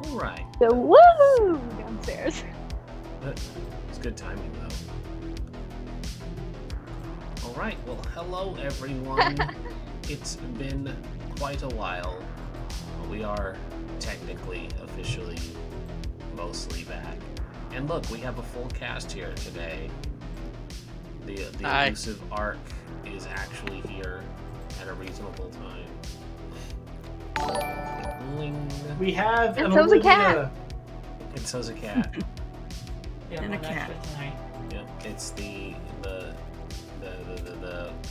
Alright. So, woo! Downstairs. It's good timing, though. Alright, well, hello, everyone. It's been quite a while. We are technically, officially, mostly back. And look, we have a full cast here today. The elusive Ark is actually here at a reasonable time. Bling. We have And so's a cat. And so's a cat. Yeah, And a that's cat. for tonight. Yeah, it's the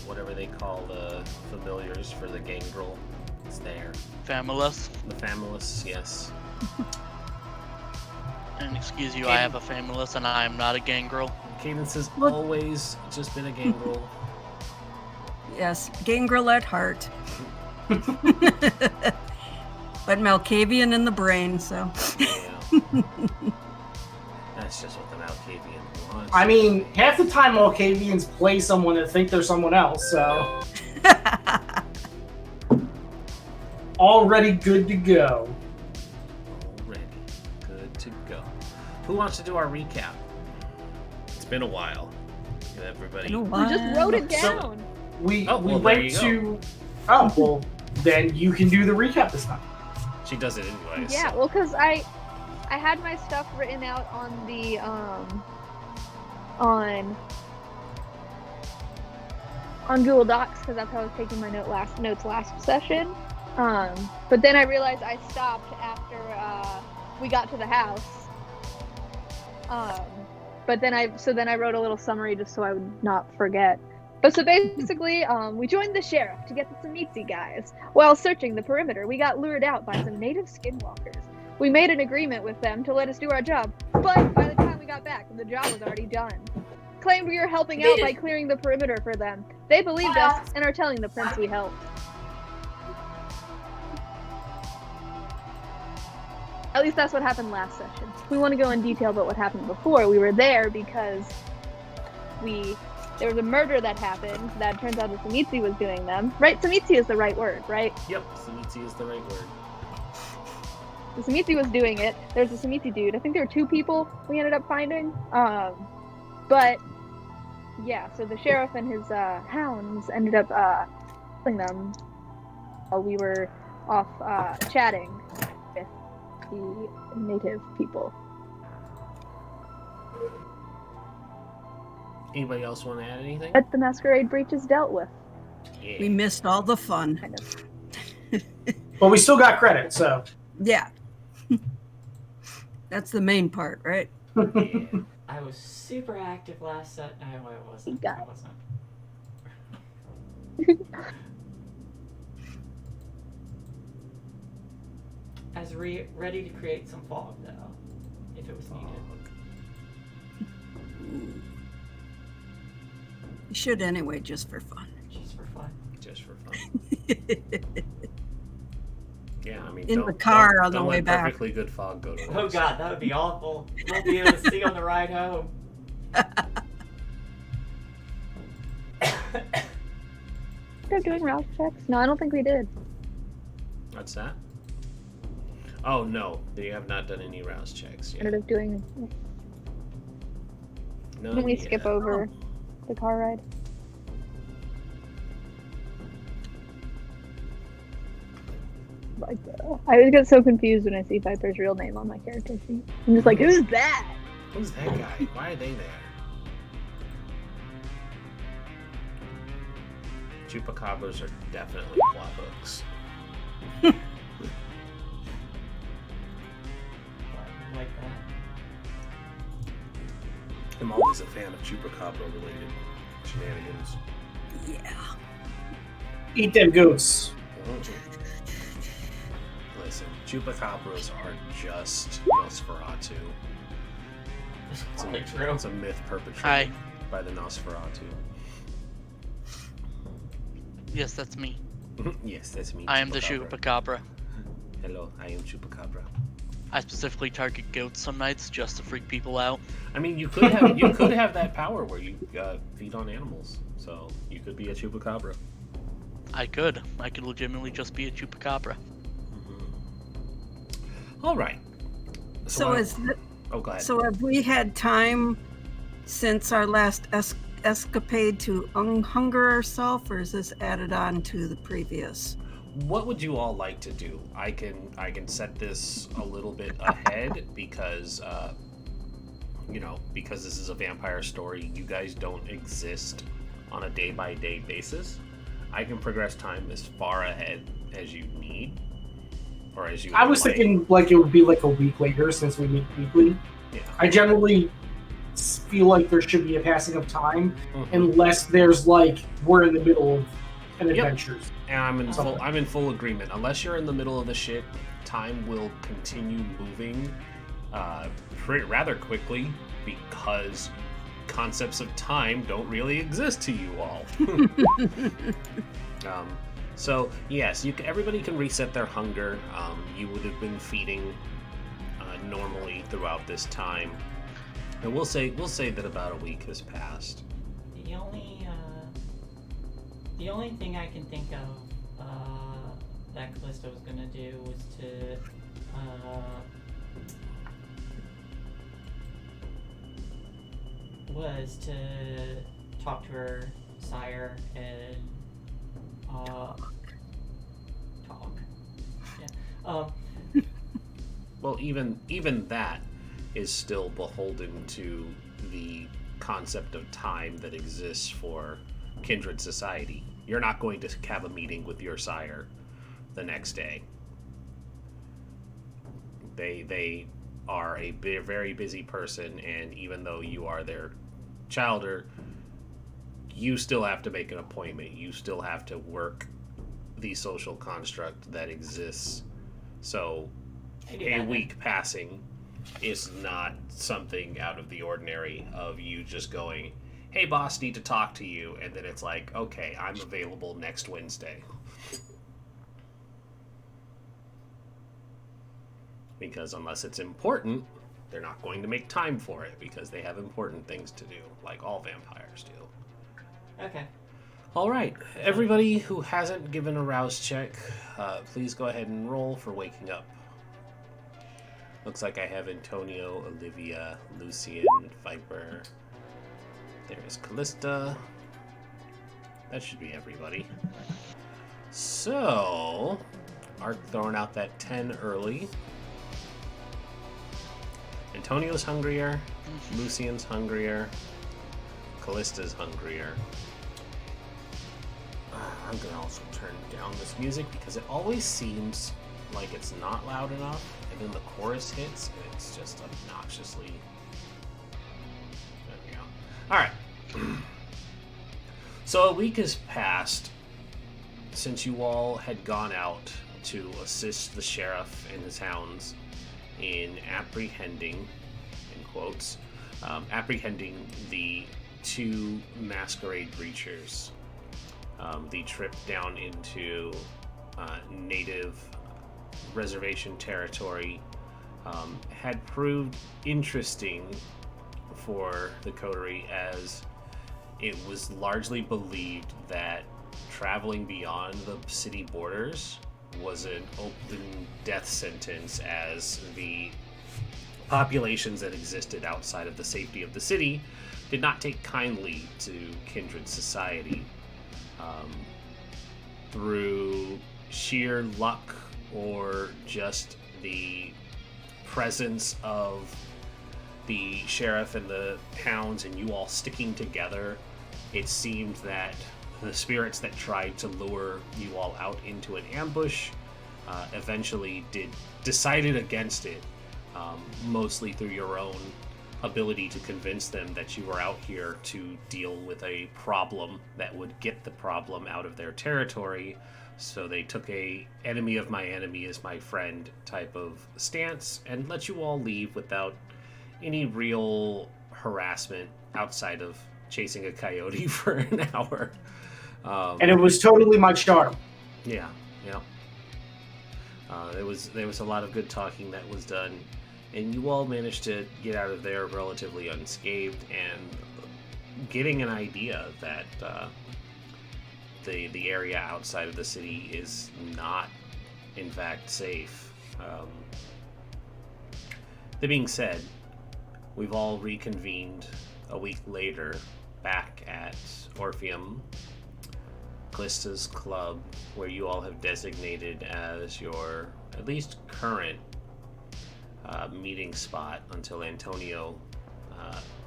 whatever they call the familiars for the gangrel. It's there. Famulus. The famulus, yes. And excuse you, I have a famulus and I am not a gangrel. Cadence has Look. always just been a gangrel. Yes, gangrel at heart. But Malkavian in the brain, so. Yeah. That's just what the Malkavian wants. I mean, half the time Malkavians play someone that think they're someone else, so already good to go. Already good to go. Who wants to do our recap? It's been a while. Get everybody. Been a We while. just wrote it So- down. We Oh, well, there went you go. to. Oh well, then you can do the recap this time. She does it anyways. Yeah, well, because I had my stuff written out on the on Google Docs because that's how I was taking my notes last session. But then I realized I stopped after we got to the house. But then I wrote a little summary just so I would not forget. But so basically, we joined the sheriff to get the Tzimisce guys. While searching the perimeter, we got lured out by some native skinwalkers. We made an agreement with them to let us do our job, but by the time we got back, the job was already done. Claimed we were helping out by clearing the perimeter for them. They believed us and are telling the prince we helped. At least that's what happened last session. We want to go in detail about what happened before. We were there because there was a murder that happened that turns out that Tzimisce was doing them. Right? Tzimisce is the right word, right? Yep, Tzimisce is the right word. The Tzimisce was doing it. There's a Tzimisce dude. I think there were 2 people we ended up finding. But yeah, so the sheriff and his hounds ended up killing them while we were off chatting with the native people. Anybody else want to add anything? But the Masquerade breach is dealt with. Yeah. We missed all the fun. Kind of. But we still got credit, so. Yeah. That's the main part, right? Yeah. I was super active last set. No, I wasn't. got I it. wasn't. I was ready to create some fog, though, if it was needed. You should anyway, just for fun. Just for fun. Just for fun. Yeah, I mean, In don't- the car don't- on the don't way let back. Perfectly good fog go to waste. Oh god, that would be awful. Won't be able to see on the ride home. They're doing rouse checks? No, I don't think we did. What's that? Oh no, they have not done any rouse checks yet. Ended up doing. No, Didn't we skip over the car ride? Like, I always get so confused when I see Viper's real name on my character sheet. I'm just like, who's that? Who's that guy? Why are they there? Chupacabras are definitely plot hooks. Like that. I'm always a fan of Chupacabra related shenanigans. Yeah. Eat them goats. Listen, Chupacabras are just Nosferatu. It's Probably true. It's a myth perpetrated Hi. by the Nosferatu. Yes, that's me. Yes, that's me. I am the Chupacabra. Chupacabra. Hello, I am Chupacabra. I specifically target goats some nights just to freak people out. I mean, you could have that power where you feed on animals, so you could be a Chupacabra. I could legitimately just be a Chupacabra. All right. So Oh, go ahead. so have we had time since our last escapade to unhunger ourselves, or is this added on to the previous? What would you all like to do? I can set this a little bit ahead because because this is a vampire story. You guys don't exist on a day-by-day basis. I can progress time as far ahead as you need, or as you. I was thinking like it would be like a week later since we meet weekly. Yeah. I generally feel like there should be a passing of time unless there's like we're in the middle of an adventure. And I'm in full agreement. Unless you're in the middle of the shit, time will continue moving rather quickly because concepts of time don't really exist to you all. So yes, everybody can reset their hunger. You would have been feeding normally throughout this time, and we'll say that about a week has passed. The only thing I can think of that Callisto was gonna do was to talk to her sire and talk. Yeah. Well, even that is still beholden to the concept of time that exists for kindred society. You're not going to have a meeting with your sire the next day. They are a very busy person, and even though you are their childer, you still have to make an appointment. You still have to work the social construct that exists. So a week passing is not something out of the ordinary of you just going, hey boss, need to talk to you, and then it's like, okay, I'm available next Wednesday. Because unless it's important, they're not going to make time for it because they have important things to do, like all vampires do. Okay. All right, everybody who hasn't given a rouse check, please go ahead and roll for waking up. Looks like I have Antonio, Olivia, Lucian, Viper. There's Callista. That should be everybody. So, Ark throwing out that 10 early. Antonio's hungrier, Lucian's hungrier, Callista's hungrier. I'm gonna also turn down this music because it always seems like it's not loud enough, and then the chorus hits and it's just obnoxiously. There we go. Alright. So a week has passed since you all had gone out to assist the sheriff and his hounds in apprehending, in quotes, apprehending the two Masquerade breachers. The trip down into native reservation territory had proved interesting for the coterie, as it was largely believed that traveling beyond the city borders was an open death sentence, as the populations that existed outside of the safety of the city did not take kindly to kindred society. Through sheer luck or just the presence of the sheriff and the hounds and you all sticking together, it seemed that the spirits that tried to lure you all out into an ambush eventually decided against it, mostly through your own ability to convince them that you were out here to deal with a problem that would get the problem out of their territory. So they took a enemy of my enemy is my friend type of stance and let you all leave without any real harassment outside of chasing a coyote for an hour. And it was totally my charm. Yeah. There was a lot of good talking that was done, and you all managed to get out of there relatively unscathed, and getting an idea that the area outside of the city is not, in fact, safe. That being said, we've all reconvened a week later back at Orpheum, Callista's club, where you all have designated as your at least current meeting spot until Antonio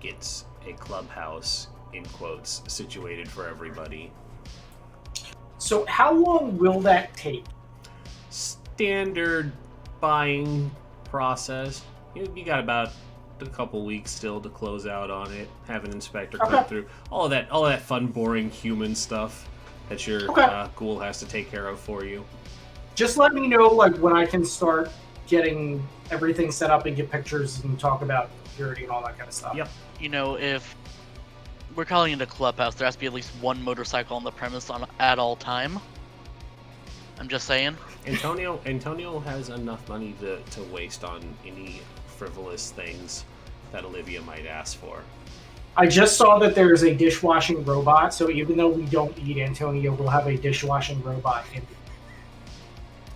gets a clubhouse, in quotes, situated for everybody. So how long will that take? Standard buying process. You got about a couple weeks still to close out on it. Have an inspector come through all of that fun, boring human stuff that your ghoul has to take care of for you. Just let me know like when I can start getting everything set up and get pictures and talk about security and all that kind of stuff. Yep. You know, if we're calling it a clubhouse, there has to be at least one motorcycle on the premise at all time. I'm just saying. Antonio has enough money to waste on any frivolous things that Olivia might ask for. I just saw that there's a dishwashing robot, so even though we don't eat Antonio, we'll have a dishwashing robot in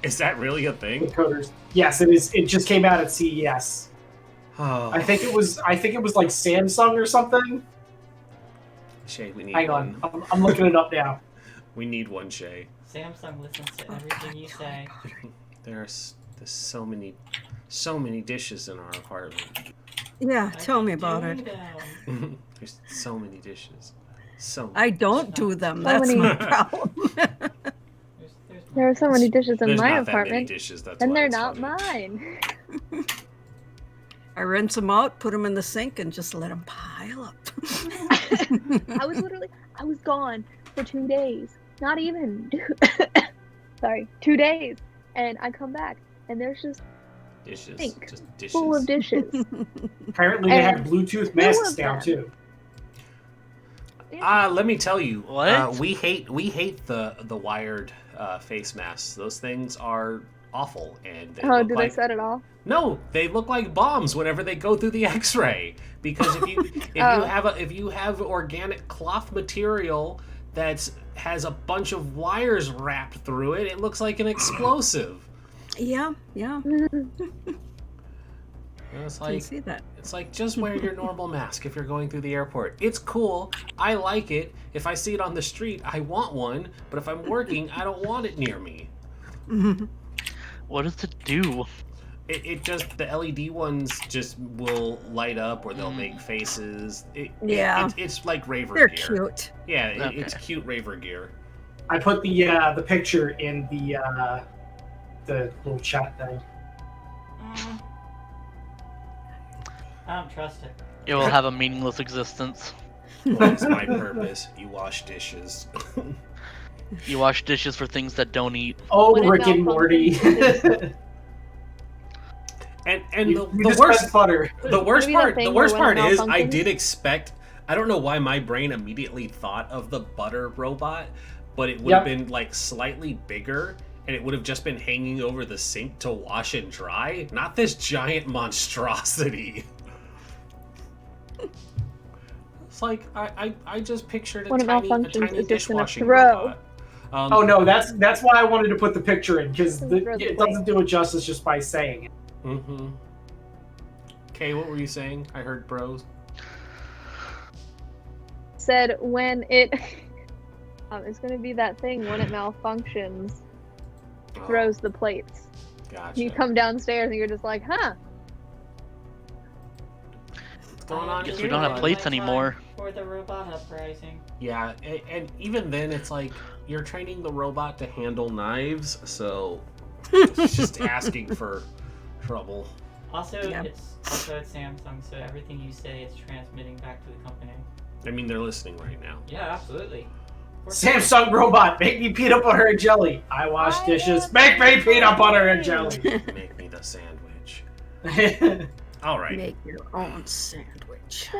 Is that really a thing? the coders. Yes, it is. It just came out at CES. Oh. I think it was like Samsung or something. Shay, we need Hang one. on, I'm looking it up now. We need one, Shay. Samsung listens to everything you say. There's so many dishes in our apartment. Yeah, I tell can me about do it. them. There's so many dishes. So I don't do them. So That's many- my problem. There's There are so many dishes in there's my not that many apartment, dishes. That's and why they're it's not funny. mine. I rinse them out, put them in the sink, and just let them pile up. I was gone for 2 days. Not even. Sorry, 2 days. And I come back, and there's just Dishes. sink Just dishes. full of dishes. Apparently, they have And Bluetooth two masks of down them. too. Let me tell you, What? we hate the wired face masks. Those things are awful, and they Oh, look did like I set it off? no, they look like bombs whenever they go through the X-ray. Because if you have organic cloth material that has a bunch of wires wrapped through it, it looks like an explosive. Yeah. It's I like can see that. It's like, just wear your normal mask if you're going through the airport. It's cool. I like it. If I see it on the street, I want one. But if I'm working, I don't want it near me. What does it do? It just, the LED ones just will light up or they'll make faces. It's like raver They're gear. cute. Yeah, Okay. it's cute raver gear. I put the picture in the little chat thing. I don't trust it. It will have a meaningless existence. What's my purpose? You wash dishes. You wash dishes for things that don't eat. Oh, When it Rick and Morty. malfunctions, And you the just worst press butter. The worst Maybe that part, thing the where worst when part it is, I malfunctions- did expect. I don't know why my brain immediately thought of the butter robot, but it would have been like slightly bigger, and it would have just been hanging over the sink to wash and dry, not this giant monstrosity. It's like I just pictured a When it tiny malfunctions, it's just gonna dishwashing throw. robot. Oh no, that's why I wanted to put the picture in, because Throw the it plate. doesn't do it justice just by saying it. Mm-hmm. Okay, what were you saying? I heard bros. Said when it it's gonna be that thing when it malfunctions, Oh, throws the plates. gotcha. You come downstairs and you're just like, huh? What's going on Guess here? we don't have My plates time anymore. For the robot uprising. Yeah, and even then, it's like you're training the robot to handle knives, so it's just asking for trouble. Also, Yeah. it's Samsung, so everything you say is transmitting back to the company. I mean, they're listening right now. Yeah, absolutely. Of course. Samsung robot, make me peanut butter and jelly. I wash I dishes, love make me peanut peanut butter and butter. jelly. Make me the sandwich. All right. Make your own sandwich.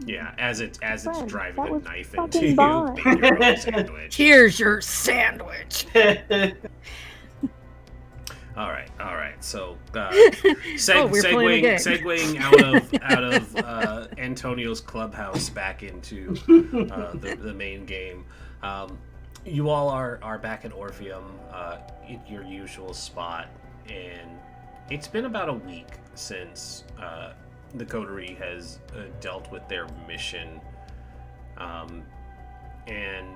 Yeah, as it's Friend, driving that a was knife fucking into you, bomb. make your own sandwich. Here's your sandwich. All right. So, Oh, we're playing a game. segueing out of Antonio's clubhouse back into the main game. You all are back at Orpheum, at your usual spot, and It's been about a week since the coterie has dealt with their mission, and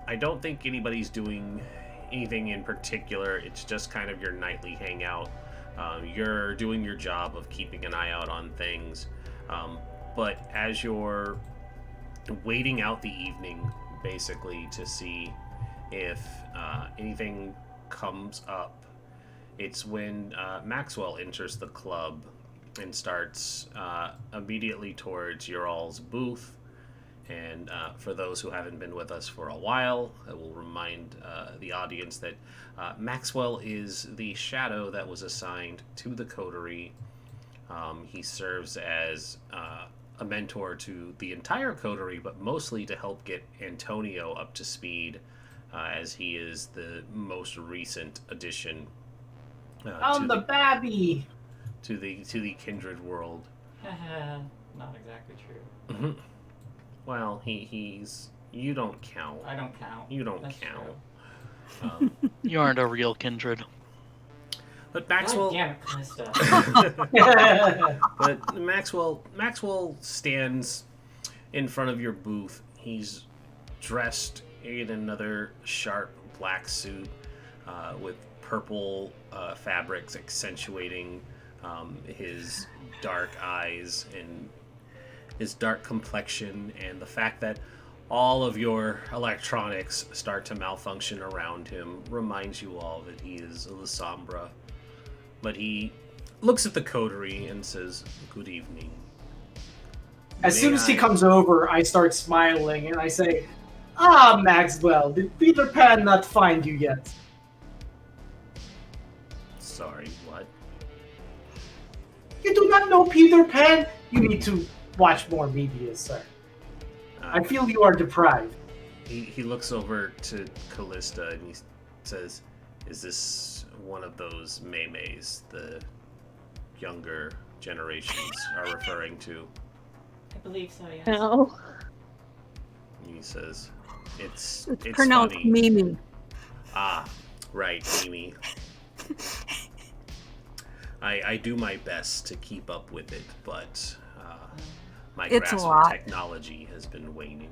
I don't think anybody's doing anything in particular. It's just kind of your nightly hangout. You're doing your job of keeping an eye out on things, but as you're waiting out the evening, basically, to see if anything comes up, it's when Maxwell enters the club and starts immediately towards your all's booth. And for those who haven't been with us for a while, I will remind the audience that Maxwell is the shadow that was assigned to the coterie. He serves as a mentor to the entire coterie, but mostly to help get Antonio up to speed, as he is the most recent addition I'm the babby! to the kindred world. Not exactly true. Mm-hmm. Well, he's you don't count. I don't count. You don't That's count. You aren't a real kindred. But Maxwell. God damn it, Calista. But Maxwell stands in front of your booth. He's dressed in another sharp black suit with purple fabrics accentuating his dark eyes and his dark complexion, and the fact that all of your electronics start to malfunction around him reminds you all that he is a Lasombra. But he looks at the coterie and says, "Good evening." As soon as he comes over, I start smiling and I say, "Ah, Maxwell, did Peter Pan not find you yet?" Sorry, what? You do not know Peter Pan? You need to watch more media, sir. I feel you are deprived. He looks over to Callista and he says, "Is this one of those Maymays the younger generations are referring to?" I believe so, yes. No. And he says, It's pronounced funny. Mimi. Ah, right, Mimi. I do my best to keep up with it, but my It's a grasp lot. of technology has been waning.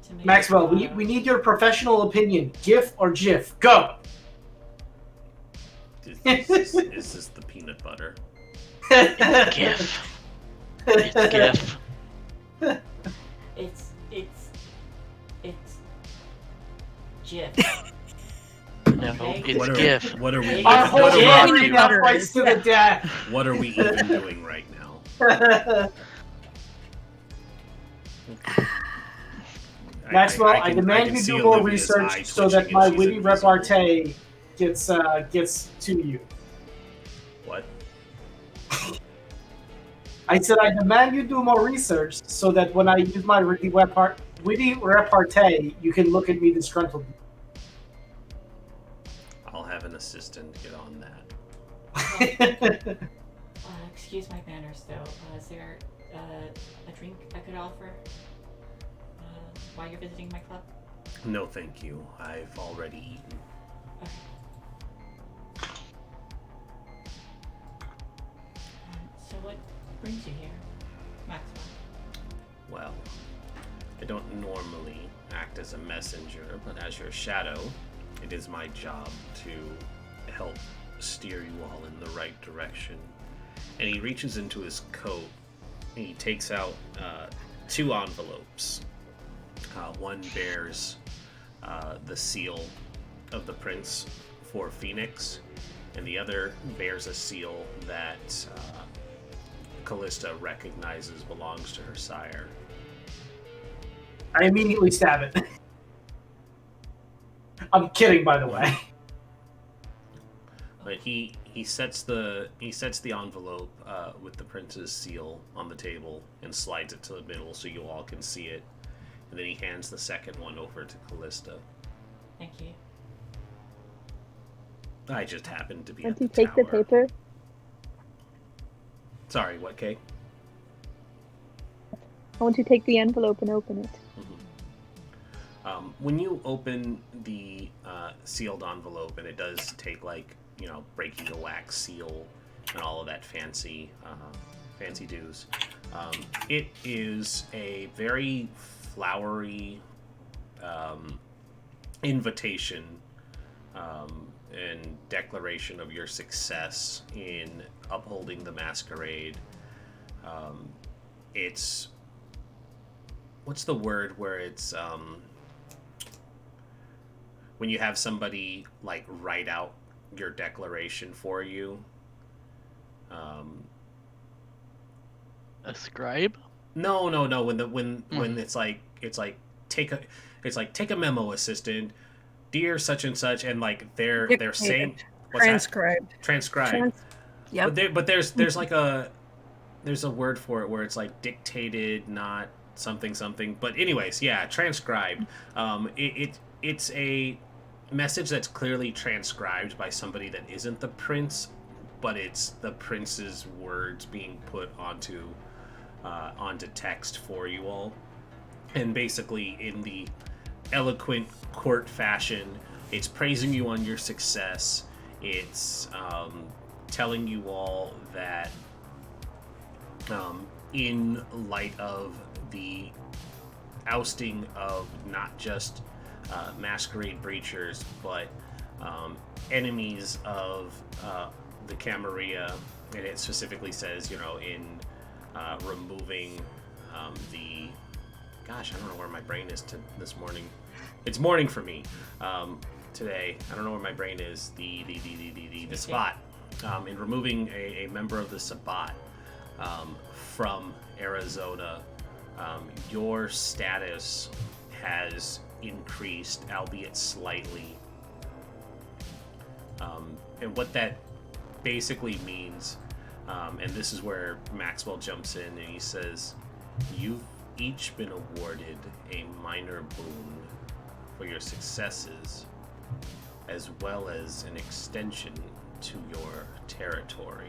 To me, Maxwell, we need your professional opinion. GIF or GIF? Go! Is this the peanut butter? GIF. It's GIF. It's GIF. No, Okay. it's GIF. What are we? Our whole What are Yeah. party now fights to the death. what are we even doing right now? Maxwell, I can demand you see do more Olivia's eye research so that twitching my and she's witty invisible. repartee gets to you. What? I said I demand you do more research so that when I use my witty repartee, you can look at me disgruntled. I'll have an assistant get on that. Excuse my manners, though. Is there a drink I could offer while you're visiting my club? No, thank you. I've already eaten. Okay. So what brings you here, Maxwell? Well, I don't normally act as a messenger, but as your shadow, it is my job to help steer you all in the right direction. And he reaches into his coat and he takes out 2 envelopes. One bears the seal of the Prince for Phoenix, and the other bears a seal that Callista recognizes belongs to her sire. I immediately stab it. I'm kidding, by the way. But he sets the envelope with the prince's seal on the table and slides it to the middle so you all can see it. And then he hands the second one over to Callista. Thank you. I just happened to be Once at you the take the tower. paper, Sorry, what, Kay? I want you to take the envelope and open it. When you open the sealed envelope, and it does take like you know, breaking the wax seal and all of that fancy do's. It is a very flowery invitation and declaration of your success in upholding the Masquerade. It's, what's the word where it's when you have somebody like write out your declaration for you? A scribe? No. When it's like take a memo, assistant, dear such and such, and like they're saying Transcribed. Transcribed. Yep. But there's like a word for it where it's like dictated, not something. But anyways, yeah, transcribed. It's a message that's clearly transcribed by somebody that isn't the prince, but it's the prince's words being put onto text for you all. And basically, in the eloquent court fashion, it's praising you on your success. It's telling you all that in light of the ousting of not just Masquerade breachers, but enemies of the Camerilla, and it specifically says, you know, in removing the... Gosh, I don't know where my brain is this morning. It's morning for me today. I don't know where my brain is. The Sabbat. In removing a member of the Sabbat from Arizona, your status has increased, albeit slightly. And what that basically means, and this is where Maxwell jumps in and he says, you've each been awarded a minor boon for your successes, as well as an extension to your territory.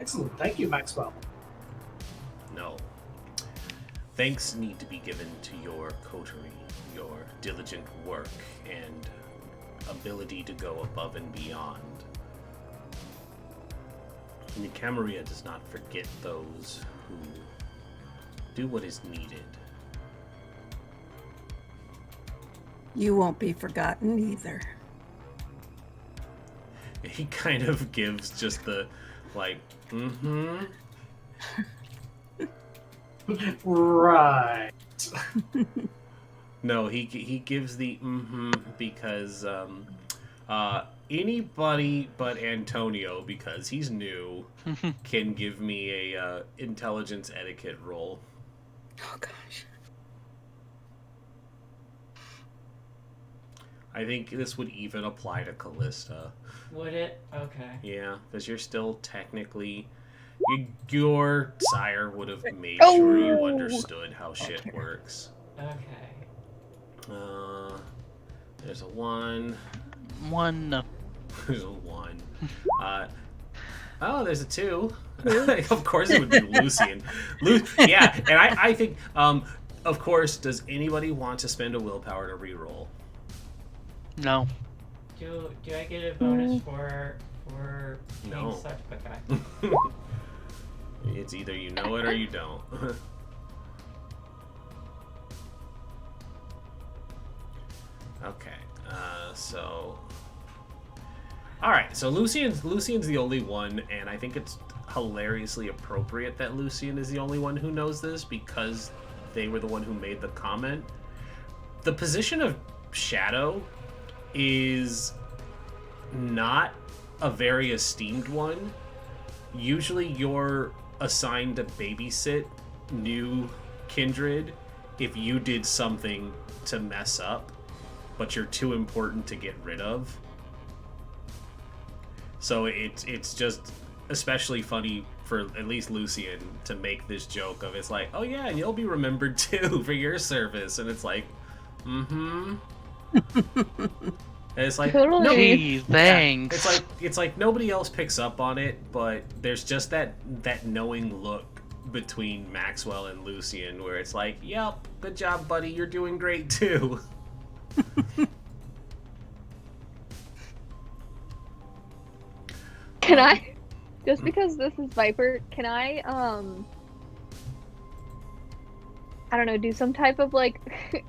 Excellent. Thank you, Maxwell. No. Thanks need to be given to your coterie, your diligent work, and ability to go above and beyond. And the Camerilla does not forget those who do what is needed. You won't be forgotten either. He kind of gives just the, like, mm-hmm. Right. No, he gives the mm-hmm because anybody but Antonio, because he's new, can give me a intelligence etiquette roll. Oh gosh. I think this would even apply to Callista. Would it? Okay. Yeah, because you're still technically... Your sire would have made Oh! sure you understood how shit works. Okay. There's a 1. One. There's a 1. Oh, there's a 2. Of course it would be Lucian. Yeah, and I think, of course, does anybody want to spend a willpower to reroll? No. Do I get a bonus for No. being such? Okay. It's either you know it or you don't. Okay, so... Alright, so Lucian's the only one, and I think it's hilariously appropriate that Lucian is the only one who knows this, because they were the one who made the comment. The position of Shadow is not a very esteemed one. Usually you're assigned to babysit new kindred if you did something to mess up, but you're too important to get rid of. So it's just especially funny for at least Lucian to make this joke of, it's like, oh yeah, and you'll be remembered too for your service, and it's like, mm-hmm. And it's like, Totally. no, Gee, thanks. yeah, it's like nobody else picks up on it, but there's just that knowing look between Maxwell and Lucian where it's like, yep, good job, buddy, you're doing great too. Can I, just because this is Viper, can I don't know, do some type of like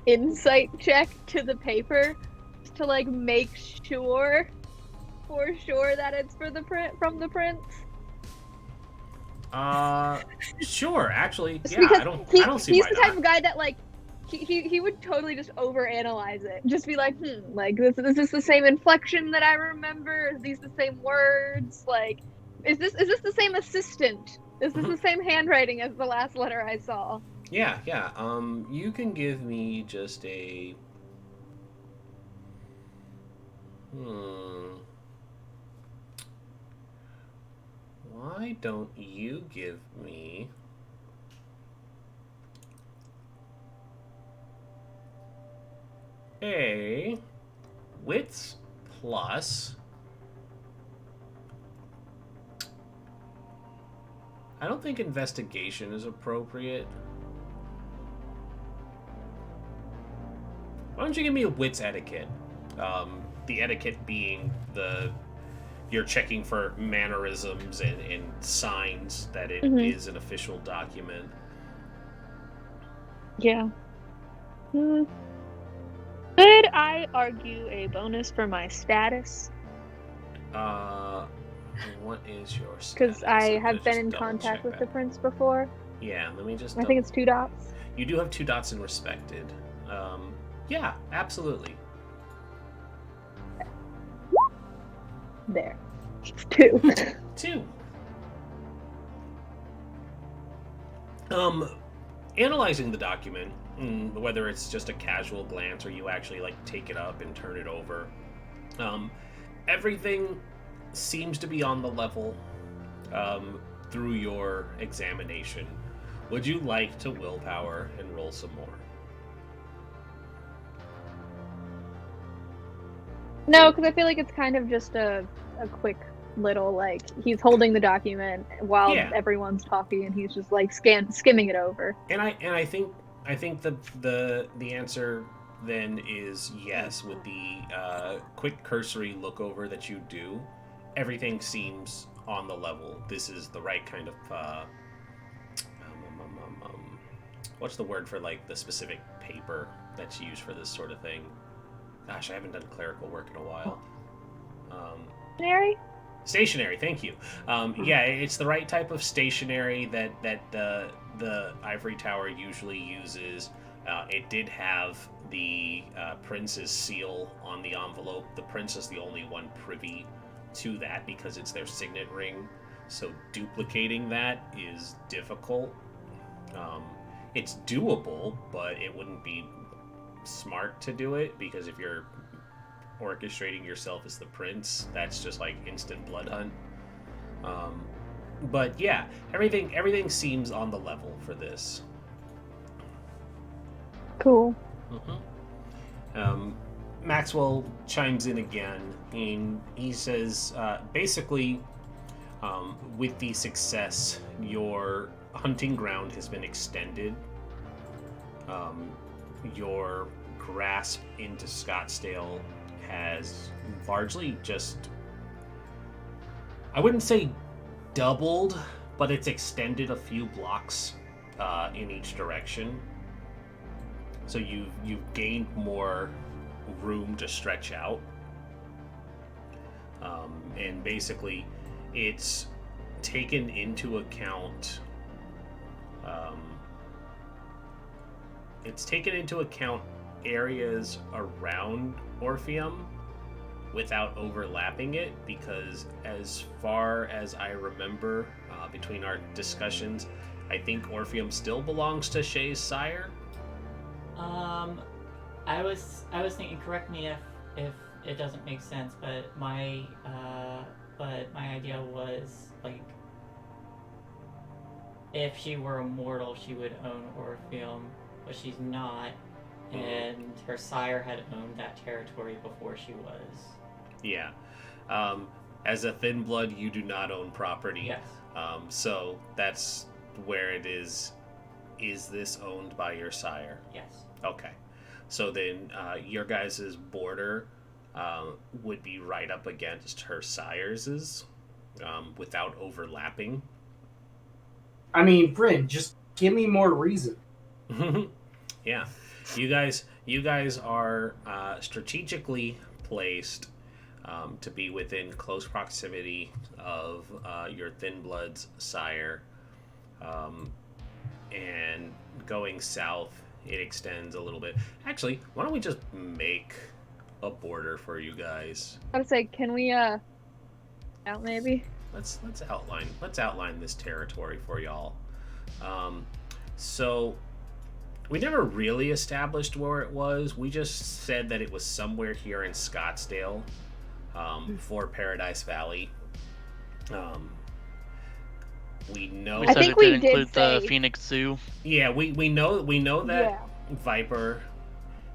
insight check to the paper to like make sure for sure that it's for the print from the prince? Sure. Actually, Just yeah. because I don't see he's why the type not. of guy that like he would totally just overanalyze it. Just be like, like this is this the same inflection that I remember? Is these the same words? Like, is this the same assistant? Is this the same handwriting as the last letter I saw? Yeah, yeah. You can give me just a. Why don't you give me a wits plus? I don't think investigation is appropriate. Why don't you give me a wits etiquette? The etiquette being you're checking for mannerisms and signs that it is an official document. Yeah. Could I argue a bonus for my status? What is your status? Because I I'm have gonna been just in double contact check with that. the prince before. Yeah, let me just. I think it's 2 dots. You do have 2 dots in respected. Yeah, absolutely. There. 2. 2. Analyzing the document, whether it's just a casual glance or you actually like take it up and turn it over, everything seems to be on the level through your examination. Would you like to willpower and roll some more? No, because I feel like it's kind of just a quick little, like, he's holding the document while everyone's talking and he's just like skimming it over. And I think the answer then is yes. With the quick cursory look over that you do, everything seems on the level. This is the right kind of what's the word for like the specific paper that's used for this sort of thing? Gosh, I haven't done clerical work in a while. Stationery? Stationery, thank you. Yeah, it's the right type of stationery that the Ivory Tower usually uses. It did have the prince's seal on the envelope. The prince is the only one privy to that because it's their signet ring. So duplicating that is difficult. It's doable, but it wouldn't be smart to do it because if you're orchestrating yourself as the prince, that's just like instant blood hunt. But yeah, everything seems on the level for this. Cool. Maxwell chimes in again, and he says, basically, with the success, your hunting ground has been extended. Your grasp into Scottsdale has largely just, I wouldn't say doubled, but it's extended a few blocks in each direction. So you've gained more room to stretch out. And basically, it's taken into account areas around Orpheum without overlapping it, because as far as I remember between our discussions, I think Orpheum still belongs to Shay's sire. I was thinking, correct me if it doesn't make sense, but my idea was like, if she were immortal, she would own Orpheum, but she's not, and her sire had owned that territory before she was. Yeah. As a thin blood, you do not own property. Yes. So that's where it is. Is this owned by your sire? Yes. Okay. So then your guys' border would be right up against her sire's. without overlapping. I mean, Bryn, just give me more reason. Yeah, you guys are strategically placed to be within close proximity of your Thin Blood's sire, and going south, it extends a little bit. Actually, why don't we just make a border for you guys? I would say, can we out maybe? Let's outline this territory for y'all. So we never really established where it was. We just said that it was somewhere here in Scottsdale, for Paradise Valley. We know. We I said think it we did did include the say- Phoenix Zoo. Yeah, we know that Yeah. Viper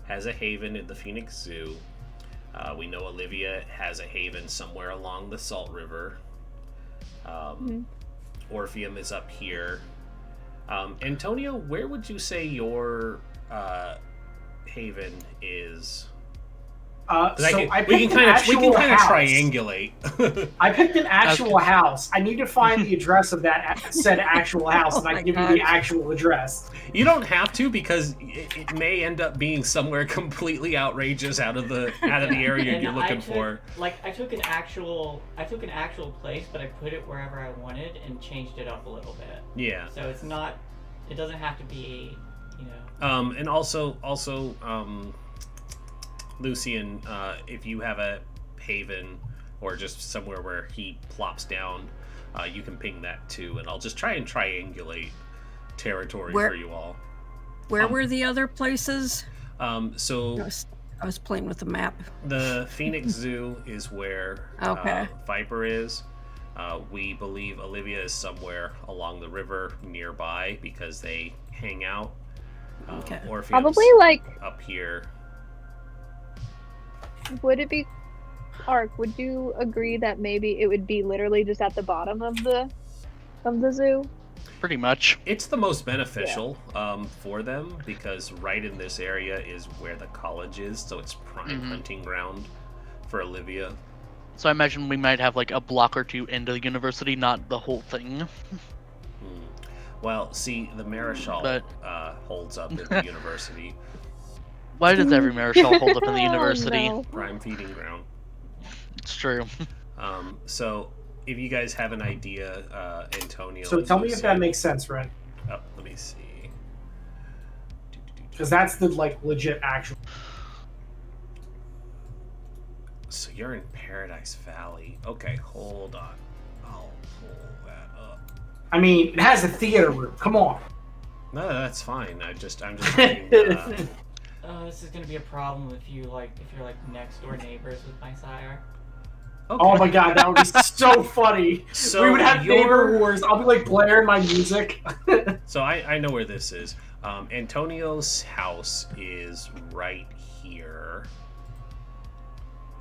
has a haven at the Phoenix Zoo. We know Olivia has a haven somewhere along the Salt River. Orpheum is up here. Antonio, where would you say your haven is? We can kind of triangulate. I picked an actual house. I need to find the address of that said actual house, and I can give you the actual address. You don't have to, because it may end up being somewhere completely outrageous out of the area And you're looking for. Like I took an actual place, but I put it wherever I wanted and changed it up a little bit. Yeah. So it's not. It doesn't have to be, you know. And also, Lucian, if you have a haven or just somewhere where he plops down, you can ping that too, and I'll just try and triangulate territory for you all. Where were the other places? So I was playing with the map. the Phoenix Zoo is where Viper is. We believe Olivia is somewhere along the river nearby because they hang out. Orpheum's Probably like up here. Would it be Ark? Would you agree that maybe it would be literally just at the bottom of the zoo? Pretty much. It's the most beneficial for them, because right in this area is where the college is, so it's prime hunting ground for Olivia. So I imagine we might have like a block or two into the university, not the whole thing. Well, see, the Marischal holds up in the university. Why does every Marischal hold up in the university? No. Prime feeding ground. It's true. So, if you guys have an idea, Antonio... So tell me if that makes sense, Ren. Oh, let me see. Because that's the, legit actual... So you're in Paradise Valley. Okay, hold on. I'll pull that up. I mean, it has a theater room. Come on. No, that's fine. I'm just thinking, This is gonna be a problem if you're next door neighbors with my sire. okay. Oh my god, that would be so funny. So we would have neighbor wars. I'll be blaring my music. So I know where this is. Antonio's house is right here.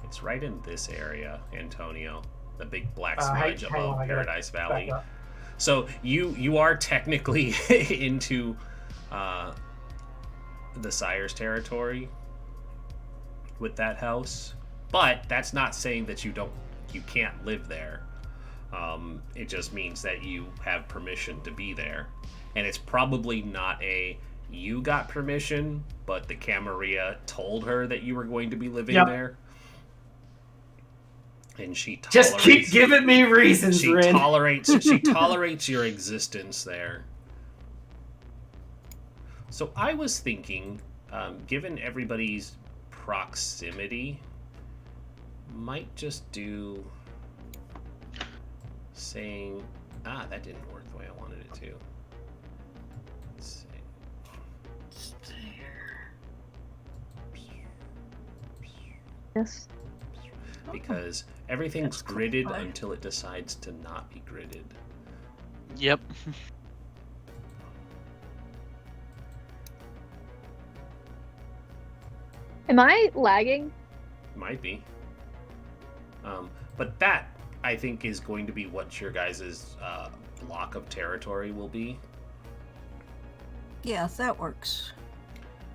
It's right in this area, Antonio. The big black smudge above Paradise Valley. So you are technically into the Sire's territory with that house, but that's not saying that you can't live there. It just means that you have permission to be there, and it's probably not you got permission, but the Camerilla told her that you were going to be living there, and she just keep giving me reasons. She Rin. tolerates your existence there. So I was thinking, given everybody's proximity, might just do saying, that didn't work the way I wanted it to. Let's see. Yes. Because everything's gridded until it decides to not be gridded. Yep. Am I lagging? Might be. But that, I think, is going to be what your guys' block of territory will be. Yeah, that works.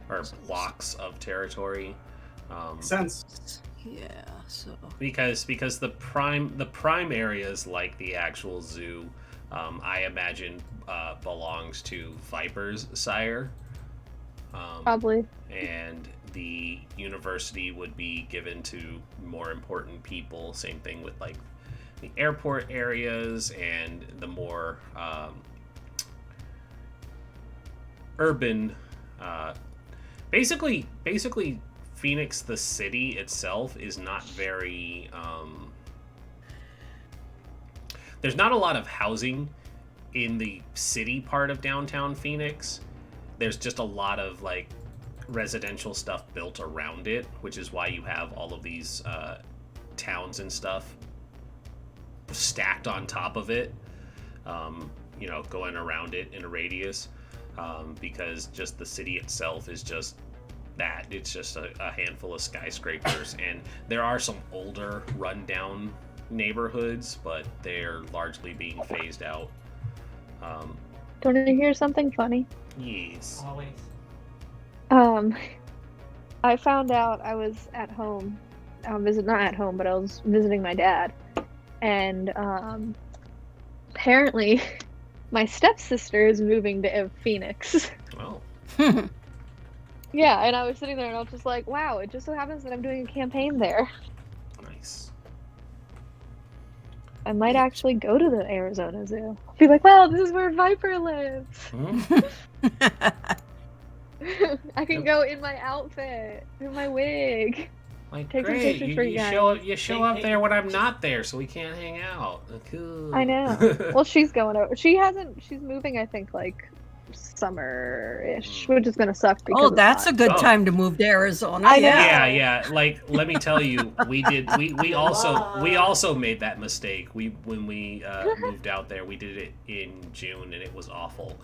Or blocks of territory. Sense. Yeah, so because the prime areas like the actual zoo, I imagine belongs to Viper's sire. Probably. And the university would be given to more important people. Same thing with like the airport areas and the more urban. Basically, Phoenix, the city itself, is not very. There's not a lot of housing in the city part of downtown Phoenix. There's just a lot of like residential stuff built around it, which is why you have all of these towns and stuff stacked on top of it, going around it in a radius, because just the city itself is just that. It's just a handful of skyscrapers, and there are some older rundown neighborhoods, but they're largely being phased out. Don't you hear something funny? Yes. Always. I found out I was at home. Not at home, but I was visiting my dad. And apparently my stepsister is moving to Phoenix. Oh. Yeah, and I was sitting there and I was just like, wow, it just so happens that I'm doing a campaign there. Nice. I might actually go to the Arizona Zoo. Be like, wow, this is where Viper lives. I can go in my outfit, in my wig. Like, Take some great, pictures for you you show up there when I'm not there, so we can't hang out. Cool. I know. Well, she's going over. She's moving, I think, like summer-ish, which is gonna suck because it's that's hot. a good Oh. time to move to Arizona. I know. Yeah. Like, let me tell you, we also made that mistake. When we moved out there, we did it in June, and it was awful.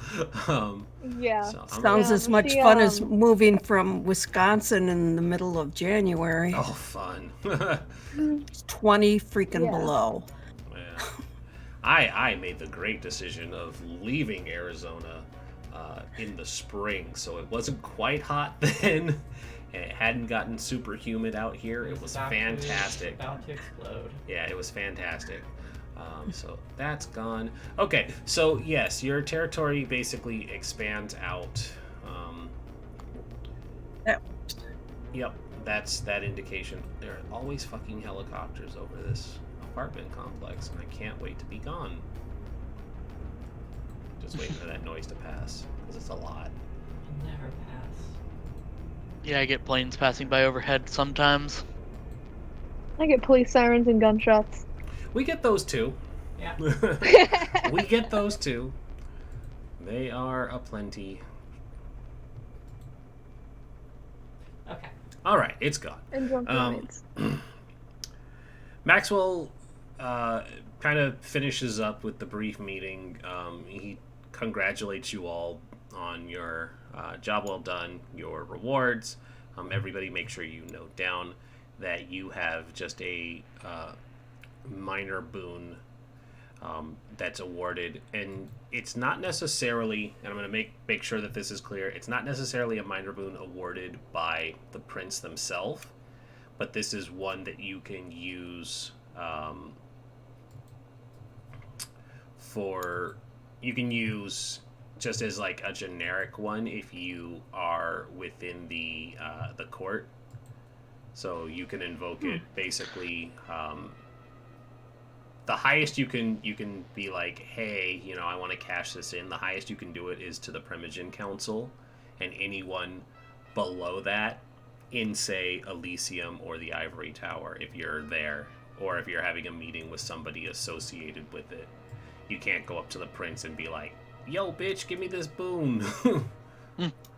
Yeah. So I'm Sounds Yeah, as much she, fun as moving from Wisconsin in the middle of January. oh, fun. It's 20 freaking Yeah. below. Yeah. I made the great decision of leaving Arizona in the spring, so it wasn't quite hot then, and it hadn't gotten super humid out here. It was fantastic. About to explode. Yeah, it was fantastic. So that's gone. Okay, so yes, your territory basically expands out. Yep. Yep, that's that indication. There are always fucking helicopters over this apartment complex, and I can't wait to be gone. Just waiting for that noise to pass, because it's a lot. Never pass. Yeah, I get planes passing by overhead sometimes. I get police sirens and gunshots. We get those too. Yeah. We get those too. They are aplenty. Okay. All right, it's gone. And drunk roommates. Maxwell kind of finishes up with the brief meeting. He congratulates you all on your job well done, your rewards. Everybody make sure you note down that you have just a minor boon that's awarded, and it's not necessarily, and I'm going to make sure that this is clear, it's not necessarily a minor boon awarded by the prince themselves, but this is one that you can use just as like a generic one if you are within the court. So you can invoke it basically. The highest you can be like, hey, I want to cash this in. The highest you can do it is to the Primogen Council, and anyone below that in, say, Elysium or the Ivory Tower, if you're there, or if you're having a meeting with somebody associated with it. You can't go up to the prince and be like, yo, bitch, give me this boon.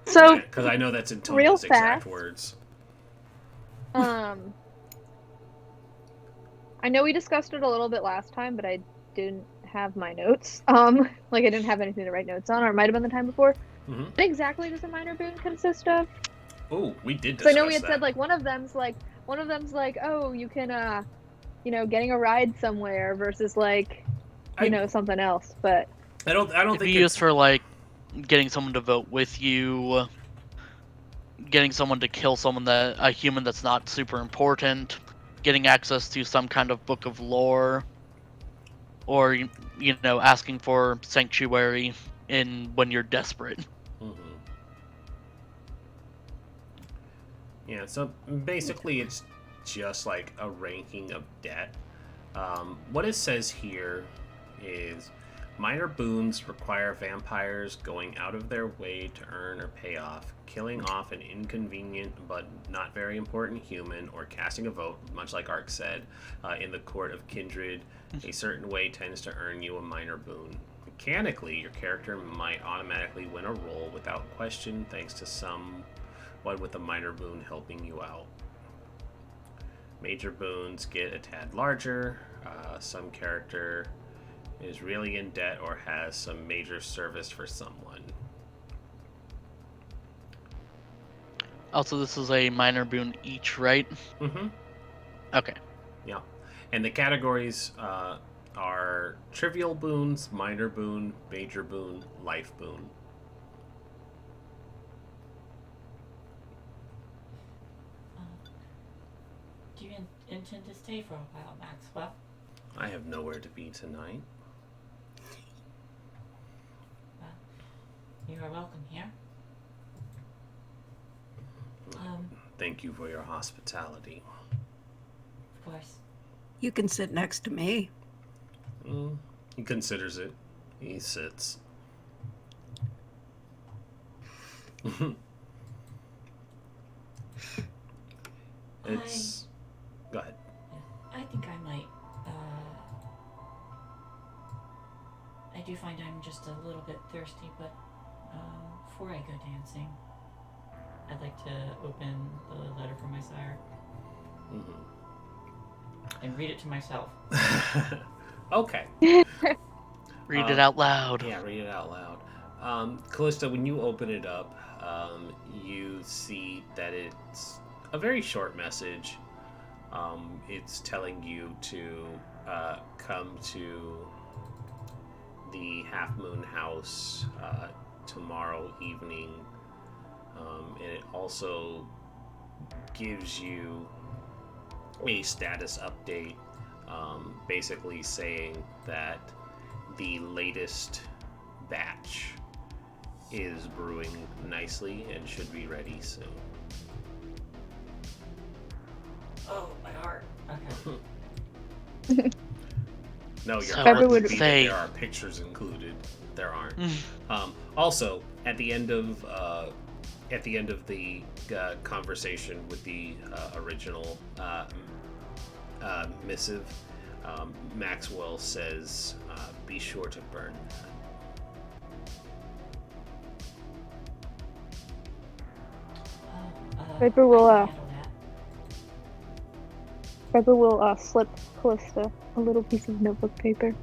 So, because I know that's in real Tony's exact fast. words. I know we discussed it a little bit last time, but I didn't have my notes. I didn't have anything to write notes on, or it might have been the time before. Mm-hmm. What exactly does a minor boon consist of? Oh, we did Because discuss I know we had that. said one of them's like, oh, you can, getting a ride somewhere versus something else. But I don't It'd think be used for like getting someone to vote with you, getting someone to kill a human that's not super important, getting access to some kind of book of lore, or asking for sanctuary when you're desperate. Mm-hmm. Yeah, so basically it's just like a ranking of debt. What it says here is minor boons require vampires going out of their way to earn or pay off, killing off an inconvenient but not very important human, or casting a vote, much like Ark said, in the Court of Kindred. A certain way tends to earn you a minor boon. Mechanically, your character might automatically win a roll without question thanks to someone with a minor boon helping you out. Major boons get a tad larger. Some character is really in debt or has some major service for someone. Also, this is a minor boon each, right? Mm-hmm. Okay. Yeah. And the categories are trivial boons, minor boon, major boon, life boon. Do you intend to stay for a while, Maxwell? I have nowhere to be tonight. Well, you are welcome here. Thank you for your hospitality. Of course. You can sit next to me. He considers it. He sits. It's... Go ahead. I think I might, I do find I'm just a little bit thirsty, but, before I go dancing, I'd like to open the letter from my sire. Mm-hmm. And read it to myself. Okay. Read it out loud. Yeah, read it out loud. Callista, when you open it up, you see that it's a very short message. It's telling you to come to the Half Moon House tomorrow evening. And it also gives you a status update, basically saying that the latest batch is brewing nicely and should be ready soon. Oh, my heart. No, your So heart would would be that say- there are pictures included. There aren't. Also, at the end of the conversation with the original missive, Maxwell says, "Be sure to burn that." Viper will, I can handle that. Viper will slip Callista a little piece of notebook paper.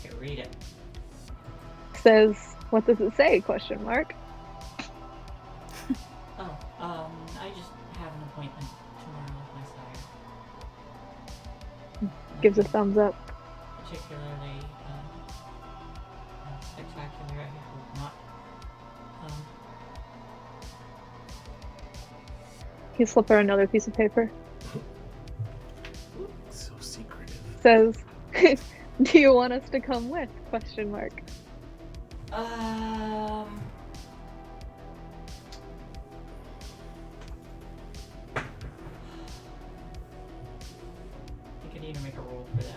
Here, read it. Says, "What does it say?" Question mark. Oh, I just have an appointment tomorrow with my sire. Gives a thumbs up. Particularly spectacular, I hope not. He slip her another piece of paper. So secretive. Says, "Do you want us to come with?" Question mark. I think I need to make a roll for this.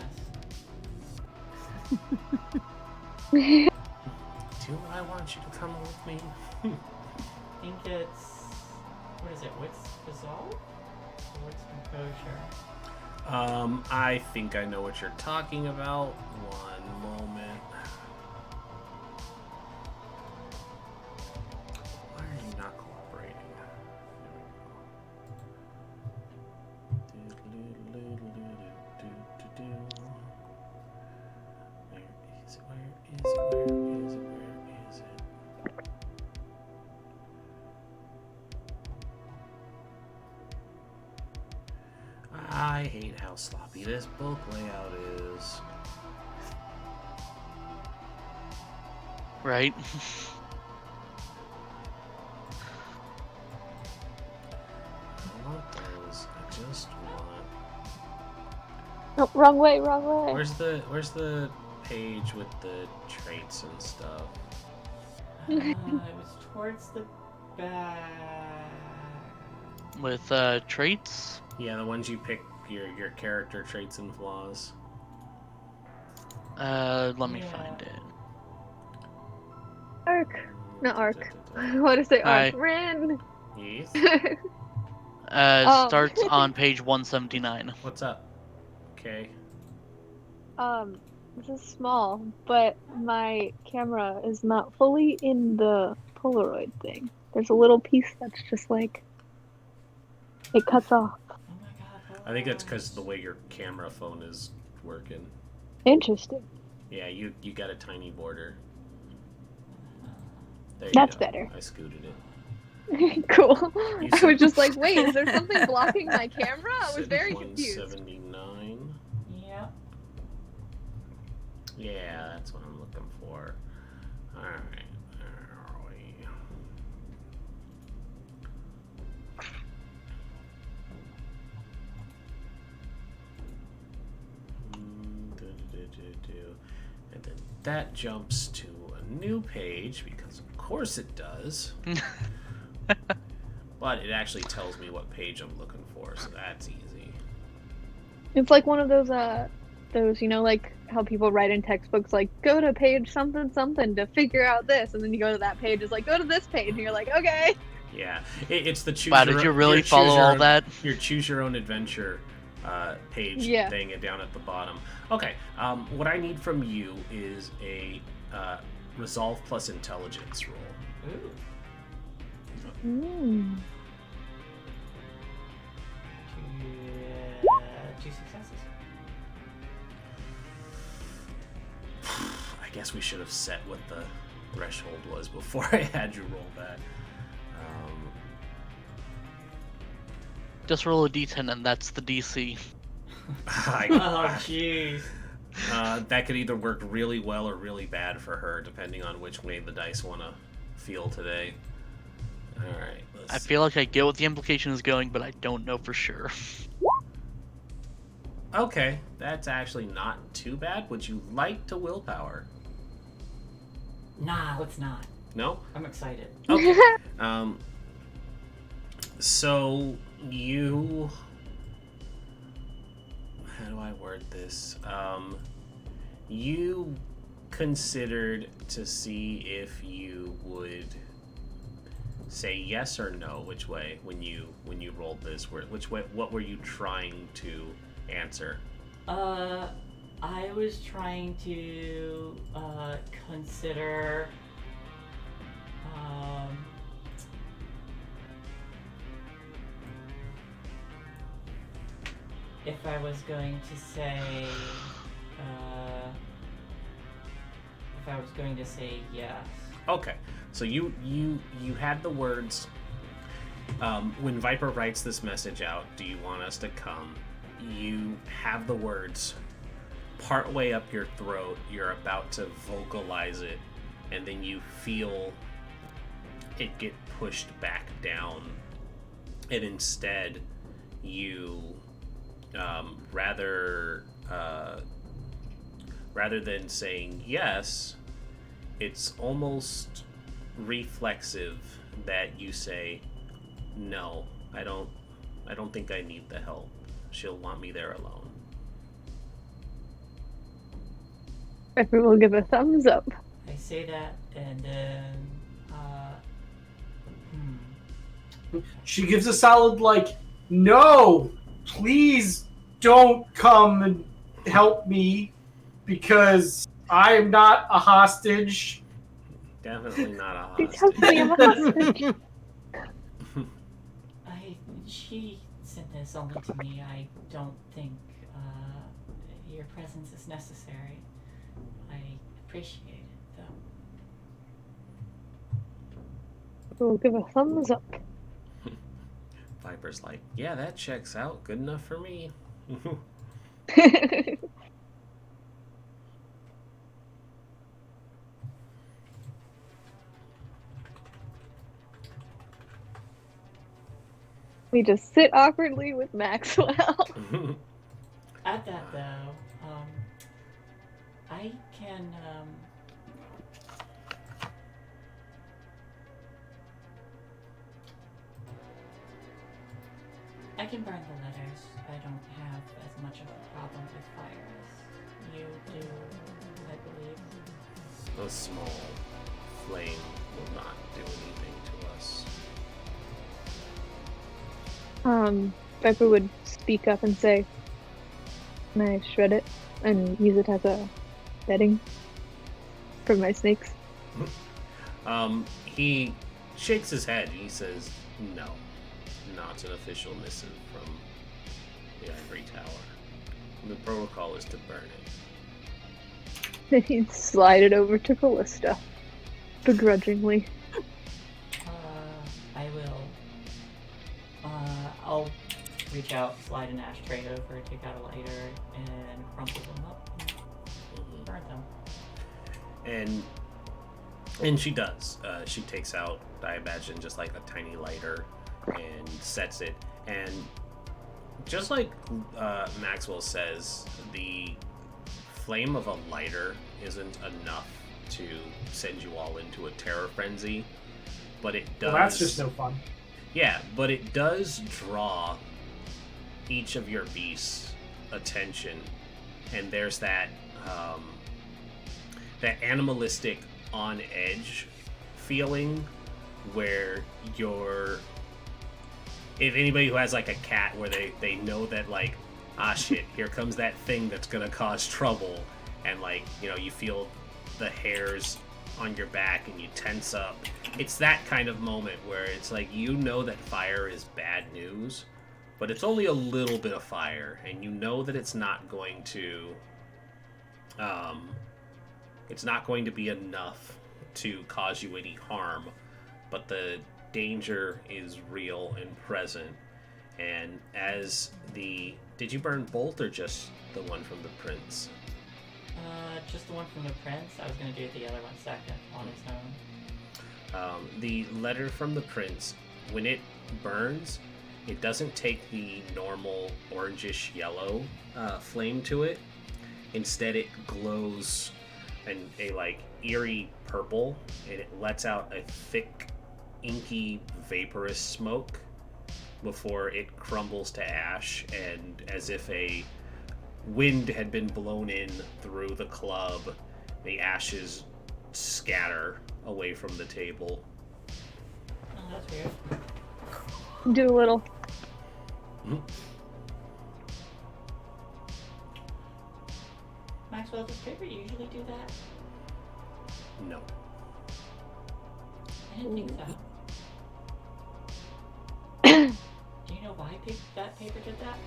Do I want you to come with me? I think it's... What is it? What's resolve? Or what's composure? I think I know what you're talking about. One moment. Why are you not cooperating? Where is it? I hate how sloppy this book layout is. Right? I want those. I just want Oh, wrong way, wrong way. Where's the page with the traits and stuff? It was towards the back. With traits. Yeah, the ones you pick your character traits and flaws. Let me find it. Arc. Not arc. What is it? Hi. Arc. Rin. Yes. Starts on page 179. What's up? Okay. This is small, but my camera is not fully in the Polaroid thing. There's a little piece that's just like it cuts off. Oh my god. I think that's because the way your camera phone is working. Interesting. Yeah, you got a tiny border. There you That's go. better. I scooted it. Cool. You I said- was just like, wait, is there something blocking my camera? I was Said very confused. 179. Yep. Yeah, that's what I'm looking for. Alright, where are we? And then that jumps to a new page, because of course it does. But it actually tells me what page I'm looking for, so that's easy. It's like one of those like how people write in textbooks, like go to page something something to figure out this, and then you go to that page. It's like go to this page, and you're like, okay. Yeah, it's the choose. Wow, did you really follow all that? Your choose your own adventure page Yeah. thing down at the bottom. Okay, what I need from you is a resolve plus intelligence roll. Ooh. Two successes. I guess we should have set what the threshold was before I had you roll that. Just roll a d10 and that's the DC. Oh jeez. That could either work really well or really bad for her, depending on which way the dice want to feel today. Alright, I feel like I get what the implication is going, but I don't know for sure. Okay, that's actually not too bad. Would you like to willpower? Nah, let's not. No? I'm excited. Okay. So you... How do I word this? You considered to see if you would say yes or no. Which way when you rolled this? Which way? What were you trying to answer? I was trying to consider if I was going to say yes. Okay, so you had the words. When Viper writes this message out, do you want us to come? You have the words partway up your throat. You're about to vocalize it, and then you feel it get pushed back down, and instead you rather than saying yes, it's almost reflexive that you say no. I don't think I need the help. She'll want me there alone. Everyone will give a thumbs up. I say that, and then She gives a solid, like, no, please don't come and help me because I am not a hostage. Definitely not a Please hostage. help me, I'm a hostage. she sent this only to me. I don't think your presence is necessary. I appreciate it, though. We'll give a thumbs up. Viper's like, yeah, that checks out. Good enough for me. We just sit awkwardly with Maxwell. got that though. I can burn the letters. I don't have as much of a problem with fire as you do, I believe. A small flame will not do anything to us. Viper would speak up and say, "Can I shred it and use it as a bedding for my snakes?" He shakes his head. He says, "No, not an official missive from the Ivory Tower. The protocol is to burn it." Then he'd slide it over to Callista, begrudgingly. I will. I'll reach out, slide an ashtray over, take out a lighter, and crumple them up and burn them. And she does. She takes out, I imagine, just like a tiny lighter and sets it. And just like Maxwell says, the flame of a lighter isn't enough to send you all into a terror frenzy, but it does. Well, that's just no fun. Yeah, but it does draw each of your beasts' attention, and there's that that animalistic on edge feeling where you're. If anybody who has like a cat where they know that like, ah shit, here comes that thing that's gonna cause trouble, and like, you know, you feel the hairs on your back and you tense up. It's that kind of moment where it's like, you know that fire is bad news, but it's only a little bit of fire, and you know that it's not going to be enough to cause you any harm, but the danger is real and present. And as did you burn both or just the one from the prince? Just the one from the prince. I was gonna do the other one second on its own. The letter from the prince, when it burns, it doesn't take the normal orangish yellow flame to it. Instead, it glows in a like eerie purple, and it lets out a thick, inky, vaporous smoke before it crumbles to ash, and as if a wind had been blown in through the club, the ashes scatter away from the table. Oh, that's weird. Do a little. Mm-hmm. Maxwell, does paper usually do that? No. I didn't think so. Do you know why that paper did that?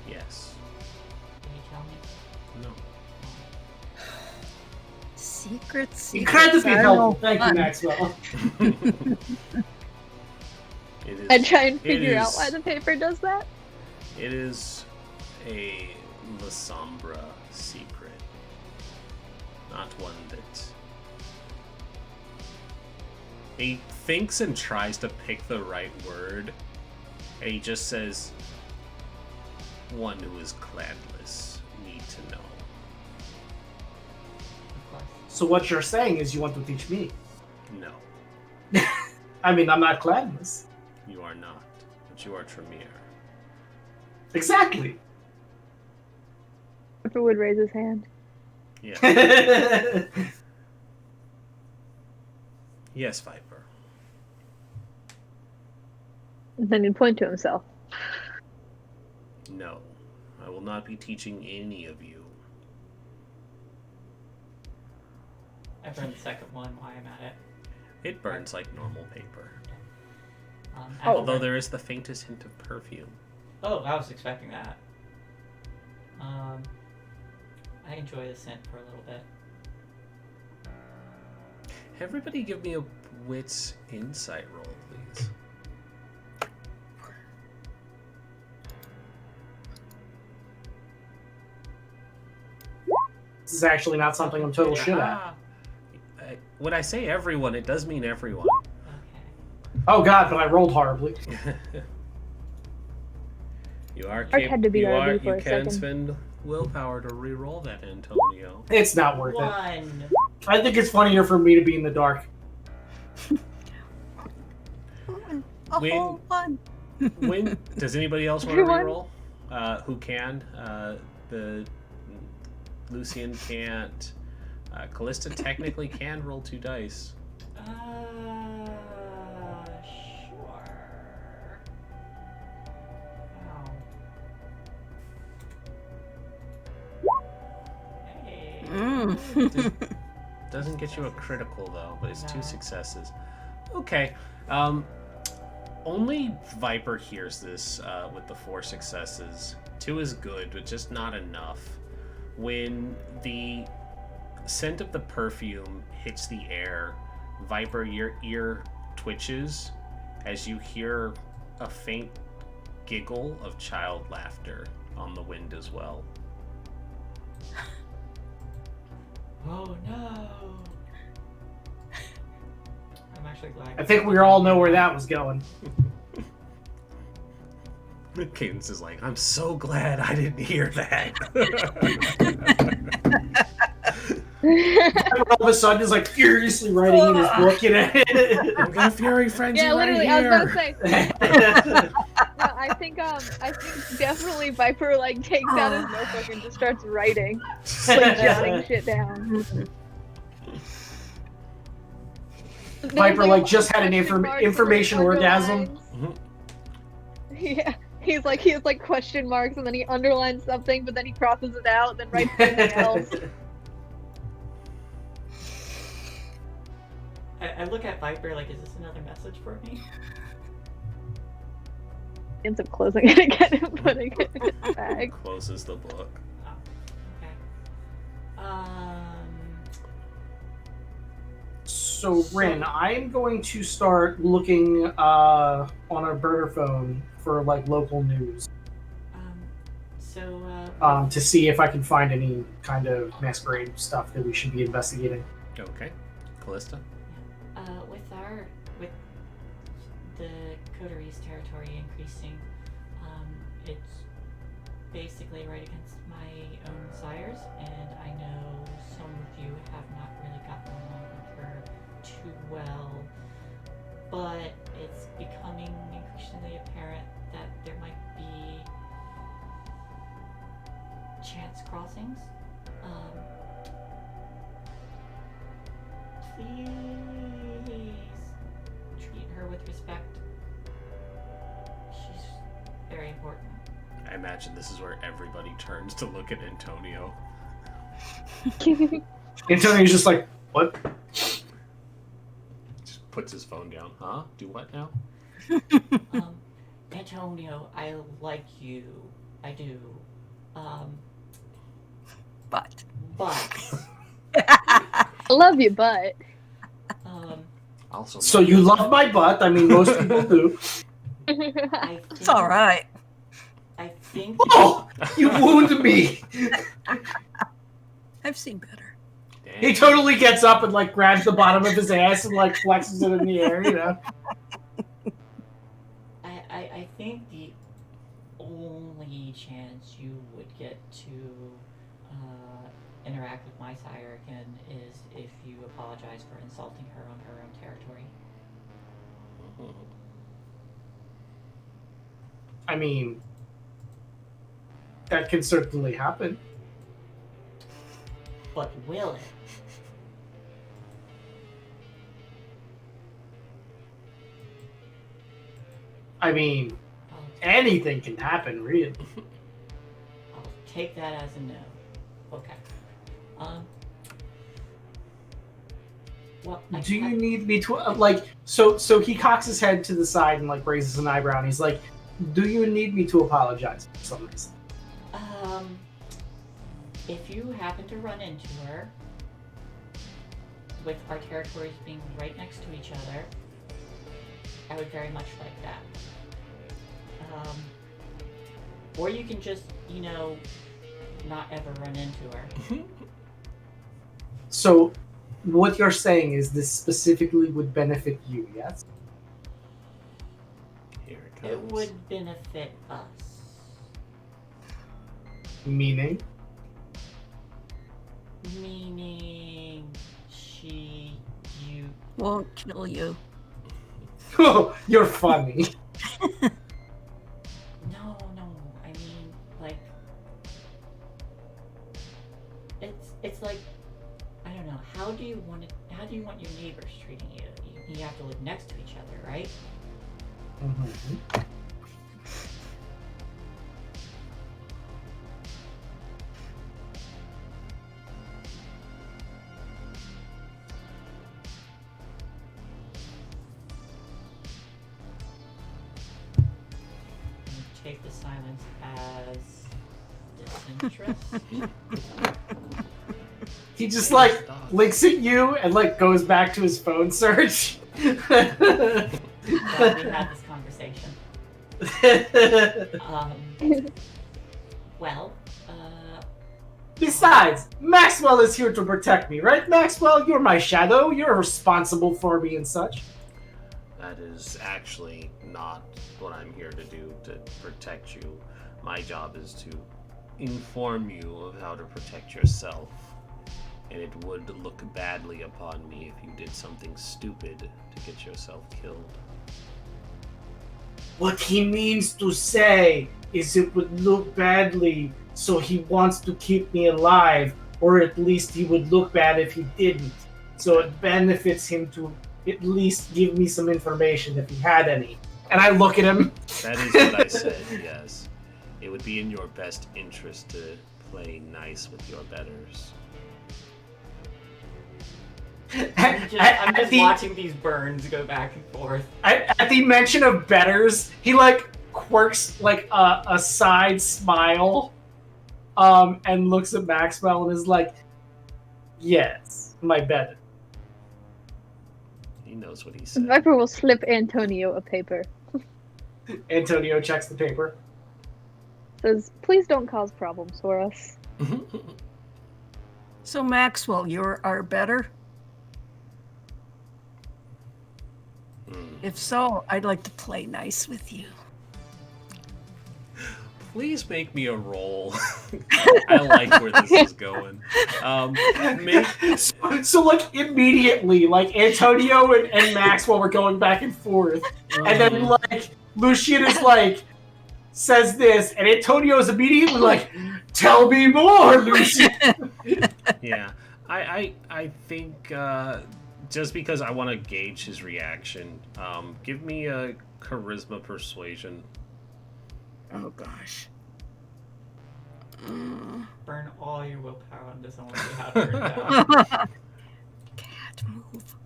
Yes. Can you tell me? No. Secrets. Incredibly helpful. Thank you, Maxwell. It is, I try and it figure out is- why the paper does that. It is a Lasombra secret. Not one that... He thinks and tries to pick the right word, and he just says, "One who is clanless need to know." Of course. So what you're saying is you want to teach me? No, I mean, I'm not clanless. you are not, but you are Tremere. Exactly. Viper would raise his hand. Yeah. Yes, Viper. And then he'd point to himself. No, I will not be teaching any of you. I burned the second one while I'm at it. It burns like normal paper, Oh. although there is the faintest hint of perfume. Oh, I was expecting that. I enjoy the scent for a little bit. Everybody give me a wits insight roll, please. This is actually not something I'm total shit at. Ah, when I say everyone, it does mean everyone. Okay. Oh god, but I rolled horribly. You are Art had to be you RB are for you a can second. spend willpower to re-roll that, Antonio. It's not worth it. 1. I think it's funnier for me to be in the dark. A Win. whole one. When does anybody else want to Everyone? re-roll? Who can? The Lucian can't. Callista technically can roll 2 dice. Sure. Wow. Hey. Doesn't get you a critical though, but it's 2 No. successes. Okay. Only Viper hears this with the 4 successes. 2 is good, but just not enough. When the scent of the perfume hits the air, Viper, your ear twitches as you hear a faint giggle of child laughter on the wind as well. Oh no! I'm actually glad. I think we all know where that was going. Cadence is like, I'm so glad I didn't hear that. All of a sudden, is like furiously writing in his book. I've got Fury Frenzy Yeah, right literally, here. I was about to say. No, I think definitely Viper like takes out his notebook and just starts writing, like jotting shit down. Viper, like, just had an question marks information and, orgasm. underlines. Yeah, he has like question marks and then he underlines something, but then he crosses it out, then writes something else. I look at Viper like, is this another message for me? Ends up closing it again and putting it in his bag. Closes the book. Oh, okay. So, Rin, I'm going to start looking on our burner phone for like local news to see if I can find any kind of Masquerade stuff that we should be investigating. Okay. Callista? with the coterie's territory increasing, it's basically right against my own sires, and I know some of you have not really gotten along with her too well, but it's becoming increasingly apparent that there might be chance crossings. Please treat her with respect. She's very important. I imagine this is where everybody turns to look at Antonio. Antonio's just like, what? Just puts his phone down. Huh? Do what now? Antonio, I like you. I do. But I love you, but Also, So you love my butt? I mean, most people do. it's all right. I think. Oh, you wound me. I've seen better. He totally gets up and like grabs the bottom of his ass and like flexes it in the air, you know. I think the only chance you would get to interact with my sire again is if you apologize for insulting her on her own territory. I mean, that can certainly happen. But will it? I mean, anything can happen, really. I'll take that as a no. Okay. Well, Do you need me to like? So he cocks his head to the side and like raises an eyebrow, and he's like, "Do you need me to apologize for some reason?" If you happen to run into her, with our territories being right next to each other, I would very much like that. Or you can just, not ever run into her. So, what you're saying is this specifically would benefit you, yes? Here it comes. It would benefit us. Meaning? Meaning you. Won't kill you. Oh, you're funny. No, I mean, like, it's like, I don't know, how do you want your neighbors treating you? You have to live next to each other, right? Mm-hmm. Take the silence as disinterest. He just like looks at you and like goes back to his phone search. Glad we had this conversation. Well, Besides, Maxwell is here to protect me, right? Maxwell, you're my shadow. You're responsible for me and such. That is actually not what I'm here to do, to protect you. My job is to inform you of how to protect yourself. And it would look badly upon me if you did something stupid to get yourself killed. What he means to say is it would look badly, so he wants to keep me alive, or at least he would look bad if he didn't. So it benefits him to at least give me some information if he had any. And I look at him. That is what I said, yes. It would be in your best interest to play nice with your betters. I'm just watching these burns go back and forth. At the mention of betters, he like quirks like a side smile, and looks at Maxwell and is like, "Yes, my better." He knows what he said. Viper will slip Antonio a paper. Antonio checks the paper. Says, please don't cause problems for us. So Maxwell, you're our better? If so, I'd like to play nice with you. Please make me a roll. I like where this is going. So like immediately, like Antonio and Maxwell were going back and forth, and then like Lucian is like says this, and Antonio is immediately like, "Tell me more, Lucian." Yeah, I think just because I want to gauge his reaction, give me a charisma persuasion. Oh gosh. Burn all your willpower on this. I want to see how it turns out. Can't move.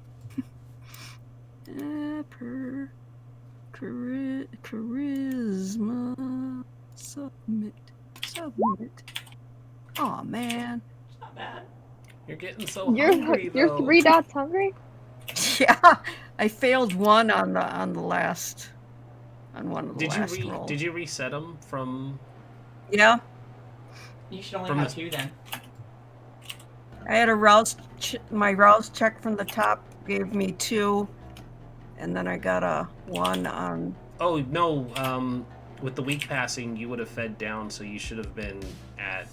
Charisma. Submit. Aw, man. It's not bad. You're getting so hungry, You're though. 3 dots hungry? Yeah, I failed one on the last, on one of the last rolls. Did you reset them from? Yeah, You should only have 2 then. I had a rouse. My rouse check from the top gave me 2, and then I got a 1 on. Oh no! With the weak passing, you would have fed down, so you should have been at.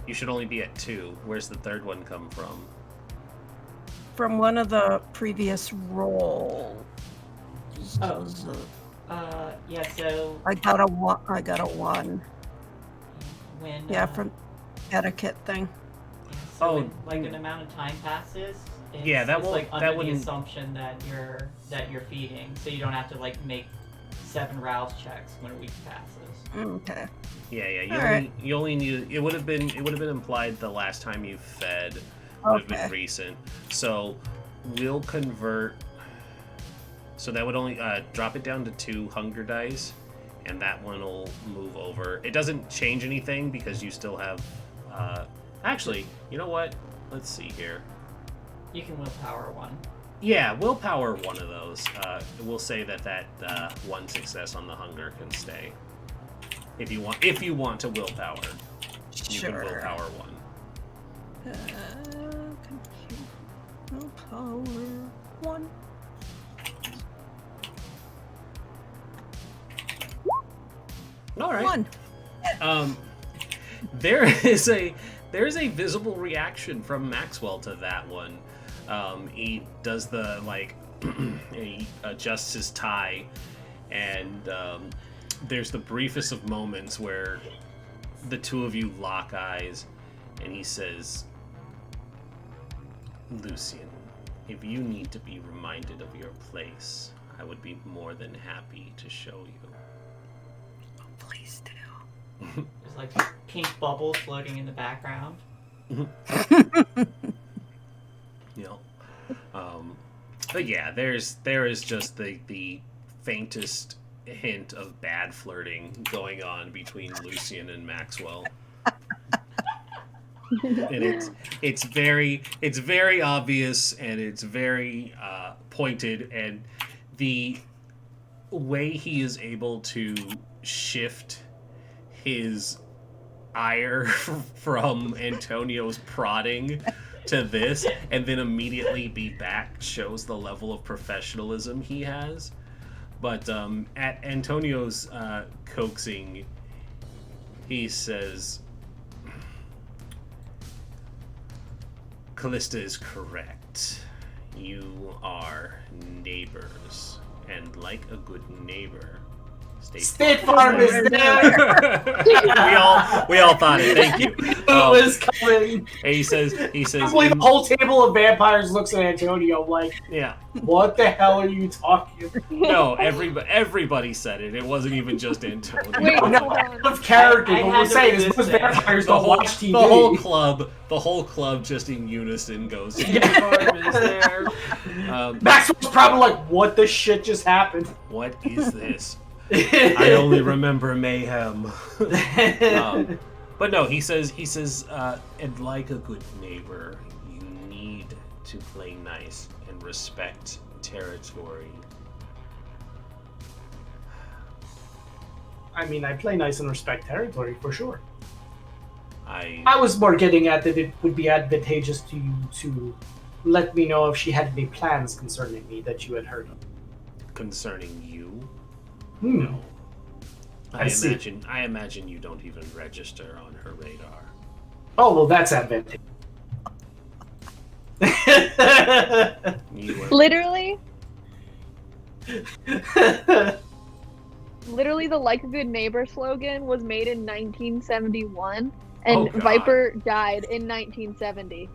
You should only be at 2. Where's the third one come from? From one of the previous rolls. Oh. Yeah, so I got a 1. when Yeah, from etiquette thing. yeah, so Oh, when, like an amount of time passes, it's, Yeah, that it's won't- like that under the wouldn't- assumption that you're feeding, so you don't have to like make 7 rouse checks when a week passes. Okay. Yeah. You only need. It would have been implied the last time you fed would have been Okay. recent. So we'll convert. So that would only drop it down to 2 hunger dice, and that one will move over. It doesn't change anything because you still have. Actually, you know what? Let's see here. You can willpower 1. Yeah, willpower one of those. We'll say that 1 success on the hunger can stay. If you want to willpower, you Sure. can willpower 1. Compute. Willpower 1. All right. One. There is a visible reaction from Maxwell to that one. He does the he adjusts his tie, and there's the briefest of moments where the two of you lock eyes, and he says, "Lucian, if you need to be reminded of your place, I would be more than happy to show you." Oh, please do. There's like pink bubbles floating in the background. But yeah, there is just the faintest hint of bad flirting going on between Lucian and Maxwell. And it's very obvious, and it's very pointed, and the way he is able to shift his ire from Antonio's prodding to this and then immediately be back shows the level of professionalism he has. But at Antonio's coaxing, he says, "Callista is correct. You are neighbors, and like a good neighbor, State Farm is there. we all thought it. Thank you. It was coming. And he says, Probably the whole table of vampires looks at Antonio like, yeah. what the hell are you talking about? No, everybody said it. It wasn't even just Antonio. Wait, No, hold on. of character, I but had we're to saying is resist most it. vampires don't watch TV. The whole club just in unison goes, "State Farm is there." Maxwell's probably like, what the shit just happened? What is this? I only remember mayhem. But no, he says, and like a good neighbor, you need to play nice and respect territory. I mean, I play nice and respect territory, for sure. I was more getting at that it would be advantageous to you to let me know if she had any plans concerning me that you had heard of. concerning you. No. I see. imagine you don't even register on her radar. Oh, well, that's advantageous. You are, Literally, the "Like a Good Neighbor" slogan was made in 1971, and Oh, God. Viper died in 1970.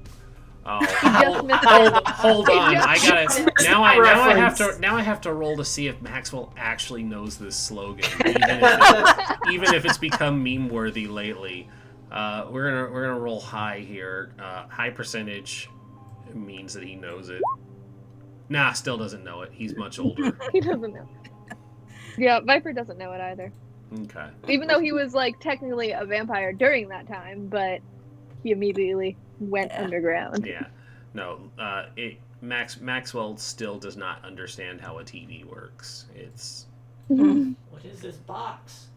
oh, just missed it. hold on! He I just gotta missed it. now. I Reference. have to roll to see if Maxwell actually knows this slogan, even if it's become meme worthy lately. We're gonna roll high here. High percentage means that he knows it. Nah, still doesn't know it. He's much older. He doesn't know. Yeah, Viper doesn't know it either. Okay. Even though he was like technically a vampire during that time, but he immediately went underground. Yeah. No. Maxwell still does not understand how a TV works. It's What is this box?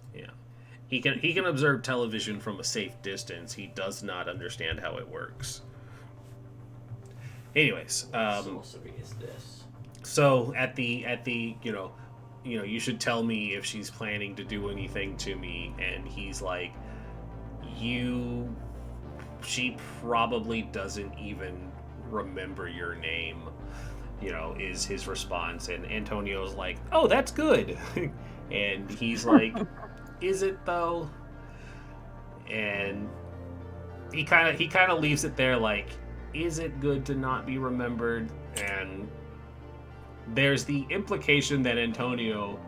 he can observe television from a safe distance. He does not understand how it works. Anyways, Sorcery is this? so at the you should tell me if she's planning to do anything to me, and he's like, she probably doesn't even remember your name, is his response. And Antonio's like, "Oh, that's good." And he's like, "Is it though?" And he kind of leaves it there like, is it good to not be remembered? And there's the implication that Antonio,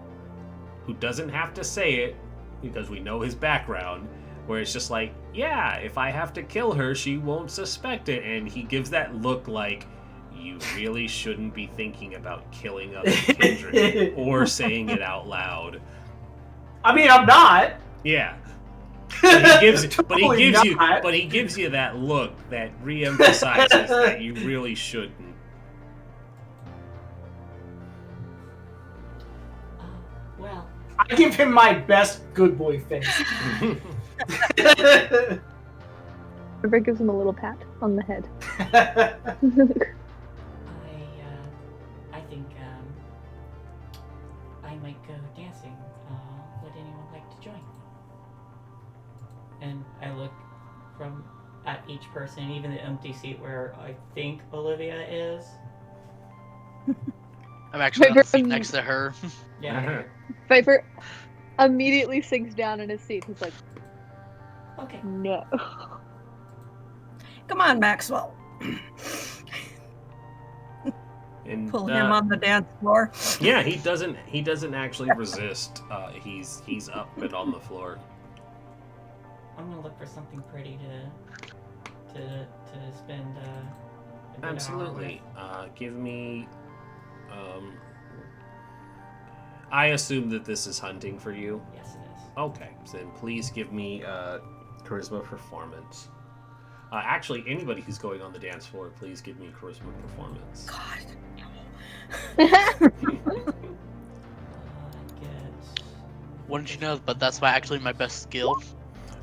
who doesn't have to say it because we know his background, where it's just like, yeah, if I have to kill her, she won't suspect it. And he gives that look like, you really shouldn't be thinking about killing other kindred or saying it out loud. I mean, I'm not. Yeah. But he Totally gives you that look that re-emphasizes that you really shouldn't. Well, I give him my best good boy face. Viper gives him a little pat on the head. I think I might go dancing. Would anyone like to join? and I look at each person, even the empty seat where I think Olivia is. I'm actually on the seat Viper- next to her. Yeah. Viper immediately sinks down in his seat. He's like, Okay. no. Come on, Maxwell. And Pull him on the dance floor. yeah, he doesn't actually resist. He's up and on the floor. I'm gonna look for something pretty to spend. A good hour Absolutely. with. Give me. I assume that this is hunting for you. Yes, it is. Okay, so then please give me charisma performance. Actually, anybody who's going on the dance floor, please give me charisma performance. God. I get. Wouldn't you know? But that's actually my best skill.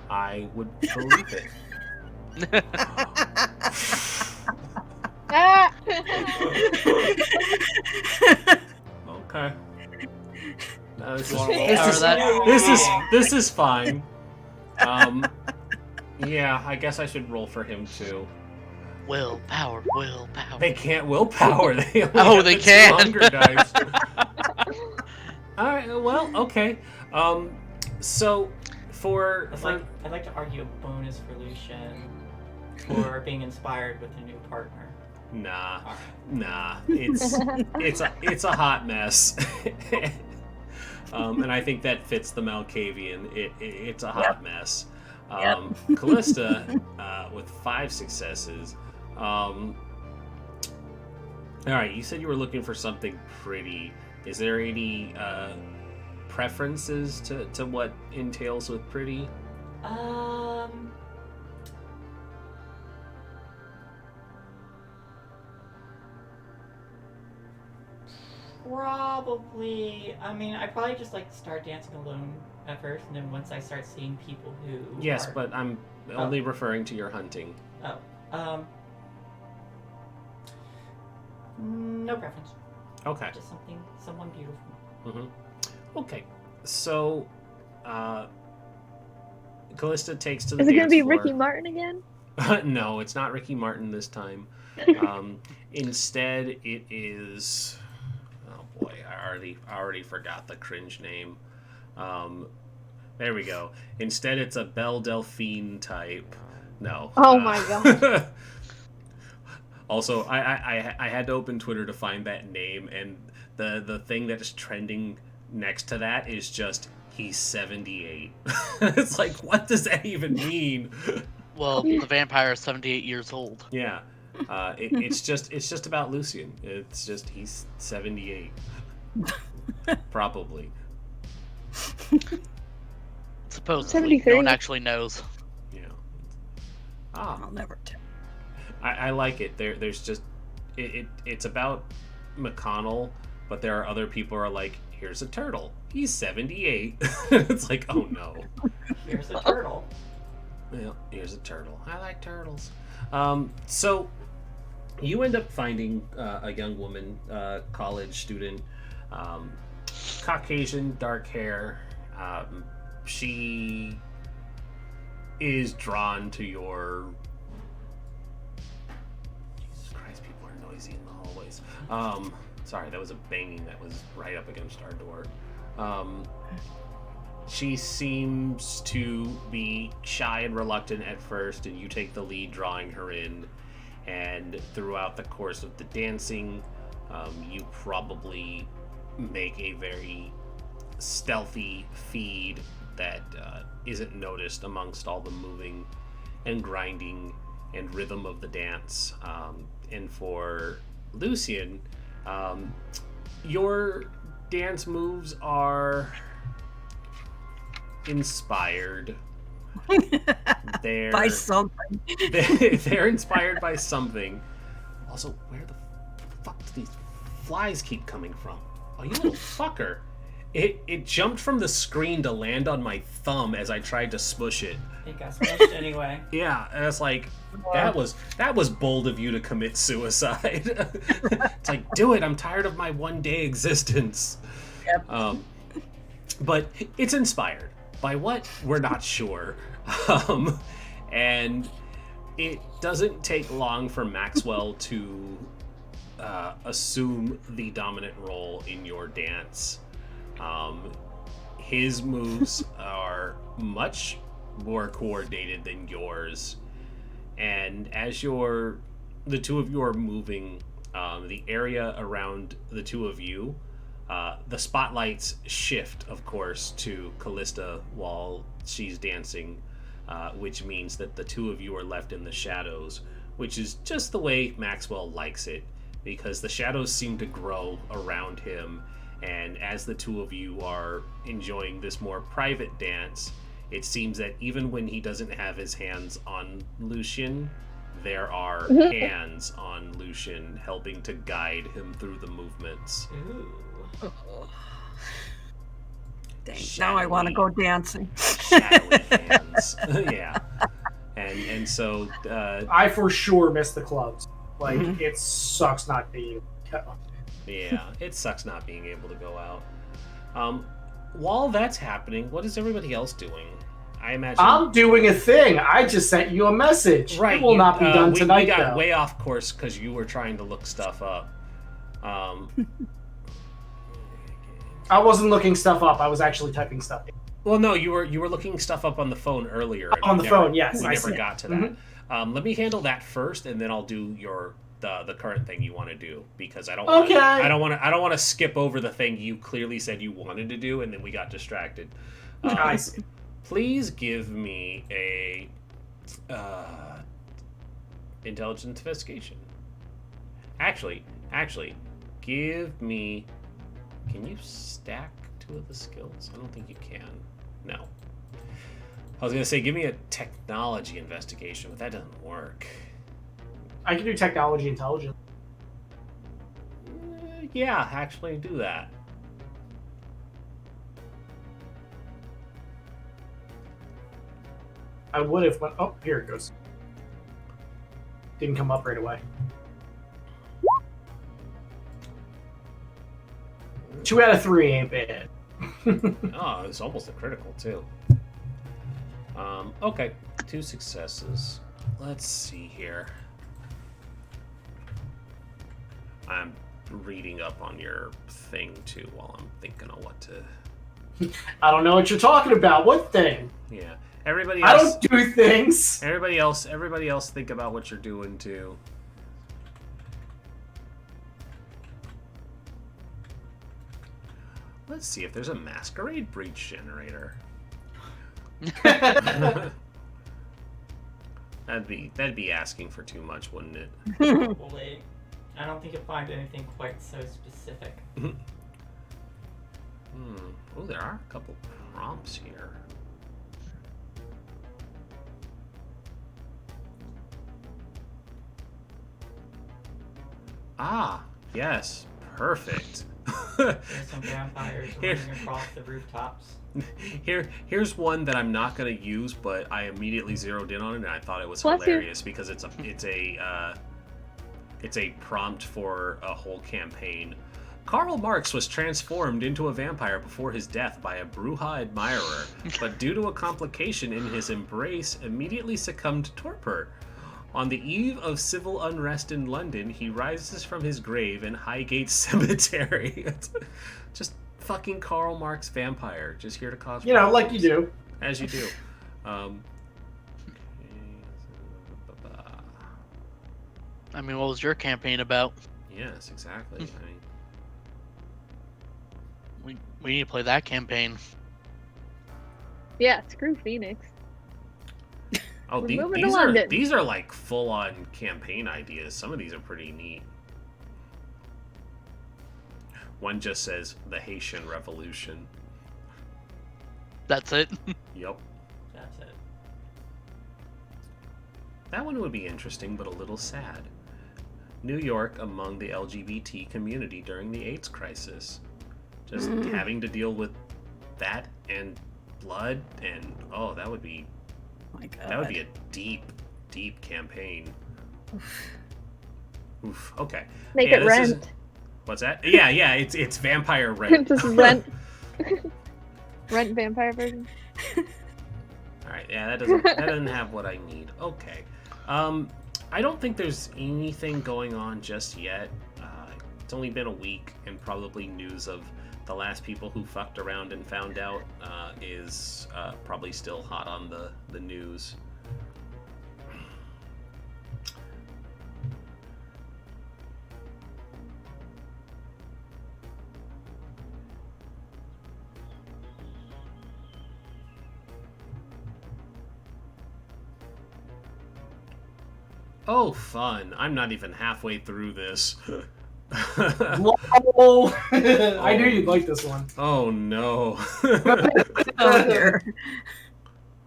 I would believe it. Ah! Okay. No, this, You is, wanna roll this, power is, that? this is fine. Yeah, I guess I should roll for him too. Willpower. They can't willpower. They only Oh, have they the two can. hunger dice. All right. Well, okay. So I'd like to argue a bonus for Lucian for being inspired with a new partner. nah, it's a hot mess. And I think that fits the Malkavian. It's a hot mess. Callista with 5 successes. All right, you said you were looking for something pretty. Is there any preferences to what entails with pretty? Probably. I mean, I probably just like start dancing alone at first, and then once I start seeing people who. Yes, are... but I'm only referring to your hunting. Oh. No preference. Okay. Just someone beautiful. Mm-hmm. Okay. So, Callista takes to the Is it dance gonna be floor. Ricky Martin again? No, it's not Ricky Martin this time. Instead, it is. Oh boy, I already forgot the cringe name. There we go. Instead, it's a Belle Delphine type. No. Oh my god. Also, I had to open Twitter to find that name, and the thing that is trending next to that is just he's 78. It's like, what does that even mean? Well, the vampire is 78 years old. Yeah, it's just about Lucian. It's just he's 78, probably. Supposedly, 73. no one actually knows. Yeah. I'll never tell. I like it. There's just it's about McConnell, but there are other people who are like, here's a turtle. He's 78. It's like, oh no. Here's a turtle. Well, here's a turtle. I like turtles. So you end up finding a young woman, college student, Caucasian, dark hair. She is drawn to your. Jesus Christ, people are noisy in the hallways. Sorry, that was a banging that was right up against our door. She seems to be shy and reluctant at first, and you take the lead drawing her in. And throughout the course of the dancing, you probably make a very stealthy feed that isn't noticed amongst all the moving and grinding and rhythm of the dance. And for Lucian, your dance moves are inspired. They're By something. they're inspired by something. Also, where the fuck do these flies keep coming from? Oh, you little fucker. It jumped from the screen to land on my thumb as I tried to smush it. It got smushed anyway. Yeah, and it's like, that was bold of you to commit suicide. It's like, do it. I'm tired of my one-day existence. Yep. But it's inspired. By what? We're not sure. And it doesn't take long for Maxwell to assume the dominant role in your dance. His moves are much more coordinated than yours, and as the two of you are moving, the area around the two of you, the spotlights shift, of course, to Callista while she's dancing, which means that the two of you are left in the shadows, which is just the way Maxwell likes it, because the shadows seem to grow around him, and as the two of you are enjoying this more private dance, it seems that even when he doesn't have his hands on Lucian, there are hands on Lucian helping to guide him through the movements. Ooh. Dang, now I want to go dancing. Shadowy hands. Yeah. And so I for sure miss the clubs. Like, it sucks not being. yeah, it sucks not being able to go out. While that's happening, what is everybody else doing? I imagine I'm doing a thing. I just sent you a message. right. It will not be done tonight. We got though. way off course because you were trying to look stuff up. I wasn't looking stuff up. I was actually typing stuff in. Well, no, you were looking stuff up on the phone earlier. and On we the never- phone, yes, We I never see it. got to that. Let me handle that first, and then I'll do the current thing you want to do, because I don't want Okay. I don't want to skip over the thing you clearly said you wanted to do, and then we got distracted. I see. Please give me a intelligence investigation. Actually, give me. Can you stack two of the skills? I don't think you can. No. I was gonna say give me a technology investigation, but that doesn't work. I can do technology intelligence. Yeah, actually do that. I would have went. Oh, here it goes. Didn't come up right away. 2 out of 3 ain't bad. Oh, it's almost a critical too. Okay, 2 successes. Let's see here. I'm reading up on your thing too while I'm thinking of what to. I don't know what you're talking about. What thing? Yeah, everybody I else. don't do things. Everybody else, think about what you're doing too. Let's see if there's a Masquerade breach generator. That'd be asking for too much, wouldn't it? Probably. I don't think you'll find anything quite so specific. Oh, there are a couple prompts here. Ah, yes, perfect. There's some vampires Here. running across the rooftops. Here's one that I'm not gonna use, but I immediately zeroed in on it, and I thought it was Bless you. hilarious because it's a prompt for a whole campaign. Karl Marx was transformed into a vampire before his death by a Bruja admirer, but due to a complication in his embrace, immediately succumbed to torpor. On the eve of civil unrest in London, he rises from his grave in Highgate Cemetery. Just fucking Karl Marx vampire, just here to cause You know, like problems. you do. As you do. I mean, what was your campaign about? Yes, exactly. I mean, We need to play that campaign. Yeah, screw Phoenix. oh, We're moving to these are London. these are like full-on campaign ideas. Some of these are pretty neat. One just says the Haitian Revolution. That's it. Yep. That's it. That one would be interesting, but a little sad. New York among the LGBT community during the AIDS crisis. Just having to deal with that and blood and that would be My God. that would be a deep, deep campaign. Oof. Okay. Make Yeah, it this is- rent. What's that? Yeah, it's vampire rent. Just rent. Rent vampire version. All right, yeah, that doesn't have what I need. Okay, I don't think there's anything going on just yet. It's only been a week, and probably news of the last people who fucked around and found out is probably still hot on the news. Oh, fun. I'm not even halfway through this. Lol. I knew you'd like this one. Oh, no. Oh, dear.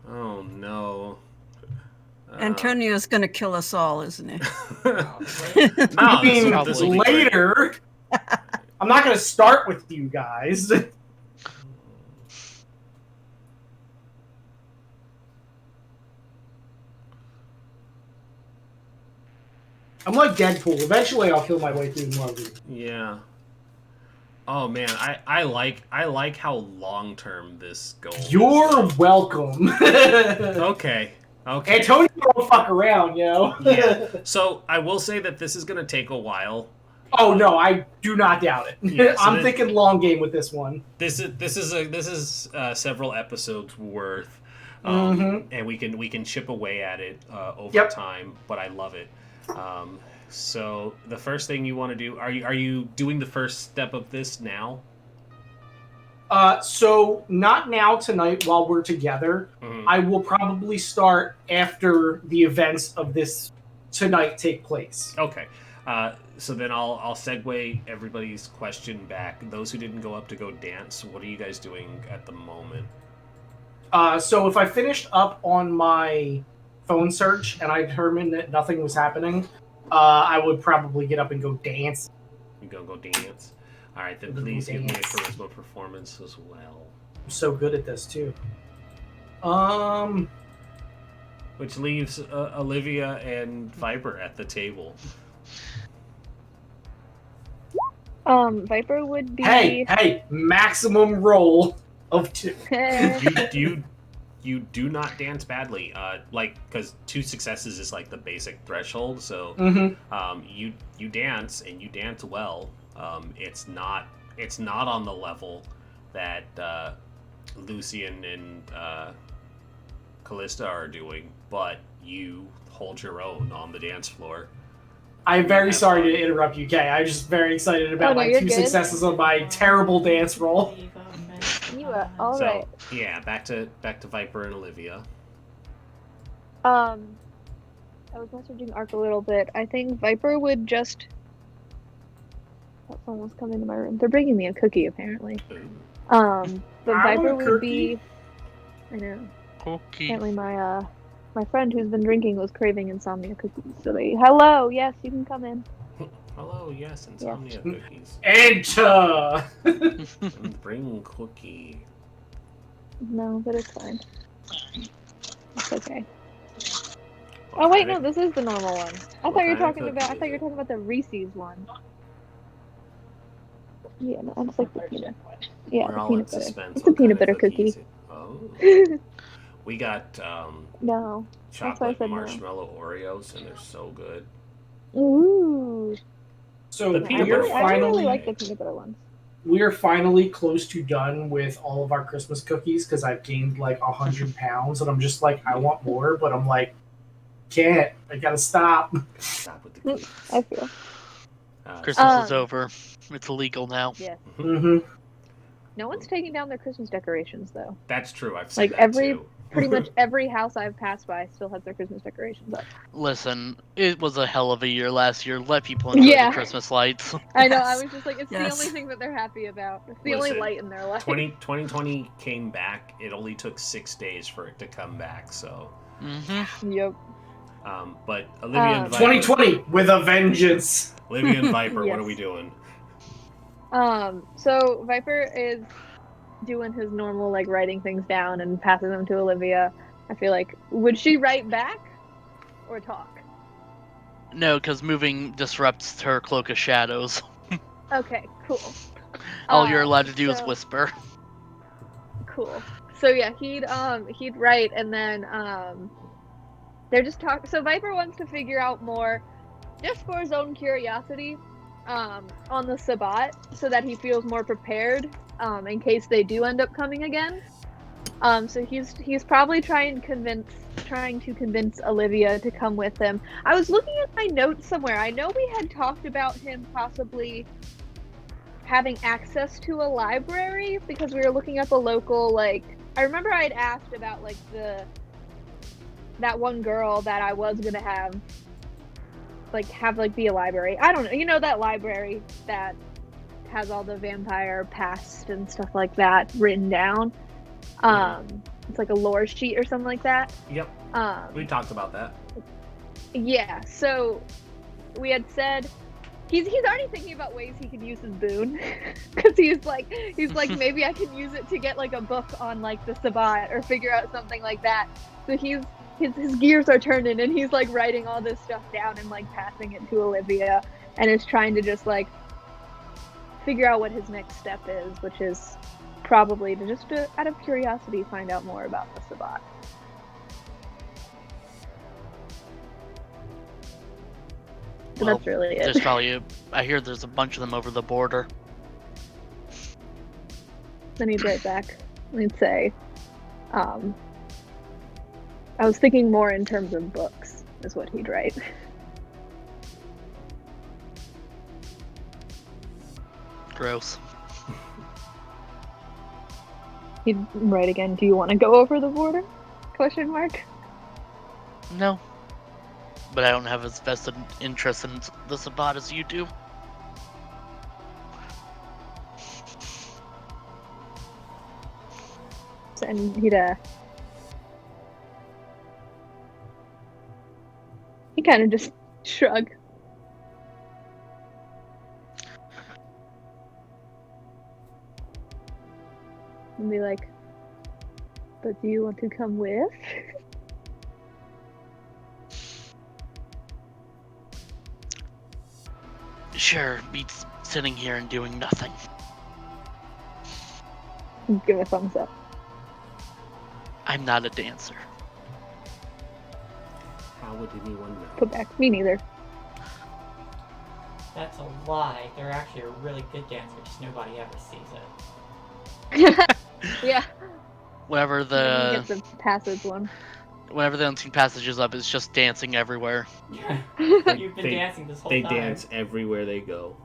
Oh, no. Antonio's going to kill us all, isn't he? No, I mean, this will be great. later. I'm not going to start with you guys. I'm like Deadpool. Eventually, I'll kill my way through the movie. Yeah. Oh man, I like how long term this goal is. You're welcome. Okay. Okay. Antonio don't fuck around, yo. Yeah. So I will say that this is gonna take a while. Oh no, I do not doubt it. Yeah, so I'm thinking long game with this one. This is several episodes worth, and we can chip away at it over time. But I love it. So the first thing you want to do, are you doing the first step of this now? So not now tonight while we're together. Mm-hmm. I will probably start after the events of this tonight take place. Okay. So then I'll segue everybody's question back. Those who didn't go up to go dance, what are you guys doing at the moment? So if I finished up on my phone search and I determined that nothing was happening, I would probably get up and go dance. You gonna go dance? All right, then please give me a charisma performance as well. I'm so good at this too. Which leaves Olivia and Viper at the table. Viper would be. Hey! Maximum roll of 2. You do not dance badly, because 2 successes is like the basic threshold. So, you dance and you dance well. It's not on the level that Lucian and Callista are doing, but you hold your own on the dance floor. I'm very sorry to interrupt you, Kay. I'm just very excited about my 2 successes on my terrible dance roll. You are all So, right. yeah, back to Viper and Olivia. I was messaging Ark a little bit. I think Viper would just. Oh, someone's come into my room. They're bringing me a cookie, apparently. Ooh. But I Viper want a would be. cookie. I know. Cookie. Apparently, my friend who's been drinking was craving insomnia cookies. So hello, yes, you can come in. Hello, yes, insomnia cookies. Enter! Bring cookie. No, but it's fine. It's okay. Oh wait, no, this is the normal one. I thought you were talking about the Reese's one. Yeah, no, I just like the peanut. Yeah, We're the all peanut in butter. suspense. It's a What peanut kind of butter cookies cookie. Oh. We got No. That's why I chocolate said no. marshmallow Oreos, and they're so good. Ooh. So The peanut we're butter I really finally like the peanut butter ones. we're finally close to done with all of our Christmas cookies because I've gained like 100 pounds, and I'm just like, I want more, but I'm like, can't. I gotta stop. Stop with the cookies. I feel. Christmas is over. It's illegal now. Yeah. Mm-hmm. No one's taking down their Christmas decorations though. That's true. I've seen Like that every too. pretty much every house I've passed by still has their Christmas decorations up. Listen, it was a hell of a year last year. Let people enjoy Yeah. the Christmas lights. I know. I was just like, it's Yes. the only thing that they're happy about. It's the only Listen, light in their life. 2020 came back. It only took 6 days for it to come back. So, Mm-hmm. Yep. but Olivia and Viper, 2020 with a vengeance. Olivia and Viper, what Yes. are we doing? So Viper is doing his normal like writing things down and passing them to Olivia. I feel like would she write back or talk? No, because moving disrupts her cloak of shadows. Okay, cool. All you're allowed to do is so- whisper. Cool. So yeah, he'd write, and then they're just talking. So Viper wants to figure out more, just for his own curiosity, on the Sabbat, so that he feels more prepared in case they do end up coming again. So he's probably trying to convince Olivia to come with him. I was looking at my notes somewhere. I know we had talked about him possibly having access to a library because we were looking up a local, like, I remember I'd asked about like that one girl that I was gonna have be a library. I don't know, you know, that library that has all the vampire past and stuff like that written down. It's like a lore sheet or something like that. Yep. We talked about that. Yeah, so we had said he's already thinking about ways he could use his boon, because he's like maybe I can use it to get like a book on like the Sabbat or figure out something like that. So his gears are turning, and he's like writing all this stuff down and like passing it to Olivia, and is trying to just like figure out what his next step is, which is probably to just out of curiosity find out more about the Sabbat. So Well, that's really it. There's probably I hear there's a bunch of them over the border. Then he'd write back. He'd say, I was thinking more in terms of books, is what he'd write. Gross. He'd write again, do you want to go over the border? Question mark. No. But I don't have as vested interest in the Sabbat as you do. And he'd kind of just shrug. And be like, but do you want to come with? Sure, beats sitting here and doing nothing. Give a thumbs up. I'm not a dancer. How would anyone know? Put back. Me neither. That's a lie. They're actually a really good dancer, just nobody ever sees it. Yeah. Whenever You the get the passage one. whenever the unseen passage is up, it's just dancing everywhere. You've been They- dancing this whole They time. dance everywhere they go.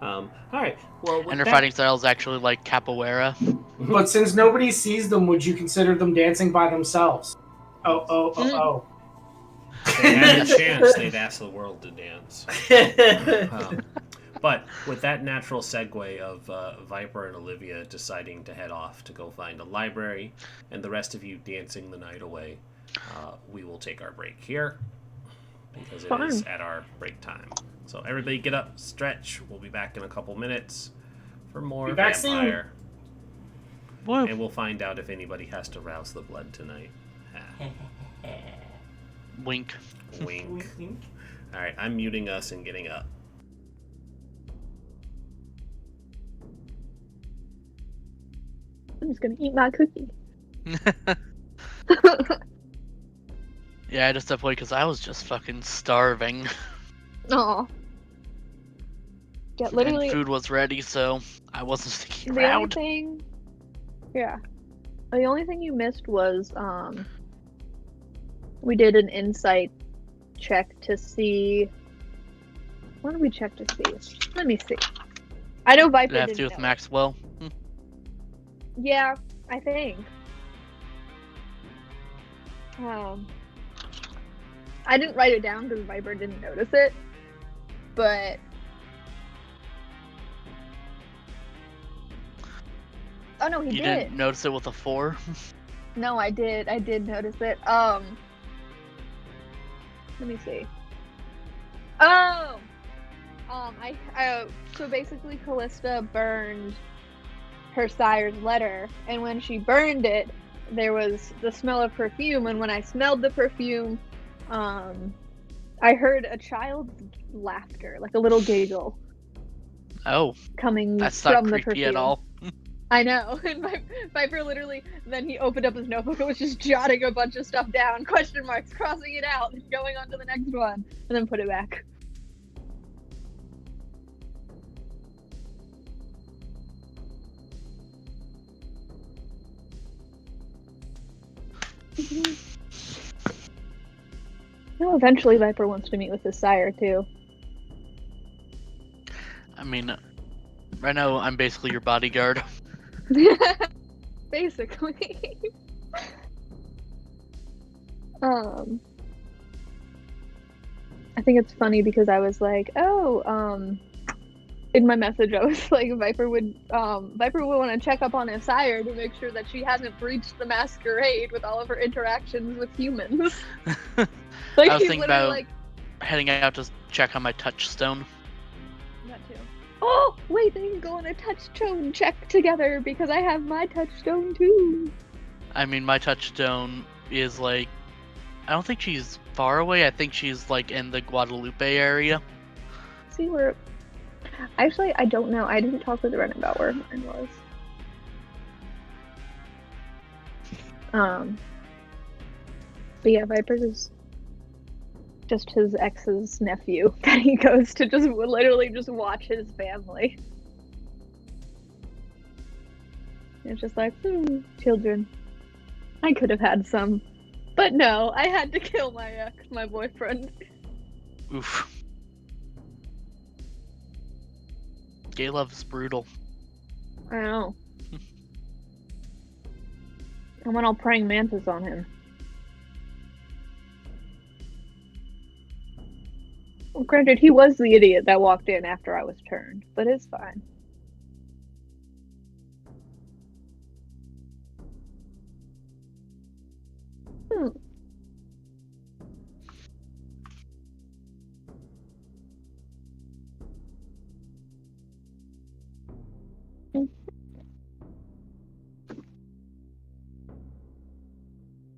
Alright, well, with And their that- fighting style is actually like capoeira. But since nobody sees them, would you consider them dancing by themselves? Oh. they had a chance, they'd ask the world to dance. But with that natural segue of Viper and Olivia deciding to head off to go find a library, and the rest of you dancing the night away, we will take our break here, because it is at our break time. So everybody get up, stretch. We'll be back in a couple minutes for more Be back soon. Vampire. Woo. And we'll find out if anybody has to rouse the blood tonight. Wink. Wink. Wink, wink. Alright, I'm muting us and getting up. I'm just gonna eat my cookie. Yeah, I just stepped away because I was just fucking starving. Aw. Yeah, literally. And food was ready, so I wasn't sticking The only around. thing, yeah, the only thing you missed was we did an insight check to see. What did we check to see? Let me see. I know Viper Did it have to didn't do with know. Maxwell? Yeah, I think. I didn't write it down because Viper didn't notice it, but oh no, he You did. didn't notice it with a 4? No, I did. I did notice it. Let me see. Oh, so basically, Callista burned her sire's letter, and when she burned it, there was the smell of perfume, and when I smelled the perfume, I heard a child's laughter, like a little giggle, Oh, coming that's from not the creepy perfume. at all. I know. And Viper literally, then he opened up his notebook and was just jotting a bunch of stuff down, question marks, crossing it out, and going on to the next one, and then put it back. No, eventually Viper wants to meet with his sire, too. I mean, right now I'm basically your bodyguard. Basically. I think it's funny because I was like, in my message I was like, Viper would want to check up on his sire to make sure that she hasn't breached the Masquerade with all of her interactions with humans. Like, I was he's thinking literally about like, heading out to check on my touchstone. that too. Oh, wait, they can go on a touchstone check together because I have my touchstone too. I mean, my touchstone is like, I don't think she's far away. I think she's like in the Guadalupe area. See where. Actually, I don't know. I didn't talk with Ren about where mine was. But yeah, Viper's is just his ex's nephew that he goes to just literally just watch his family. It's just like, children. I could have had some. But no, I had to kill my ex, my boyfriend. Oof. Gay love is brutal. I know. I went all praying mantis on him. Well, granted, he was the idiot that walked in after I was turned, but it's fine.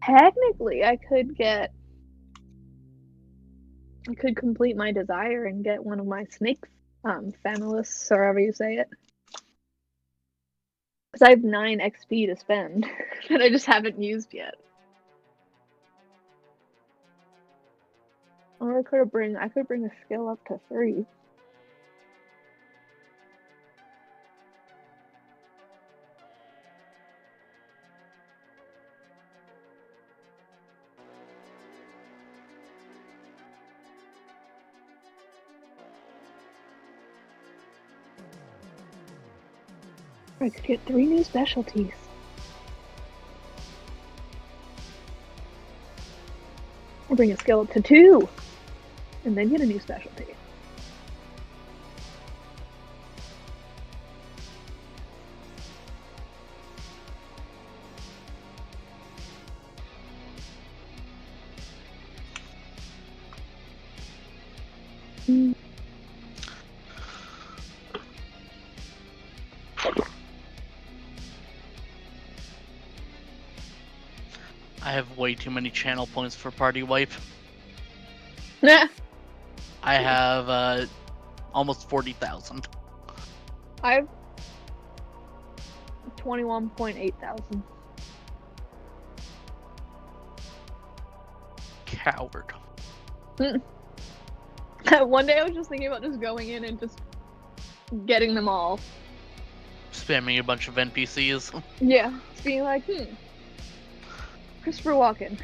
Technically, I could complete my desire and get one of my snakes, familists, or however you say it. Because I have 9 XP to spend that I just haven't used yet. Or I could bring a skill up to 3. I could get 3 new specialties. Or bring a skill up to 2. And then get a new specialty. I have way too many channel points for Party Wipe. Nah. I have almost 40,000. I have 21.8 thousand. Coward. One day I was just thinking about just going in and just getting them all. Spamming a bunch of NPCs. Yeah, just being like, Christopher Walken.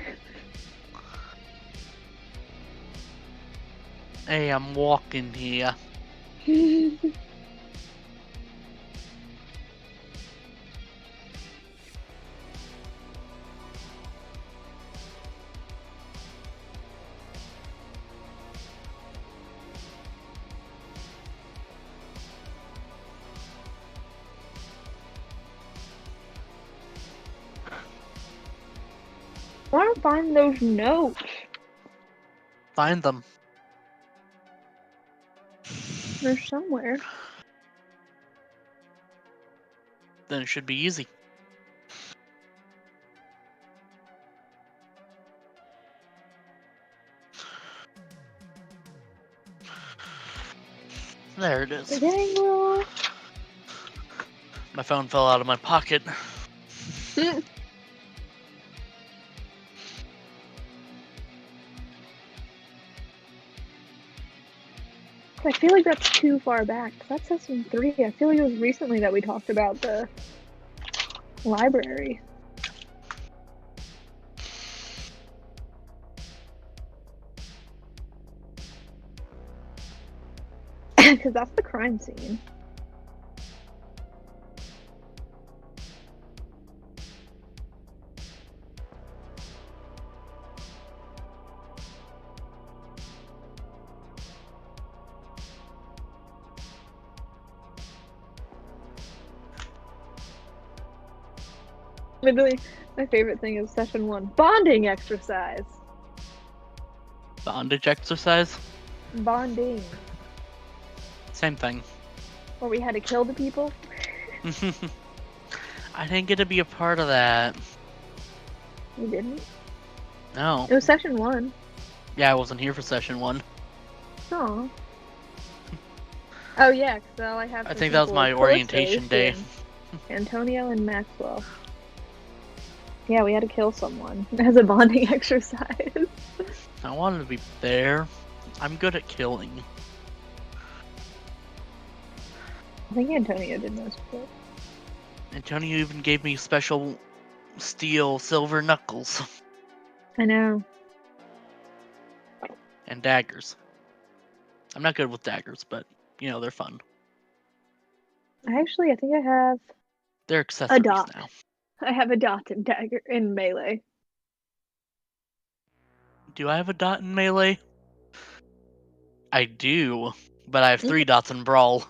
Hey, I'm walking here. I want to find those notes. Find them. They're somewhere. Then it should be easy. There it is. Dang, well. My phone fell out of my pocket. I feel like that's too far back. That's session 3. I feel like it was recently that we talked about the library. Because that's the crime scene. Literally, my favorite thing is session 1. Bonding exercise. Bondage exercise? Bonding. Same thing. Where we had to kill the people. I didn't get to be a part of that. You didn't? No. It was session 1. Yeah, I wasn't here for session 1. Aw. Oh yeah, because all I have. I think that was my orientation day. Antonio and Maxwell. Yeah, we had to kill someone as a bonding exercise. I wanted to be there. I'm good at killing. I think Antonio did most of it. Antonio even gave me special steel silver knuckles. I know. And daggers. I'm not good with daggers, but, you know, they're fun. I think I have They're accessories dot. now. I have a dot and dagger in melee. Do I have a dot in melee? I do, but I have 3 dots in brawl.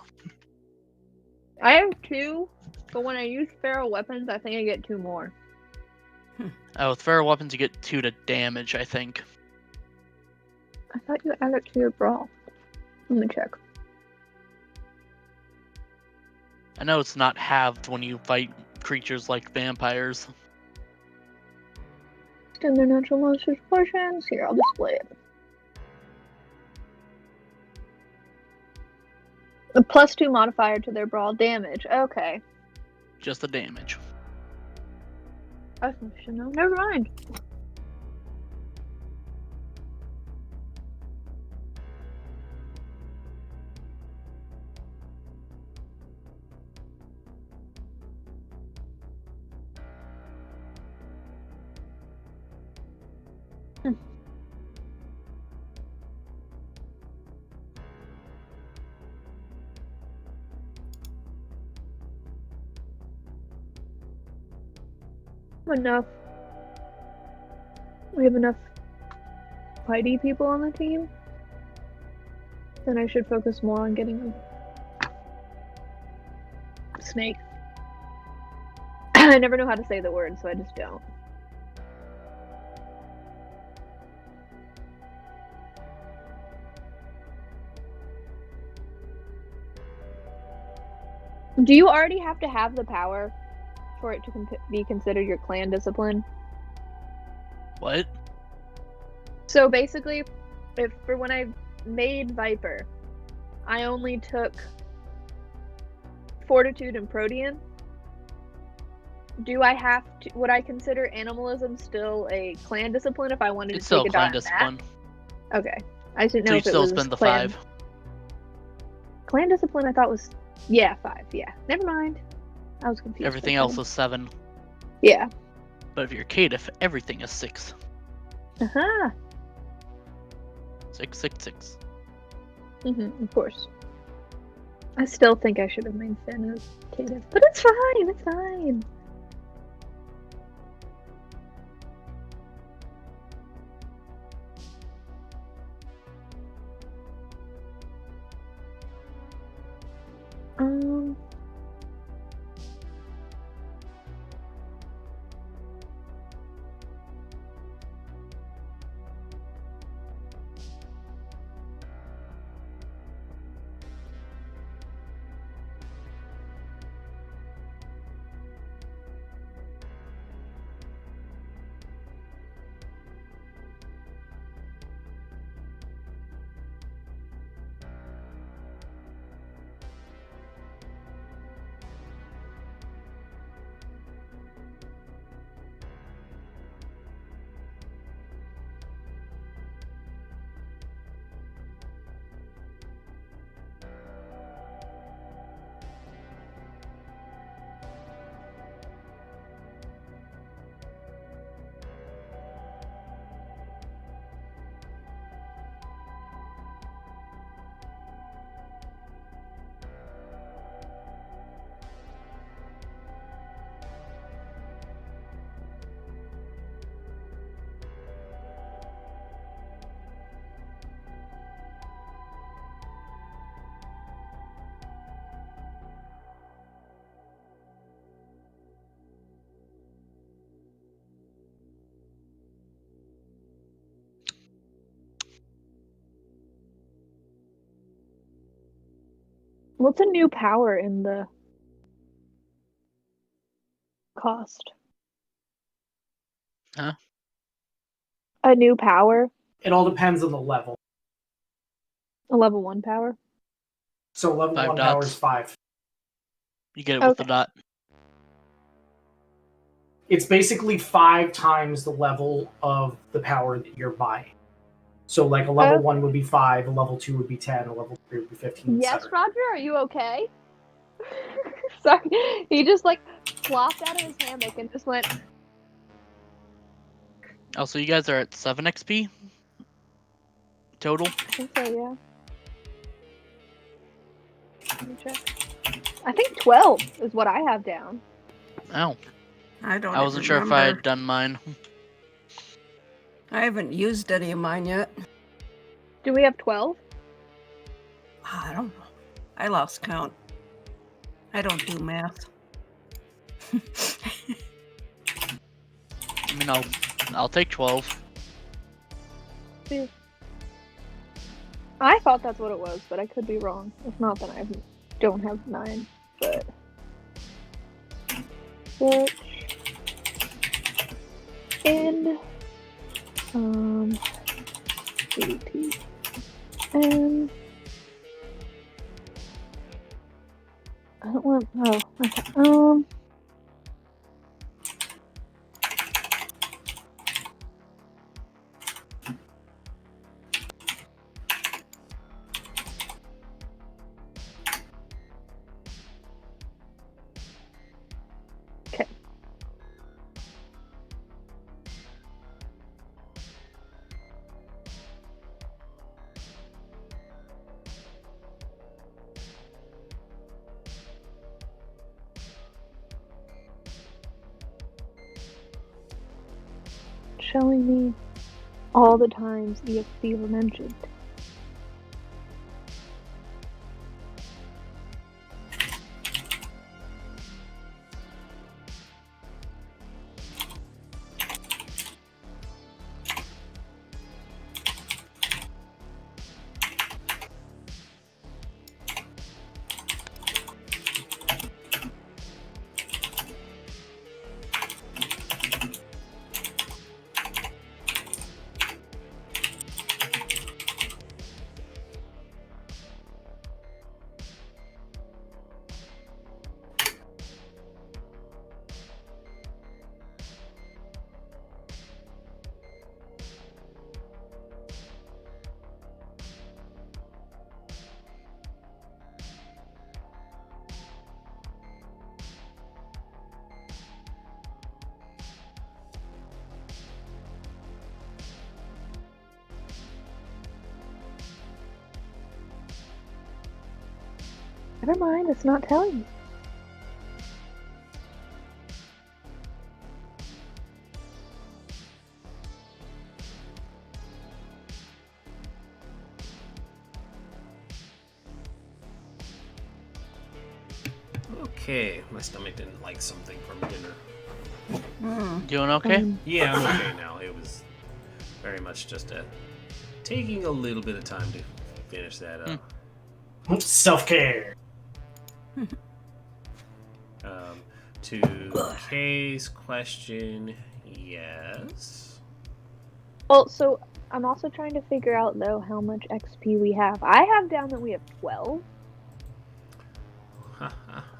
I have 2, but when I use feral weapons, I think I get 2 more. Oh, with feral weapons you get 2 to damage, I think. I thought you added it to your brawl. Let me check. I know it's not halved when you fight creatures like vampires. And their natural monsters portions. Here, I'll display it. A +2 modifier to their brawl damage. Okay. Just the damage. I should know. Never mind. Enough. We have enough fighty people on the team. Then I should focus more on getting a snake. I never know how to say the word, so I just don't. Do you already have to have the power for it to be considered your clan discipline? What? So basically, for when I made Viper, I only took Fortitude and Protean. Do I have to? Would I consider animalism still a clan discipline if I wanted It's to take still a clan dot in discipline. that? Okay, I didn't know So you if it still was spend the clan. 5. Clan discipline. I thought was 5. Yeah, never mind. I was confused. Everything else is 7. Yeah. But if you're Caitiff, everything is 6. Uh-huh. 666. Of course. I still think I should have made Finn as Caitiff, but it's fine. It's fine. What's a new power in the cost? Huh? A new power? It all depends on the level. A level 1 power? So level 5 1 power dots. is 5. You get it with the Okay. dot. It's basically 5 times the level of the power that you're buying. So like a level 1 would be 5, a level 2 would be 10, a level 3 would be 15, Yes, etc. Roger, are you okay? Sorry. He just like flopped out of his hammock and just went, Oh, so you guys are at 7 XP total? I think so, yeah. Let me check. I think 12 is what I have down. Oh, I don't I wasn't sure if I remember. had done mine. I haven't used any of mine yet. Do we have 12? I don't know. I lost count. I don't do math. I mean, I'll take 12. I thought that's what it was, but I could be wrong. If not, then I don't have 9. But search in VtM. I don't want. Oh, okay. Okay. Showing me all the times EXP were mentioned. Never mind, it's not telling me. Okay, my stomach didn't like something from dinner. Doing okay? Yeah, I'm okay now. It was very much just taking a little bit of time to finish that up. Self-care. To Kay's question, yes. Well, so I'm also trying to figure out though how much XP we have. I have down that we have 12. I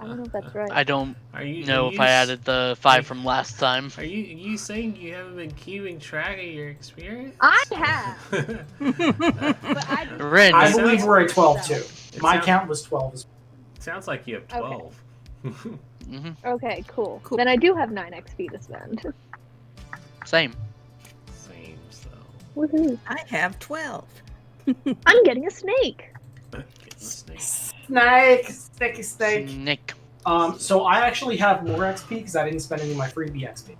don't know if that's right. I don't Are you know if I added the 5 from last time. Are you saying you haven't been keeping track of your experience? I have. But I just Rin, I you- believe we're at 12 too. It My sounds- count was 12 as well. Sounds like you have 12. Mhm. Okay, cool. Cool. Then I do have 9 XP to spend. Same. Same, so. Woohoo! I have 12. I'm getting a snake. Getting the snake. Snake, sticky steak. Nick. So I actually have more XP because I didn't spend any of my freebie XP.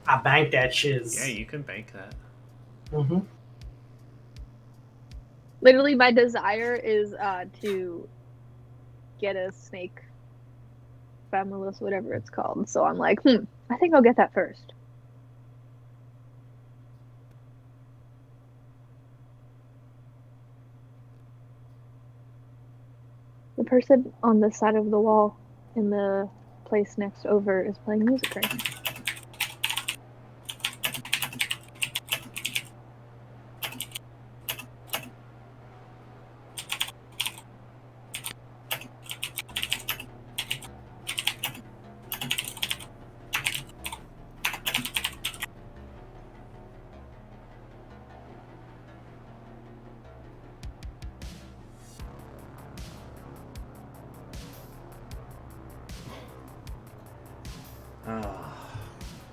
I banked that shiz. Yeah, you can bank that. Mm-hmm. Literally, my desire is to get a snake, famulus, whatever it's called. So I'm like, I think I'll get that first. person on the side of the wall in the place next over is playing music right now.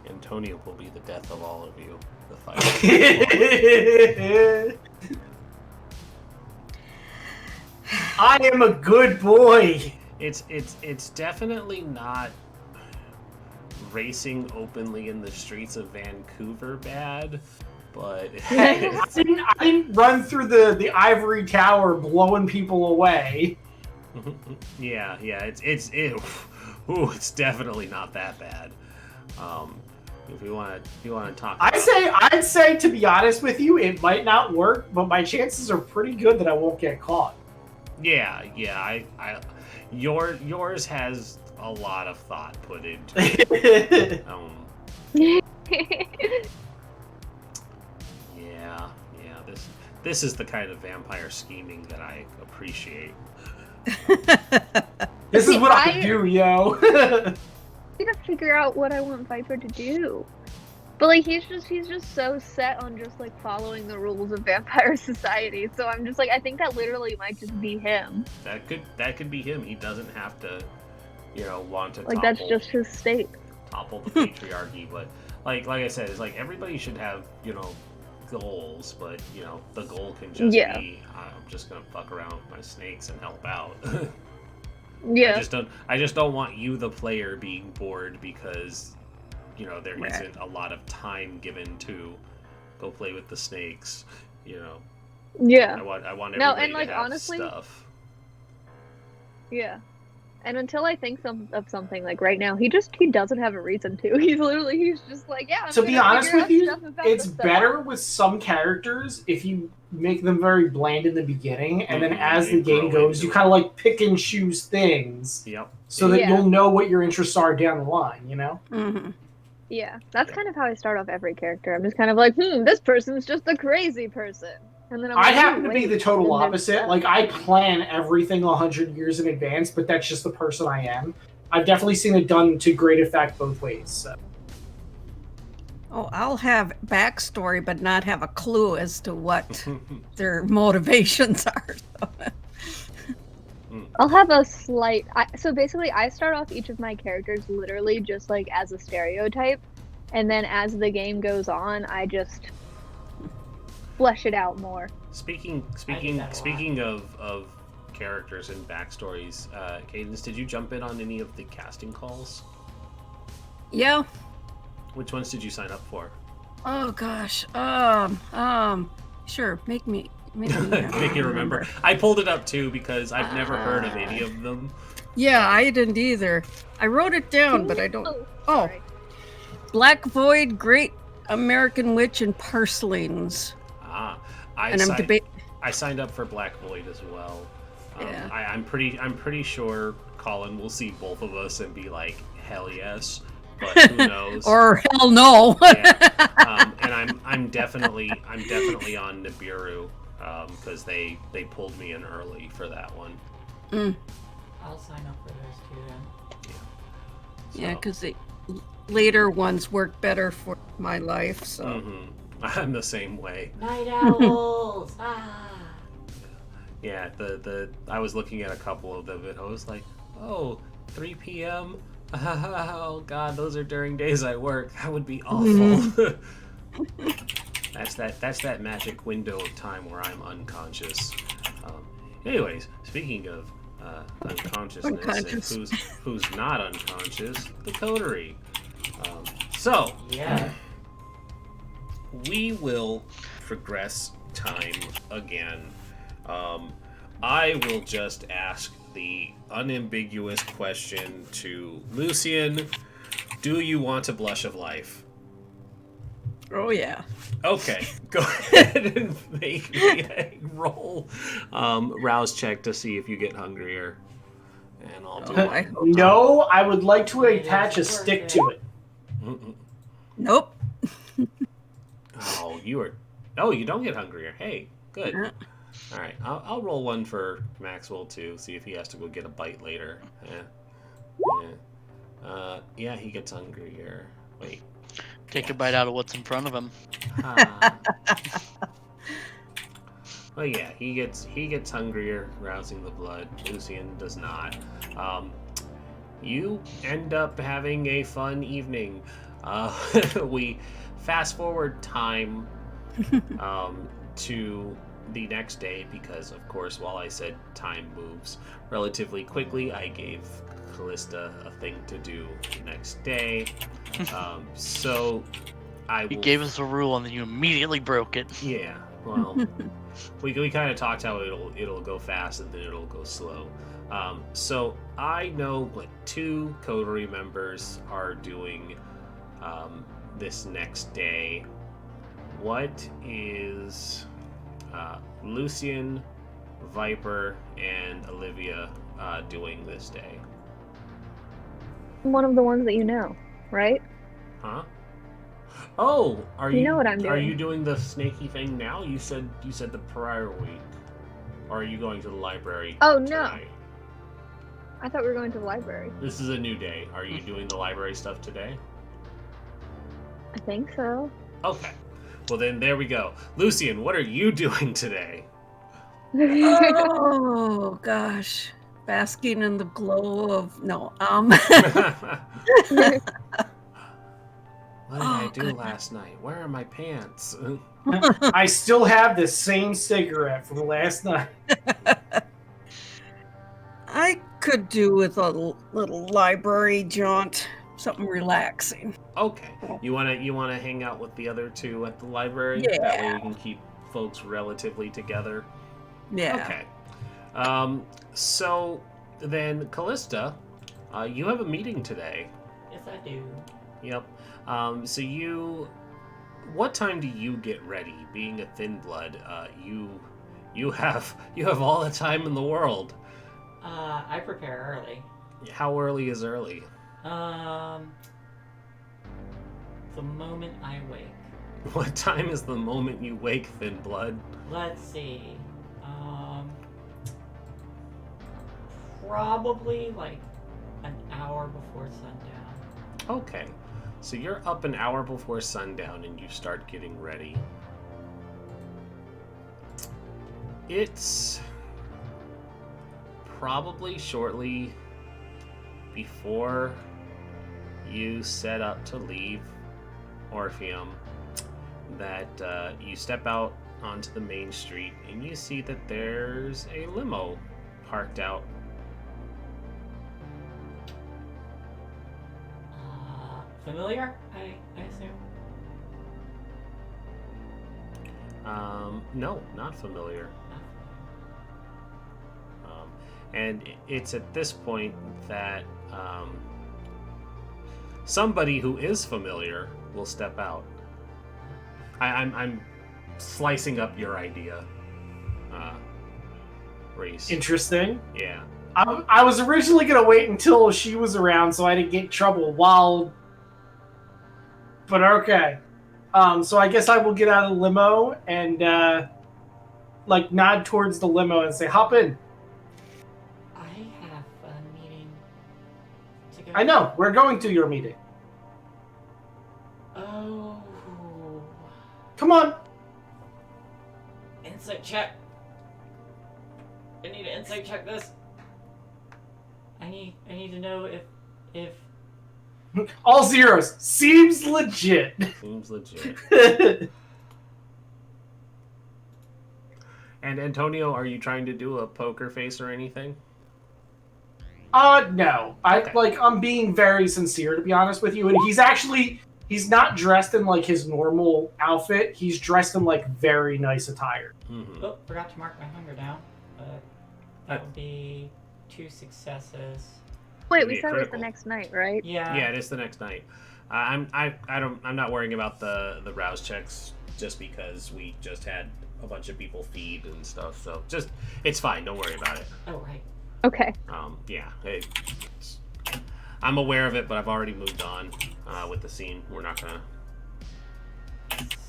Antonio will be the death of all of you. The fire. I am a good boy. It's definitely not racing openly in the streets of Vancouver bad, but I didn't run through the ivory tower blowing people away. yeah, it's definitely not that bad. If you want to talk, I'd say to be honest with you, it might not work, but my chances are pretty good that I won't get caught. Yeah, yours has a lot of thought put into it. Yeah, this is the kind of vampire scheming that I appreciate. This is what I do, yo. I need to figure out what I want Viper to do. But like he's just so set on just like following the rules of vampire society. So I'm just like I think that literally might just be him. That could be him. He doesn't have to, want to like that's just his state. Topple the patriarchy, but like I said, it's like everybody should have, goals, but the goal can just be I'm just gonna fuck around with my snakes and help out. Yeah. I just don't want you, the player, being bored because, there isn't a lot of time given to go play with the snakes. Yeah. I want everybody and like to have honestly, stuff. Yeah. And until I think of something like right now, he doesn't have a reason to. He's just like, yeah. To be honest with you, it's better with some characters if you make them very bland in the beginning, and then as the game goes, you kind of like pick and choose things. Yep. So that you'll know what your interests are down the line, Mm-hmm. Yeah, that's kind of how I start off every character. I'm just kind of like, this person's just a crazy person. And then I happen to be the total opposite. Like, I plan everything 100 years in advance, but that's just the person I am. I've definitely seen it done to great effect both ways. So. Oh, I'll have backstory, but not have a clue as to what their motivations are. So. I'll have a slight... So basically, I start off each of my characters literally just like as a stereotype. And then as the game goes on, I just flesh it out more. Speaking of characters and backstories, Cadence, did you jump in on any of the casting calls? Yeah. Which ones did you sign up for? Oh gosh. Sure. Make me make you remember. I pulled it up too because I've never heard of any of them. Yeah, I didn't either. I wrote it down, but I don't. Oh, sorry. Black Void, Great American Witch, and Purslings. I signed up for Black Void as well. Yeah. I'm pretty sure Colin will see both of us and be like, hell yes. But who knows? Or hell no. Yeah. And I'm definitely on Nibiru because they pulled me in early for that one. I'll sign up for those too then. Yeah, because the later ones work better for my life. So. Mm-hmm. I'm the same way. Night owls. Yeah, I was looking at a couple of them and I was like, oh, 3 p.m. Oh God, those are during days I work. That would be awful. That's that magic window of time where I'm unconscious. Anyways, speaking of unconsciousness and who's not unconscious, the coterie. Yeah. We will progress time again. I will just ask the unambiguous question to Lucian. Do you want a blush of life? Oh yeah. Okay, go ahead and make me a roll rouse check to see if you get hungrier. And I'll do Oh, I one. hope No, I would like to It attach a is stick worth to it. Mm-mm. Nope. Oh, you are. Oh, you don't get hungrier. Hey, good. Yeah. All right, I'll roll one for Maxwell too. See if he has to go get a bite later. Yeah, he gets hungrier. Wait. Take a bite out of what's in front of him. Well, yeah, he gets hungrier, rousing the blood. Lucian does not. You end up having a fun evening. We fast forward time to the next day because, of course, while I said time moves relatively quickly, I gave Callista a thing to do the next day. So I You will... gave us a rule and then you immediately broke it. Yeah, well, we kind of talked how it'll go fast and then it'll go slow. So I know what 2 coterie members are doing this next day. What is Lucian, Viper, and Olivia doing this day? One of the ones that you know, right? Huh? Oh, are You you know what I'm Are doing. you doing the snaky thing now? You said the prior week. Or are you going to the library? Oh, no. tonight? I thought we were going to the library. This is a new day. Are you doing the library stuff today? I think so. Okay. Well then, there we go. Lucian, what are you doing today? Oh gosh, basking in the glow of What did I Oh, do goodness. last night? Where are my pants? I still have the same cigarette from last night. I could do with a little library jaunt, something relaxing. Okay. You wanna hang out with the other 2 at the library? That way Yeah. we can keep folks relatively together. Yeah. Okay. So then, Callista, you have a meeting today. Yes, I do. Yep. What time do you get ready? Being a thin blood, you have all the time in the world. I prepare early. How early is early? The moment I wake. What time is the moment you wake, thin blood? Let's see. Probably like an hour before sundown. Okay. So you're up an hour before sundown and you start getting ready. It's probably shortly before you set up to leave Orpheum that you step out onto the main street and you see that there's a limo parked out. Familiar? I assume. No, not familiar. And it's at this point that somebody who is familiar will step out. I'm slicing up your idea, Reese. Interesting. Yeah. I was originally going to wait until she was around so I didn't get in trouble But okay. So I guess I will get out of the limo and nod towards the limo and say, hop in. I have a meeting to go. I know. We're going to your meeting. Oh. Come on. Insight check. I need to insight check this. I need to know if All zeros. Seems legit. Seems legit. And Antonio, are you trying to do a poker face or anything? No. Okay. I'm being very sincere, to be honest with you. And he's not dressed in his normal outfit. He's dressed in very nice attire. Mm-hmm. Oh, forgot to mark my hunger down. That would be 2 successes. Wait, Be we a said it was the critical. next night, right? Yeah. Yeah, it is the next night. I'm not worrying about the rouse checks just because we just had a bunch of people feed and stuff. So it's fine. Don't worry about it. Oh right. Okay. Yeah, I'm aware of it, but I've already moved on with the scene. We're not gonna.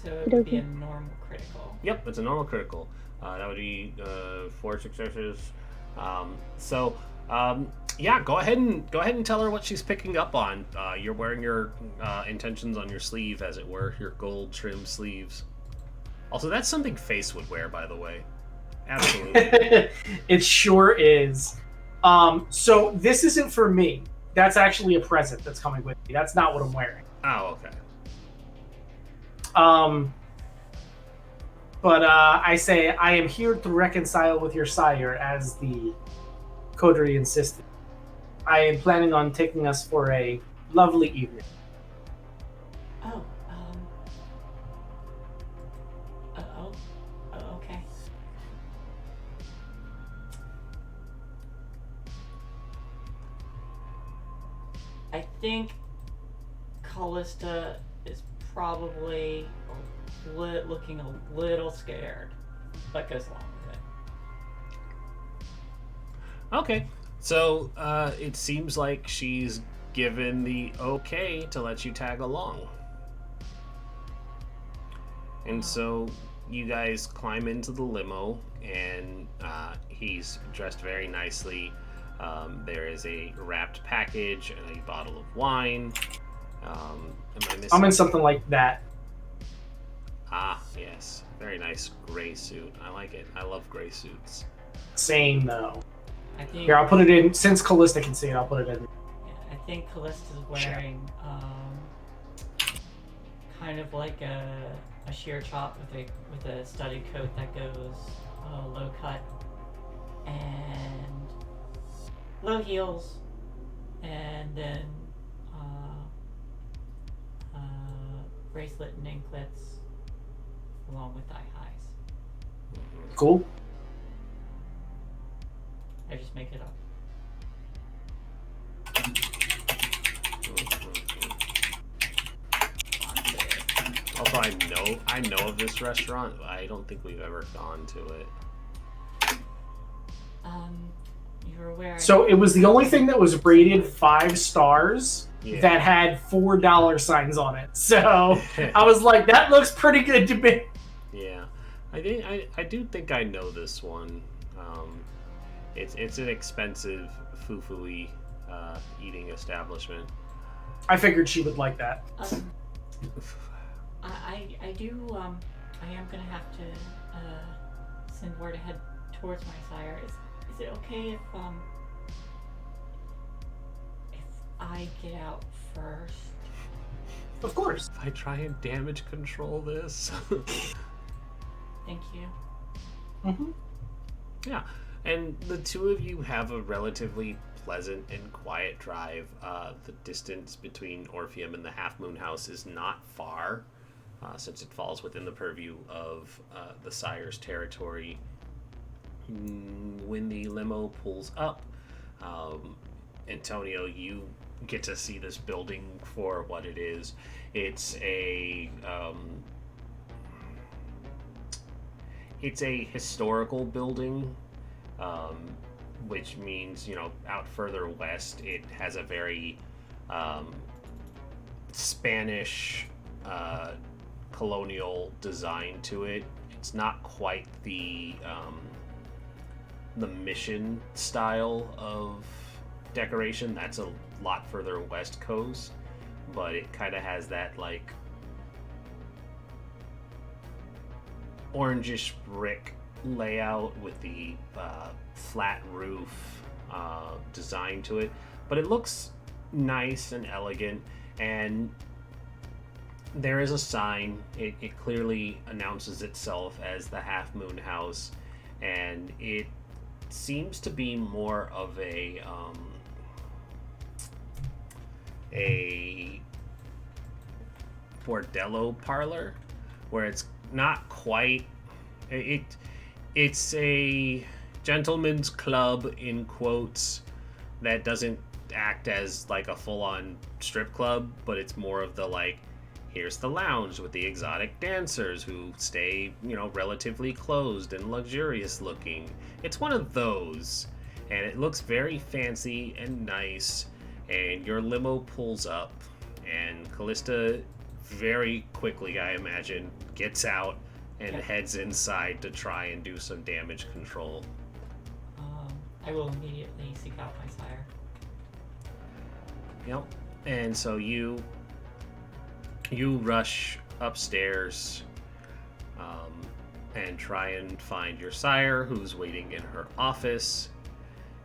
So it would be a normal critical. Yep, it's a normal critical. That would be 4 successes. Yeah, go ahead and tell her what she's picking up on. You're wearing your intentions on your sleeve, as it were, your gold trim sleeves. Also, that's something Face would wear, by the way. Absolutely. It sure is. So this isn't for me. That's actually a present that's coming with me. That's not what I'm wearing. Oh, okay. But I say, I am here to reconcile with your sire, as the coterie insisted. I am planning on taking us for a lovely evening. Oh, okay. I think Callista is probably looking a little scared, but goes along with it. Okay. So it seems like she's given the okay to let you tag along. And so you guys climb into the limo, and he's dressed very nicely. There is a wrapped package and a bottle of wine. Am I missing? I'm in something like that. Ah, yes. Very nice gray suit. I like it. I love gray suits. Same, though. I think, Here, I'll put it in. Since Callista can see it, I'll put it in. yeah, I think Callista's wearing kind of like a sheer chop with a studded coat that goes low cut and low heels, and then bracelet and anklets along with thigh highs. Cool. I just make it up. Also, I know of this restaurant. I don't think we've ever gone to it. You're aware. So it was the only thing that was rated 5 stars Yeah. that had $4 signs on it. So I was like, that looks pretty good to me. Yeah, I do think I know this one. It's an expensive foo-foo-y eating establishment. I figured she would like that. I am gonna have to send word ahead towards my sire. Is it okay if I get out first? Of course. If I try and damage control this. Thank you. Mm-hmm. Yeah, and the two of you have a relatively pleasant and quiet drive. The distance between Orpheum and the Half Moon House is not far, since it falls within the purview of the Sire's territory. When the limo pulls up, Antonio, you get to see this building for what it is. It's a historical building, which means, out further west, it has a very Spanish colonial design to it. It's not quite the mission style of decoration. That's a lot further west coast, but it kind of has that like orangish brick layout with the flat roof design to it, but it looks nice and elegant. And there is a sign. It clearly announces itself as the Half Moon House, and it seems to be more of a bordello parlor, where it's not quite it's a gentleman's club in quotes that doesn't act as like a full-on strip club, but it's more of the like, here's the lounge with the exotic dancers who stay, relatively closed and luxurious looking. It's one of those. and it looks very fancy and nice. And your limo pulls up, and Callista very quickly, I imagine, gets out and heads inside to try and do some damage control. I will immediately seek out my sire. Yep. And so you rush upstairs and try and find your sire, who's waiting in her office.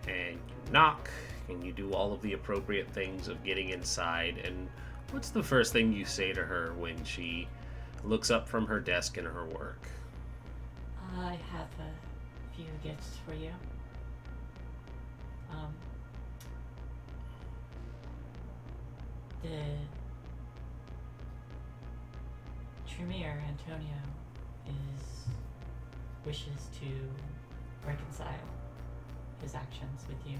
And you knock, and you do all of the appropriate things of getting inside. And what's the first thing you say to her when she looks up from her desk in her work? I have a few gifts for you. The Tremere Antonio wishes to reconcile his actions with you.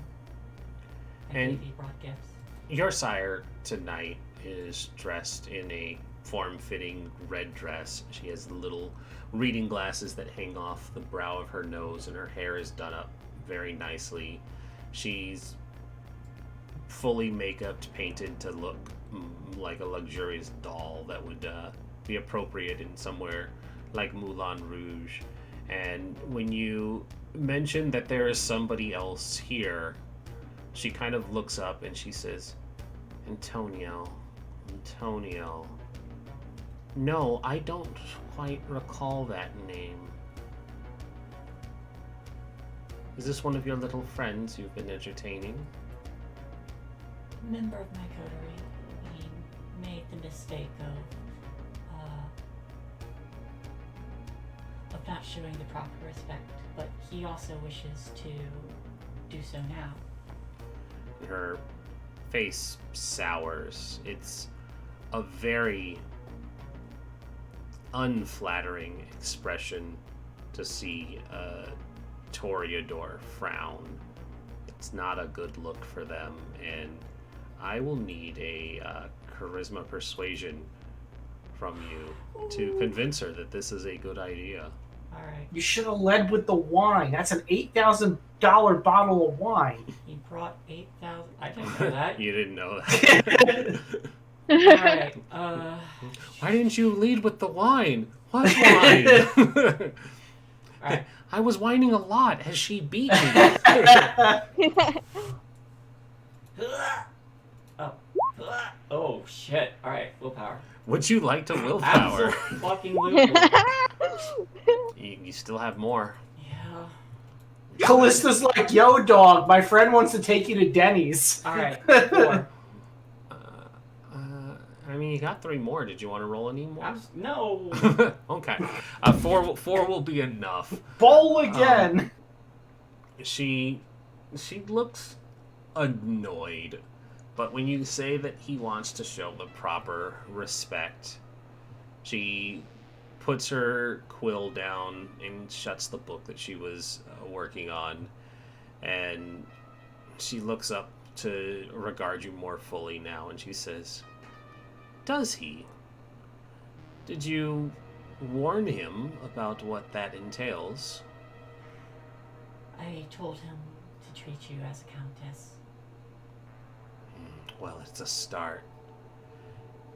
I And believe he brought gifts. your sire tonight is dressed in a form-fitting red dress. She has the little reading glasses that hang off the brow of her nose, and her hair is done up very nicely. She's fully make-upped, painted to look like a luxurious doll that would be appropriate in somewhere like Moulin Rouge. And when you mention that there is somebody else here, she kind of looks up and she says, Antonio. No, I don't quite recall that name. Is this one of your little friends you've been entertaining? Member of my coterie. He made the mistake of not showing the proper respect, but he also wishes to do so now. Her face sours. It's a very unflattering expression to see a Toreador frown. It's not a good look for them, and I will need a charisma persuasion from you to convince her that this is a good idea. Alright. You should have led with the wine. That's an $8,000 bottle of wine. He brought 8,000. I didn't know that. You didn't know that. Alright, Why didn't you lead with the wine? What wine? Alright. I was whining a lot as she beat me. Oh shit. Alright, willpower. Would you like to willpower? Absolutely fucking willpower. You still have more. Yeah. Callista's like, yo, dog, my friend wants to take you to Denny's. Alright, 4. I mean, you got 3 more. Did you want to roll any more? No. Okay. 4 will be enough. Bowl again. She looks annoyed, but when you say that he wants to show the proper respect, she puts her quill down and shuts the book that she was working on, and she looks up to regard you more fully now, and she says, does he? Did you warn him about what that entails? I told him to treat you as a countess. Well, it's a start.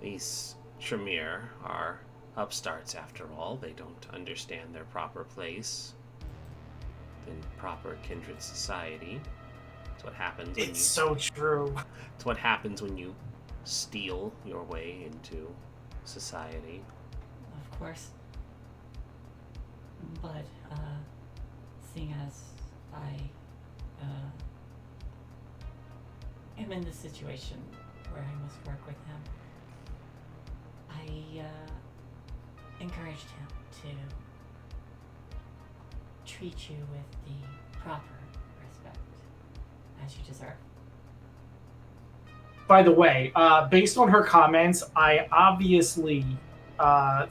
These Tremere are upstarts after all. They don't understand their proper place in proper kindred society. It's what happens when It's so true. It's what happens when you steal your way into society. Of course. But, seeing as I am in this situation where I must work with him, I encouraged him to treat you with the proper respect as you deserve. By the way, based on her comments, I obviously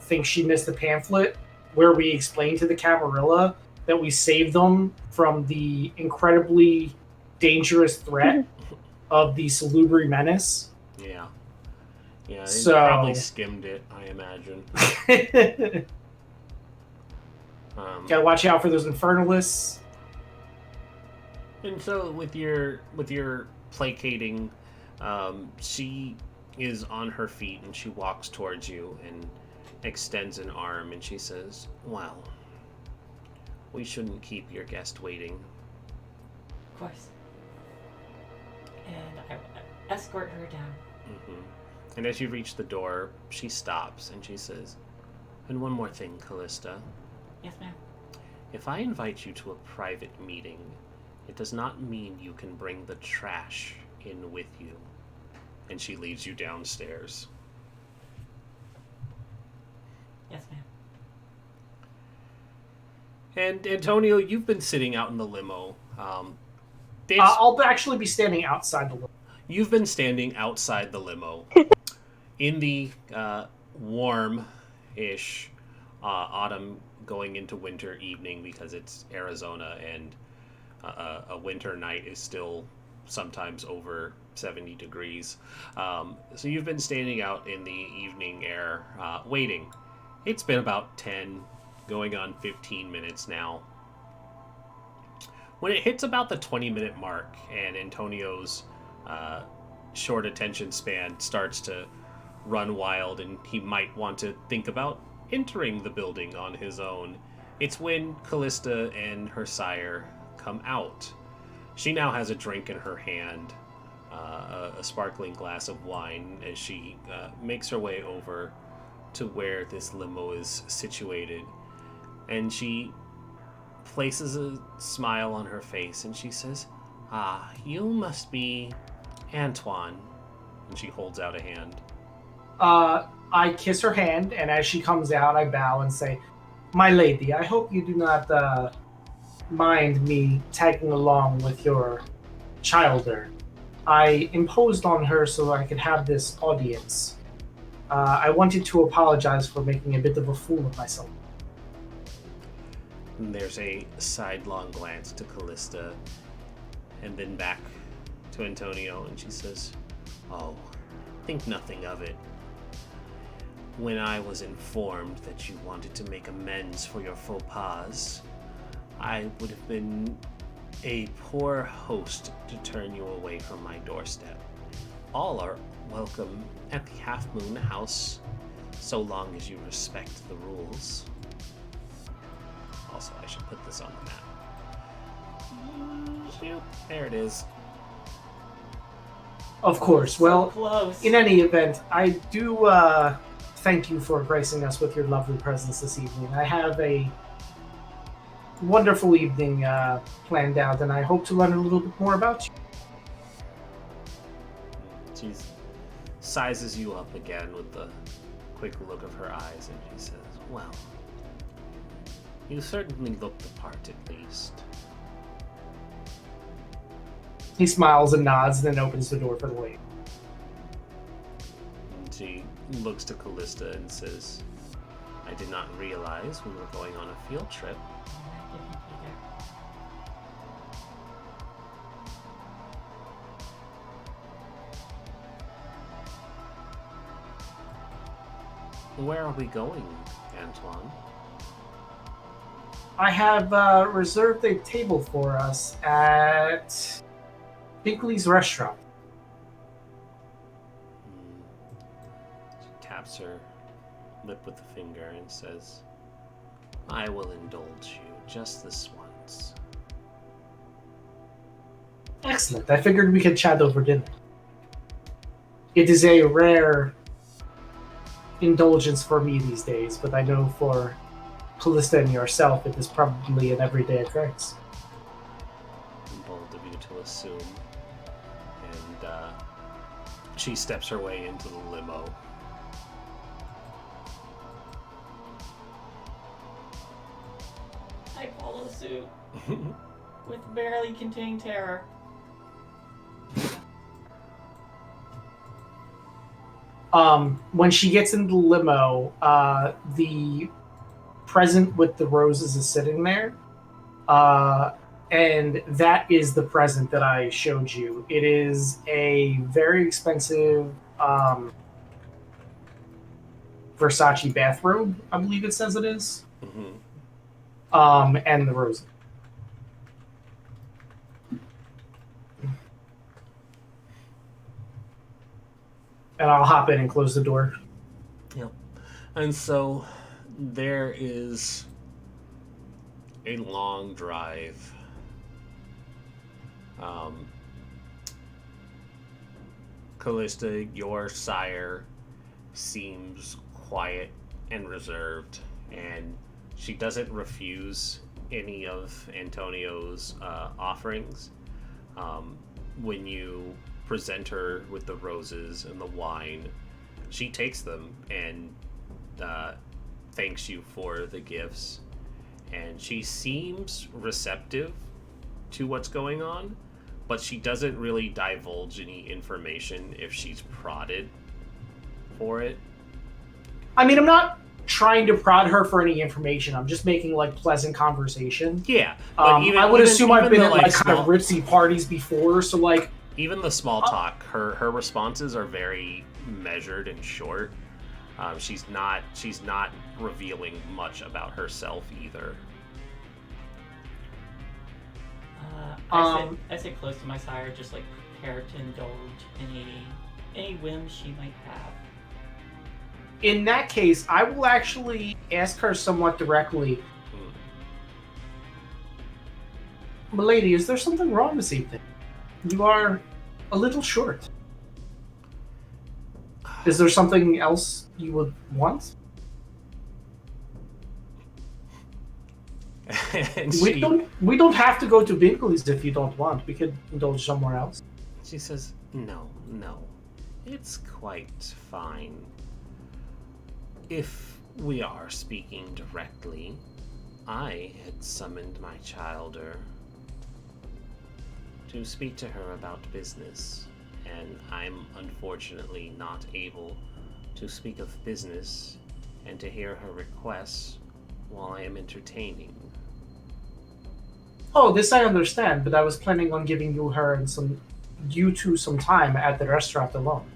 think she missed the pamphlet where we explained to the Camerilla that we saved them from the incredibly dangerous threat of the Salubri Menace. Yeah. Yeah, they So- probably skimmed it, I imagine. Gotta watch out for those Infernalists. And so with your placating, she is on her feet and she walks towards you and extends an arm and she says, "Well, we shouldn't keep your guest waiting." Of course. And I escort her down. Mm-hmm. And as you reach the door, she stops and she says, "And one more thing, Callista. Yes, ma'am. If I invite you to a private meeting, it does not mean you can bring the trash in with you." And she leads you downstairs. Yes, ma'am. And Antonio, you've been sitting out in the limo. I'll actually be standing outside the limo. You've been standing outside the limo in the warm-ish autumn going into winter evening, because it's Arizona and a winter night is still sometimes over 70 degrees. So you've been standing out in the evening air waiting. It's been about 10, going on 15 minutes now. When it hits about the 20-minute mark and Antonio's short attention span starts to run wild and he might want to think about entering the building on his own, it's when Callista and her sire come out. She now has a drink in her hand, a sparkling glass of wine, as she makes her way over to where this limo is situated. And she places a smile on her face and she says, "Ah, you must be Antoine." And she holds out a hand. I kiss her hand, and as she comes out, I bow and say, "My lady, I hope you do not mind me tagging along with your childer. I imposed on her so I could have this audience. I wanted to apologize for making a bit of a fool of myself." And there's a sidelong glance to Callista and then back to Antonio, and she says, "Oh, think nothing of it. When I was informed that you wanted to make amends for your faux pas, I would have been a poor host to turn you away from my doorstep. All are welcome at the Half Moon House, so long as you respect the rules." Also, I should put this on the map. Shoot, there it is. Of course. Well, Close. in any event, I do thank you for gracing us with your lovely presence this evening. I have a wonderful evening planned out, and I hope to learn a little bit more about you. She sizes you up again with a quick look of her eyes, and she says, "Well, you certainly look the part at least." He smiles and nods, and then opens the door for the lady. And she looks to Callista and says, "I did not realize we were going on a field trip." I didn't either. Where are we going, Antoine? I have reserved a table for us at Binkley's restaurant. She taps her lip with a finger and says, "I will indulge you just this once." Excellent. I figured we could chat over dinner. It is a rare indulgence for me these days, but I know for Callista and yourself, it is probably an everyday occurrence. Bold of you to assume. And she steps her way into the limo. I follow suit with barely contained terror. When she gets into the limo, the present with the roses is sitting there. And that is the present that I showed you. It is a very expensive Versace bathrobe, I believe it says it is. Mm-hmm. And the rose. And I'll hop in and close the door. Yep. And so there is a long drive. Callista, your sire seems quiet and reserved, and she doesn't refuse any of Antonio's offerings. When you present her with the roses and the wine, she takes them and thanks you for the gifts. And she seems receptive to what's going on, but she doesn't really divulge any information if she's prodded for it. I mean, I'm not trying to prod her for any information. I'm just making like pleasant conversation. Yeah, but I would assume I've been the, at like kind of ritzy parties before, so like even the small talk, her responses are very measured and short. She's not revealing much about herself either. I sit close to my sire, just like prepared to indulge any whims she might have. in that case, I will actually ask her somewhat directly. Milady, is there something wrong this evening? You are a little short. Is there something else you would want? We don't have to go to Bingley's if you don't want. We could indulge somewhere else. She says, no, it's quite fine. If we are speaking directly, I had summoned my childer to speak to her about business, and I'm unfortunately not able to speak of business and to hear her requests while I am entertaining. Oh, this I understand, but I was planning on giving you two some time at the restaurant alone.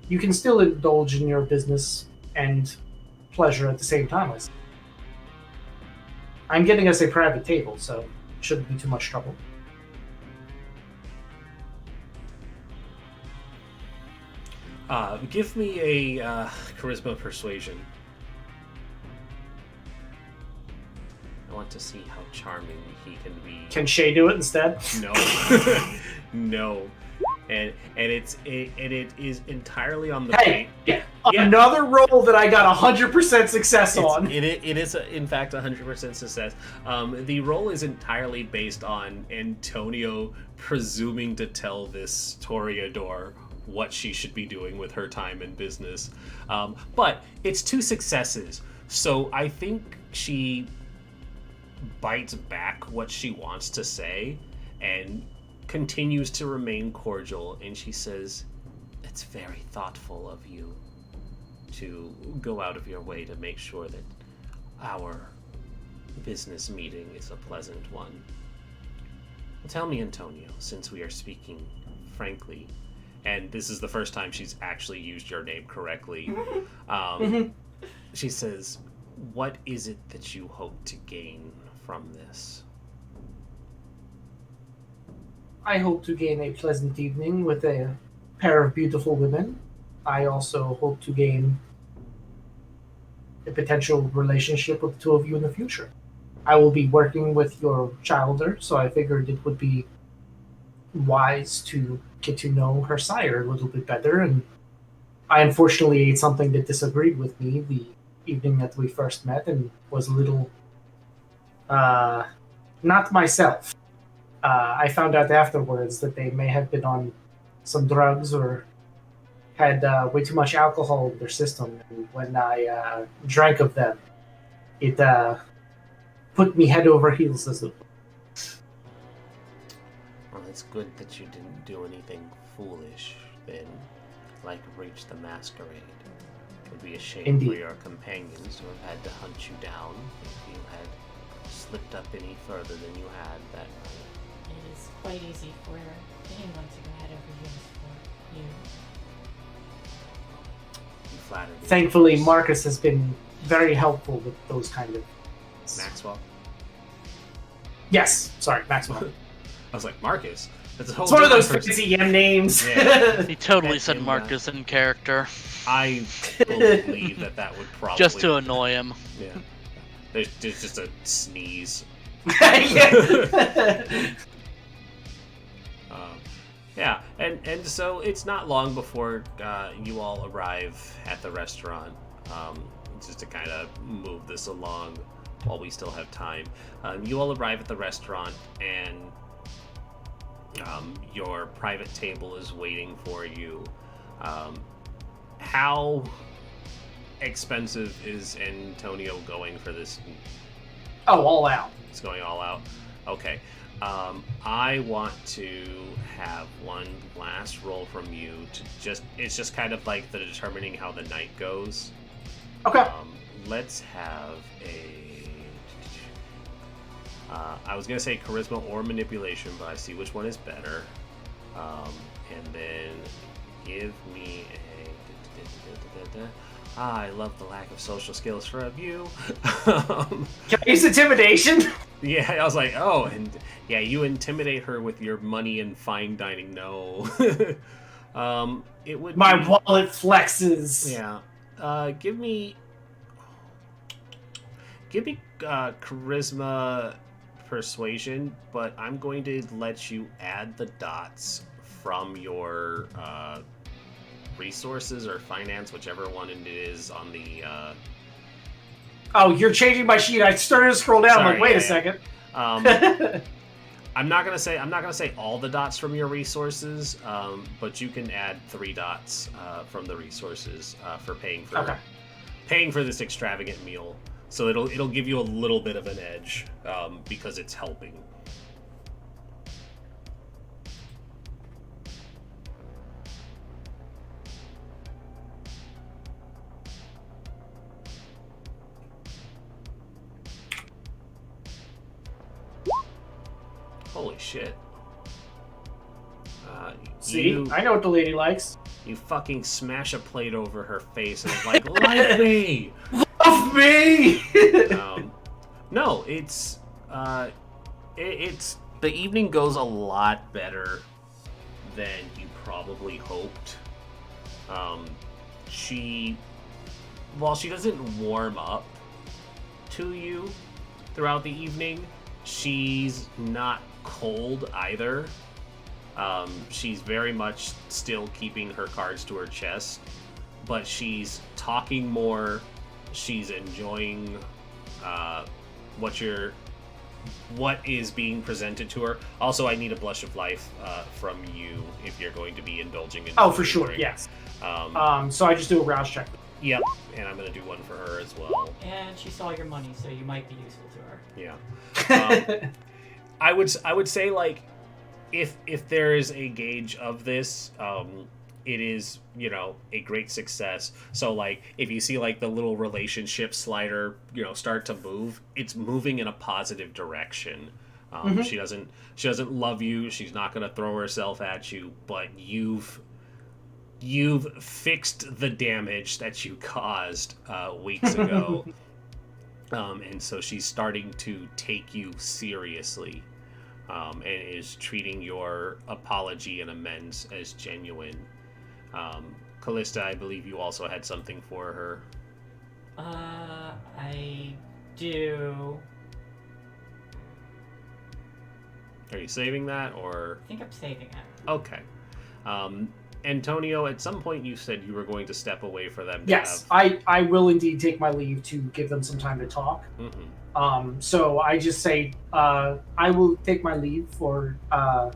You can still indulge in your business and pleasure at the same time. I'm getting us a private table, so it shouldn't be too much trouble. Give me a charisma persuasion. I want to see how charming he can be. Can Shay do it instead? No, no, and it is entirely on the Hey, yeah. Another roll that I got 100% success on. It is in fact 100% success. The roll is entirely based on Antonio presuming to tell this Toreador what she should be doing with her time in business, but it's 2 successes, so I think she bites back what she wants to say and continues to remain cordial, and she says, it's very thoughtful of you to go out of your way to make sure that our business meeting is a pleasant one. Tell me, Antonio, since we are speaking frankly, and this is the first time she's actually used your name correctly, she says, what is it that you hope to gain from this? I hope to gain a pleasant evening with a pair of beautiful women. I also hope to gain a potential relationship with the 2 of you in the future. I will be working with your childer, so I figured it would be wise to get to know her sire a little bit better, and I unfortunately ate something that disagreed with me the evening that we first met and was a little not myself. I found out afterwards that they may have been on some drugs or had way too much alcohol in their system, and when I drank of them, it put me head over heels, as it were. Well, it's good that you didn't do anything foolish then, like reach the Masquerade. It would be a shame Indeed. for your companions to have had to hunt you down if you had slipped up any further than you had that night. It is quite easy for anyone to go head over heels for you. You flattered me. Thankfully, Marcus has been very helpful with those kind of... Maxwell? Yes, sorry, Maxwell. I was like, Marcus? It's a whole It's one of those different fancy Yem names. Yeah. He totally And- said and, Marcus in character, I believe that would probably just to annoy him. Yeah. There's just a sneeze. Yeah. Yeah, and so it's not long before you all arrive at the restaurant. Just to kind of move this along while we still have time. You all arrive at the restaurant, and your private table is waiting for you. How expensive is Antonio going for this? Oh, all out. It's going all out? Okay. I want to have one last roll from you to it's just kind of like the determining how the night goes. Okay. Let's have I was going to say charisma or manipulation, but I see which one is better. And then give me a... I love the lack of social skills from you. Can I use intimidation? Yeah, I was like, oh, and yeah, you intimidate her with your money and fine dining. No. It would My be, wallet flexes. Yeah. Give me charisma persuasion, but I'm going to let you add the dots from your resources or finance, whichever one it is on the Oh, you're changing my sheet. I started to scroll down. I'm Sorry, like, wait yeah, a second. I'm not gonna say all the dots from your resources, but you can add 3 dots from the resources for paying for this extravagant meal. So it'll give you a little bit of an edge because it's helping. Holy shit. See? I know what the lady likes. You fucking smash a plate over her face and like, like me! Love me! No, it's the evening goes a lot better than you probably hoped. While she doesn't warm up to you throughout the evening, she's not cold either. She's very much still keeping her cards to her chest, but she's talking more. She's enjoying what is being presented to her. Also, I need a blush of life from you if you're going to be indulging in. Oh, for sure, drink. yes. So I just do a rouse check. Yep, and I'm gonna do one for her as well. And she saw your money, so you might be useful to her. Yeah. I would say, like, if there is a gauge of this, it is, a great success. So, like, if you see, like, the little relationship slider, start to move, it's moving in a positive direction. She doesn't love you. She's not going to throw herself at you, but you've fixed the damage that you caused weeks ago. And so she's starting to take you seriously. And is treating your apology and amends as genuine. Callista, I believe you also had something for her. I do. Are you saving that, or? I think I'm saving it. Okay. Antonio, at some point you said you were going to step away for them. Yes, I will indeed take my leave to give them some time to talk. Mm-hmm. So I just say I will take my leave for an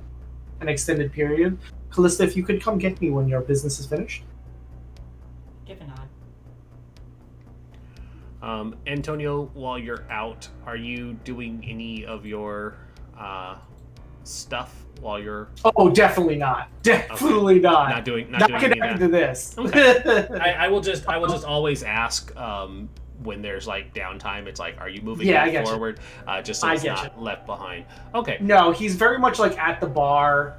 extended period. Callista, if you could come get me when your business is finished. Give a nod. Antonio, while you're out, are you doing any of your stuff while you're? Oh, definitely not. Definitely not. Not doing connected any of to that. this. Okay. I will just always ask when there's like downtime. It's like, are you moving forward? Just so it's not left behind. Okay. No, he's very much like at the bar,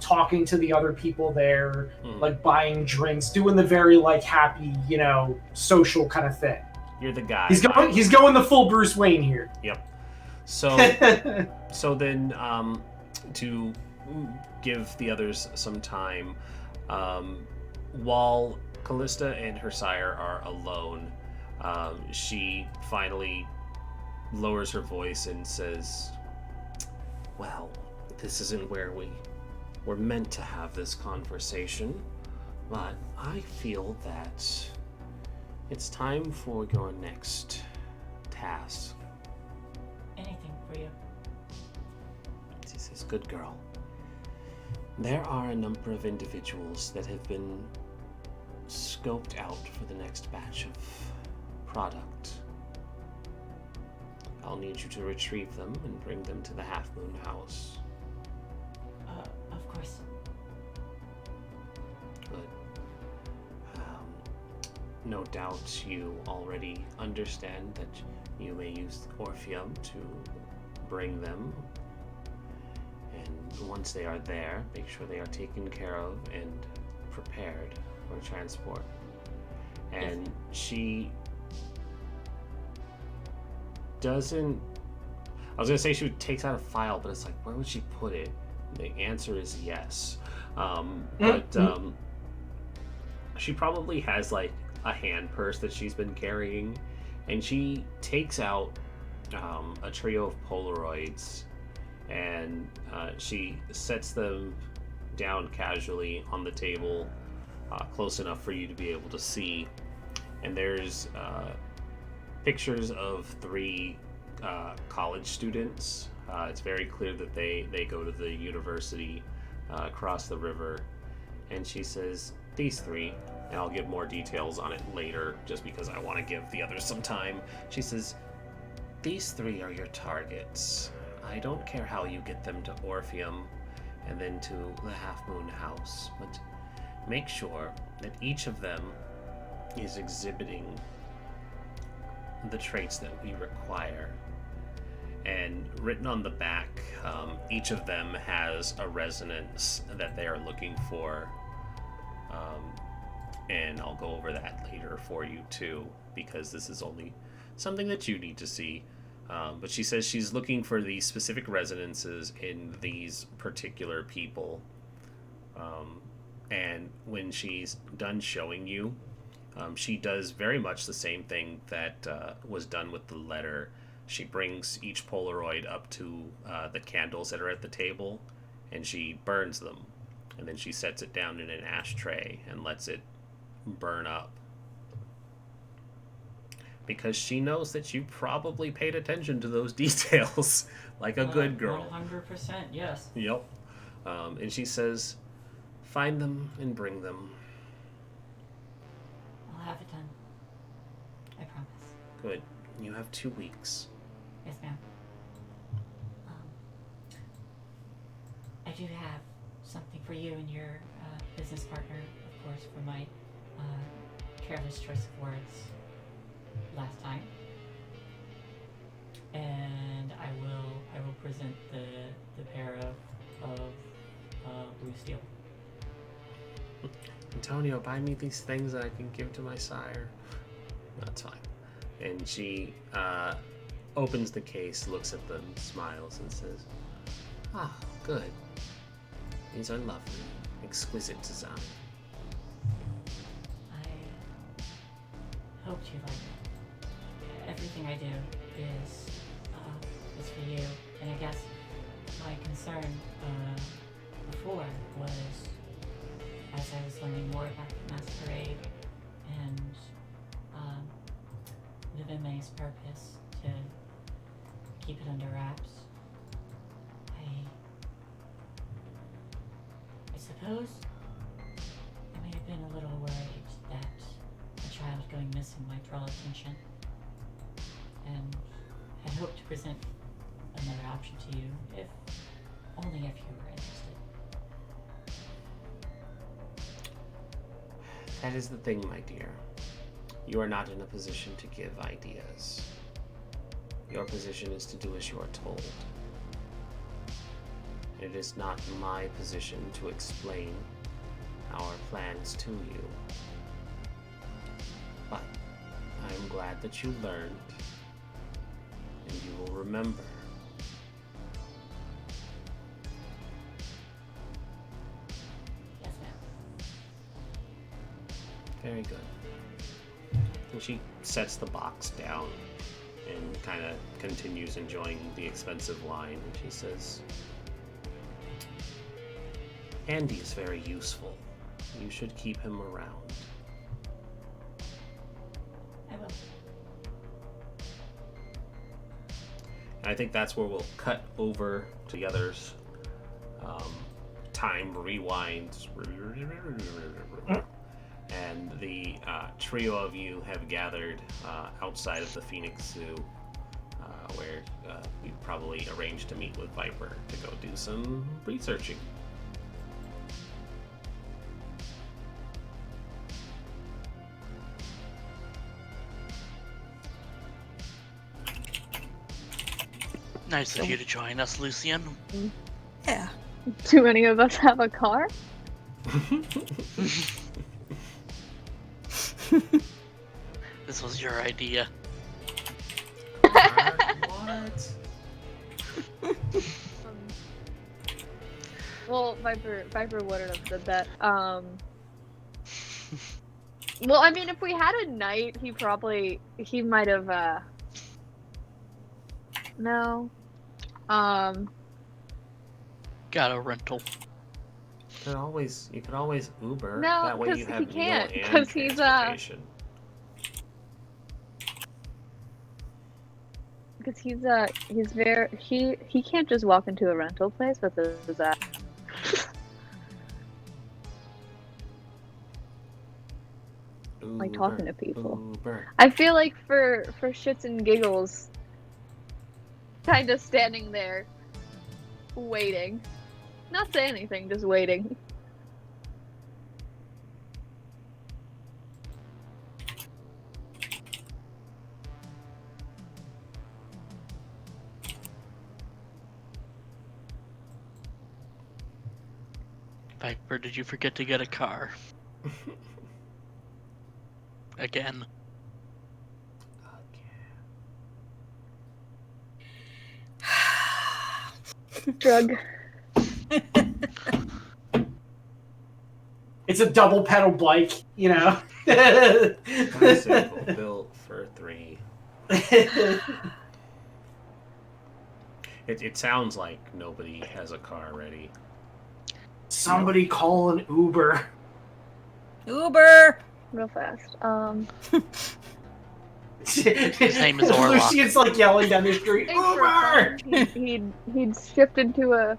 talking to the other people there, like buying drinks, doing the very like happy, social kind of thing. You're the guy. He's going the full Bruce Wayne here. Yep. So then to give the others some time. While Callista and her sire are alone, she finally lowers her voice and says, well, this isn't where we were meant to have this conversation, but I feel that it's time for your next task. Anything for you. She says, good girl. There are a number of individuals that have been scoped out for the next batch of product. I'll need you to retrieve them and bring them to the Half Moon House. Of course. Good. No doubt you already understand that you may use Orpheum to bring them. And once they are there, make sure they are taken care of and prepared for transport. And Yes. she doesn't... I was going to say she takes out a file, but it's like, where would she put it? The answer is yes. She probably has like a hand purse that she's been carrying, and she takes out a trio of Polaroids, and she sets them down casually on the table, close enough for you to be able to see. And there's pictures of 3 college students. It's very clear that they go to the university across the river. And she says, these 3, and I'll give more details on it later just because I want to give the others some time. She says, these 3 are your targets. I don't care how you get them to Orpheum and then to the Half Moon House, but make sure that each of them is exhibiting the traits that we require. And written on the back, each of them has a resonance that they are looking for. And I'll go over that later for you too, because this is only something that you need to see. But she says she's looking for these specific resonances in these particular people. And when she's done showing you, she does very much the same thing that was done with the letter. She brings each Polaroid up to the candles that are at the table, and she burns them. And then she sets it down in an ashtray and lets it burn up. Because she knows that you probably paid attention to those details like a good girl. 100%, yes. Yep. And she says, find them and bring them. I'll have it done. I promise. Good. You have 2 weeks. Yes, ma'am. I do have something for you and your business partner, of course, for my careless choice of words last time. And I will present the pair of blue steel. Antonio, buy me these things that I can give to my sire. That's fine. And she opens the case, looks at them, smiles, and says, ah, good. These are lovely. Exquisite design. I hoped you liked it. Everything I do is for you. And I guess my concern before was, as I was learning more about the Masquerade and Vivime's purpose to keep it under wraps, I suppose I may have been a little worried that a child going missing might draw attention, and had hoped to present another option to you, only if you were interested. That is the thing, my dear. You are not in a position to give ideas. Your position is to do as you are told. It is not my position to explain our plans to you. But I am glad that you learned, and you will remember. Very good. And she sets the box down and kind of continues enjoying the expensive wine. And she says, Andy is very useful. You should keep him around. I will. And I think that's where we'll cut over to the others. Time rewinds. And the trio of you have gathered outside of the Phoenix Zoo, where you probably arranged to meet with Viper to go do some researching. Nice of you to join us, Lucian. Yeah. Too many of us have a car? This was your idea. What? Well, Viper wouldn't have said that. Well, I mean, if we had a knight, he might have, no. Got a rental. You could always Uber. No, that way you 'cause have he can't, meal and 'cause he's, transportation. Because he's very, he can't just walk into a rental place with his, like talking to people. Uber. I feel like for shits and giggles, kind of standing there, waiting. Not saying anything, just waiting. Viper, did you forget to get a car? Again. Drug. It's a double pedal bike, you know. Bicycle built for 3. It sounds like nobody has a car ready. Somebody call an Uber. Uber! Real fast. His name is Orla. Lucian's like yelling down the street, Thanks for Uber! fun. He'd shift into a.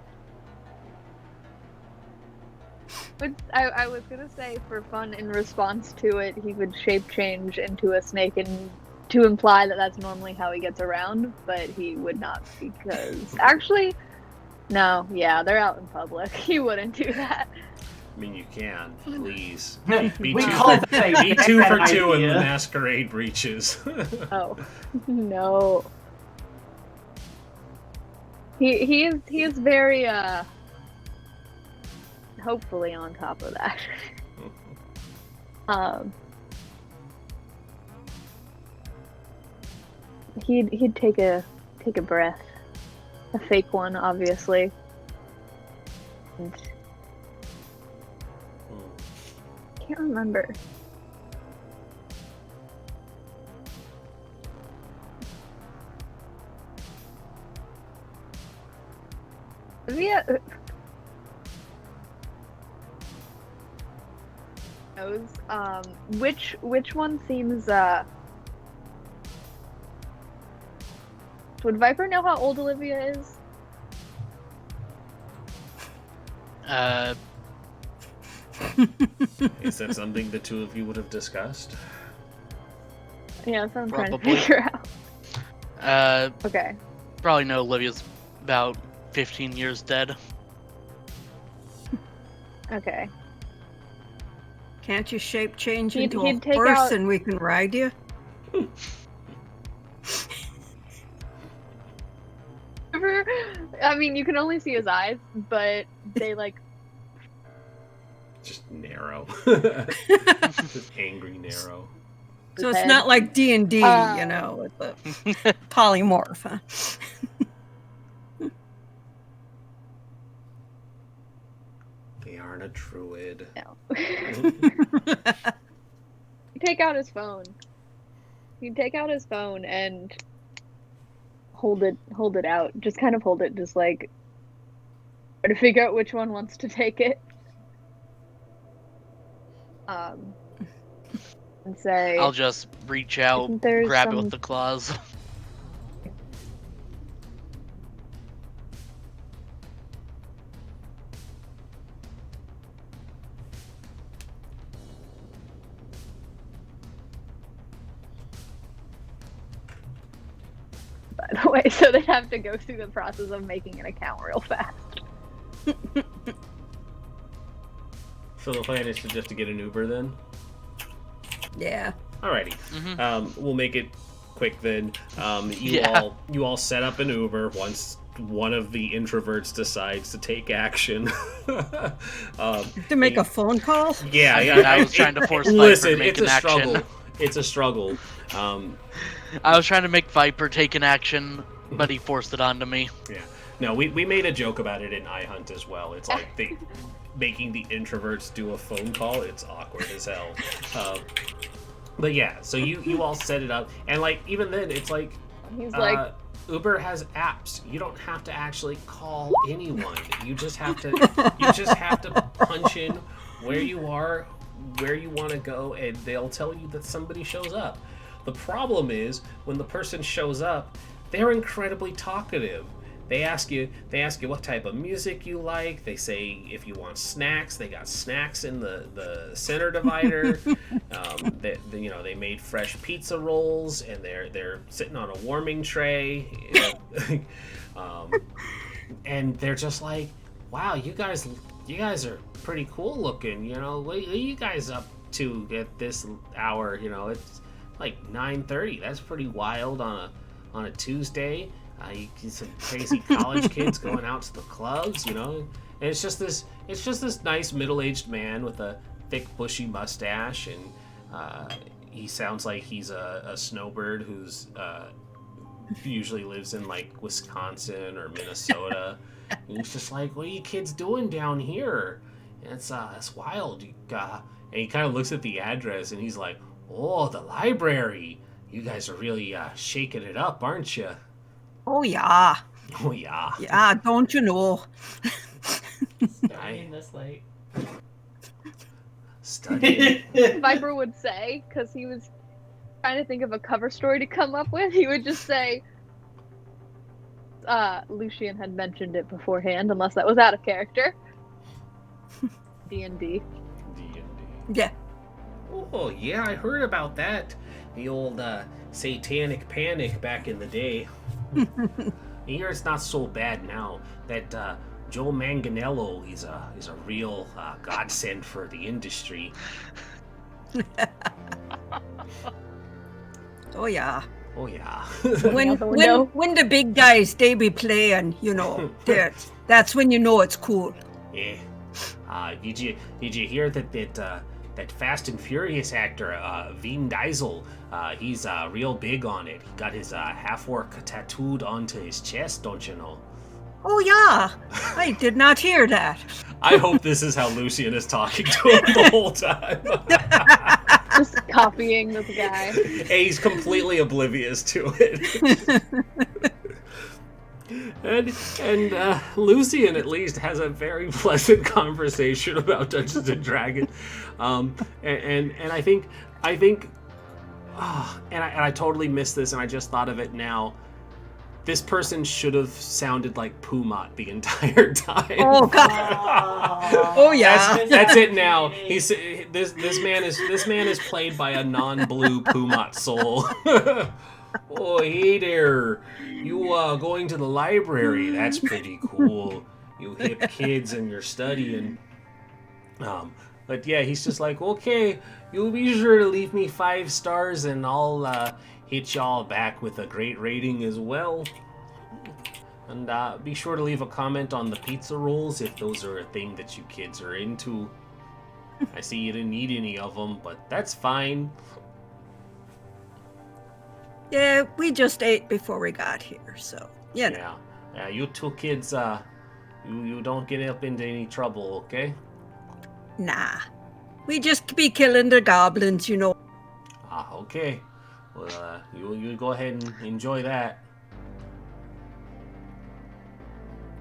But I was gonna say for fun in response to it, he would shape change into a snake and to imply that that's normally how he gets around, but he would not because actually, no, yeah, they're out in public. He wouldn't do that. I mean, you can, please. We Be call that be 2 for 2 in idea. the Masquerade breaches. Oh no. He is very hopefully on top of that. He'd take a breath, a fake one, obviously. And can't remember. Yeah. Which one seems would Viper know how old Olivia is? Is that something the two of you would have discussed? Yeah, that's what I'm trying to Probably. figure out. Okay. Probably know Olivia's about 15 years dead. Okay. Can't you shape change He'd into a take horse out- and we can ride you? I mean, you can only see his eyes, but they like. Just narrow. Just angry narrow. So it's head. not like D&D, you know, with the polymorph, huh? They aren't a druid. No. take out his phone. He'd take out his phone and hold it out. Just kind of hold it, just like try to figure out which one wants to take it. And say, I'll just reach out, "Isn't there grab it some- with the claws. by the way, so they'd have to go through the process of making an account real fast. So the plan is just to get an Uber then? Yeah. Alrighty. We'll make it quick then. Yeah. You all set up an Uber once one of the introverts decides to take action. To make a phone call? Yeah, I was trying to force Viper listen, to make it's an a struggle. action. It's a struggle. I was trying to make Viper take an action, but he forced it onto me. Yeah. No, we made a joke about it in iHunt as well. It's like making the introverts do a phone call. It's awkward as hell. But yeah, so you all set it up, and like even then, it's like He's like, Uber has apps. You don't have to actually call anyone. You just have to punch in where you are, where you want to go, and they'll tell you that somebody shows up. The problem is when the person shows up, they're incredibly talkative. They ask you what type of music you like. They say if you want snacks, they got snacks in the center divider. They made fresh pizza rolls and they're sitting on a warming tray. And they're just like, wow, you guys are pretty cool looking. You know, what are you guys up to at this hour? You know, it's like 9:30. That's pretty wild on a Tuesday. You see some crazy college kids going out to the clubs, you know, and it's just this nice middle-aged man with a thick bushy mustache, and he sounds like he's a snowbird who's usually lives in like Wisconsin or Minnesota. And he's just like, what are you kids doing down here? And it's wild. And he kind of looks at the address and he's like, oh, the library. You guys are really shaking it up, aren't you? Oh, yeah. Oh, yeah. Yeah, don't you know? Studying this late. Studying. Viper would say, because he was trying to think of a cover story to come up with, he would just say, Lucian had mentioned it beforehand, unless that was out of character. D&D. Yeah. Oh, yeah, I heard about that. The old satanic panic back in the day. Here it's not so bad now. That Joe Manganello, he's a real godsend for the industry. Oh, yeah. Oh, yeah. When the big guys, they be playing, you know, that's when you know it's cool. Yeah. Did you hear that Fast and Furious actor, Vin Diesel, he's real big on it. He got his half-orc tattooed onto his chest, don't you know? Oh, yeah. I did not hear that. I hope this is how Lucian is talking to him the whole time. Just copying this guy. Hey, he's completely oblivious to it. And Lucian at least has a very pleasant conversation about Dungeons and Dragons, and I think, and I totally missed this, and I just thought of it now. This person should have sounded like Pumat the entire time. Oh God! Oh yeah. That's it now. This man is played by a non-blue Pumat soul. Oh, hey there. You going to the library. That's pretty cool. You hip kids and you're studying. But yeah, he's just like, okay, you'll be sure to leave me 5 stars and I'll hit y'all back with a great rating as well. And be sure to leave a comment on the pizza rolls if those are a thing that you kids are into. I see you didn't eat any of them, but that's fine. Yeah, we just ate before we got here, so, you know. Yeah, you two kids, you don't get up into any trouble, okay? Nah. We just be killing the goblins, you know. Ah, okay. Well, you go ahead and enjoy that.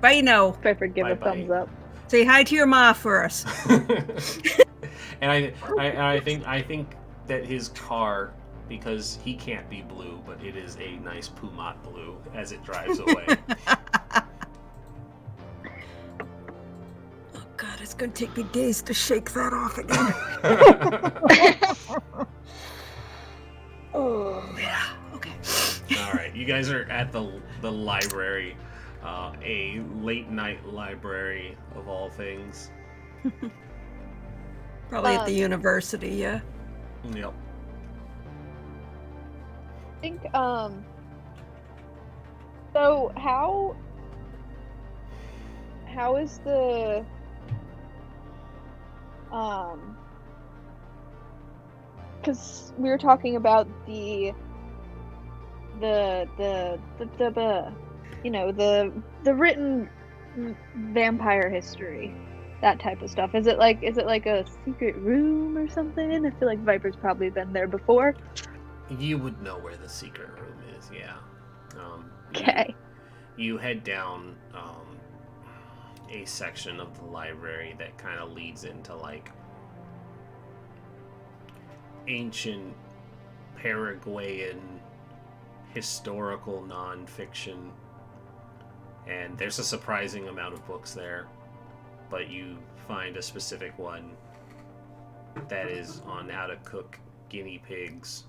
Bye now. Viper, give a Bye-bye. thumbs up. Say hi to your ma for us. And I think that his car, because he can't be blue, but it is a nice Pumat blue as it drives away. Oh God, it's gonna take me days to shake that off again. Oh yeah. Okay. All right, you guys are at the library, a late night library of all things. Probably at the university, yeah. Yep. I think, so how is the, because we were talking about the you know, the written vampire history, that type of stuff. Is it like a secret room or something? I feel like Viper's probably been there before. You would know where the secret room is, yeah. Okay. You head down a section of the library that kind of leads into like ancient Paraguayan historical nonfiction, and there's a surprising amount of books there, but you find a specific one that is on how to cook guinea pigs,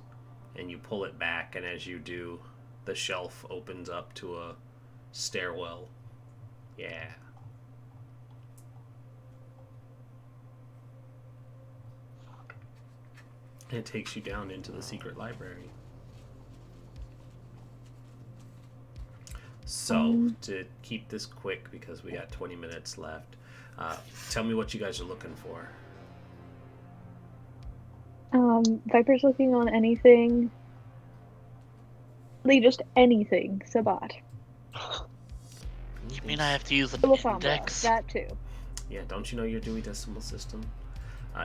and you pull it back, and as you do, the shelf opens up to a stairwell. Yeah. It takes you down into the secret library. So, to keep this quick, because we got 20 minutes left, tell me what you guys are looking for. Viper's looking on anything. Really just anything, Sabat. You mean I have to use an Lasombra, index? that too. Yeah, don't you know your Dewey Decimal System?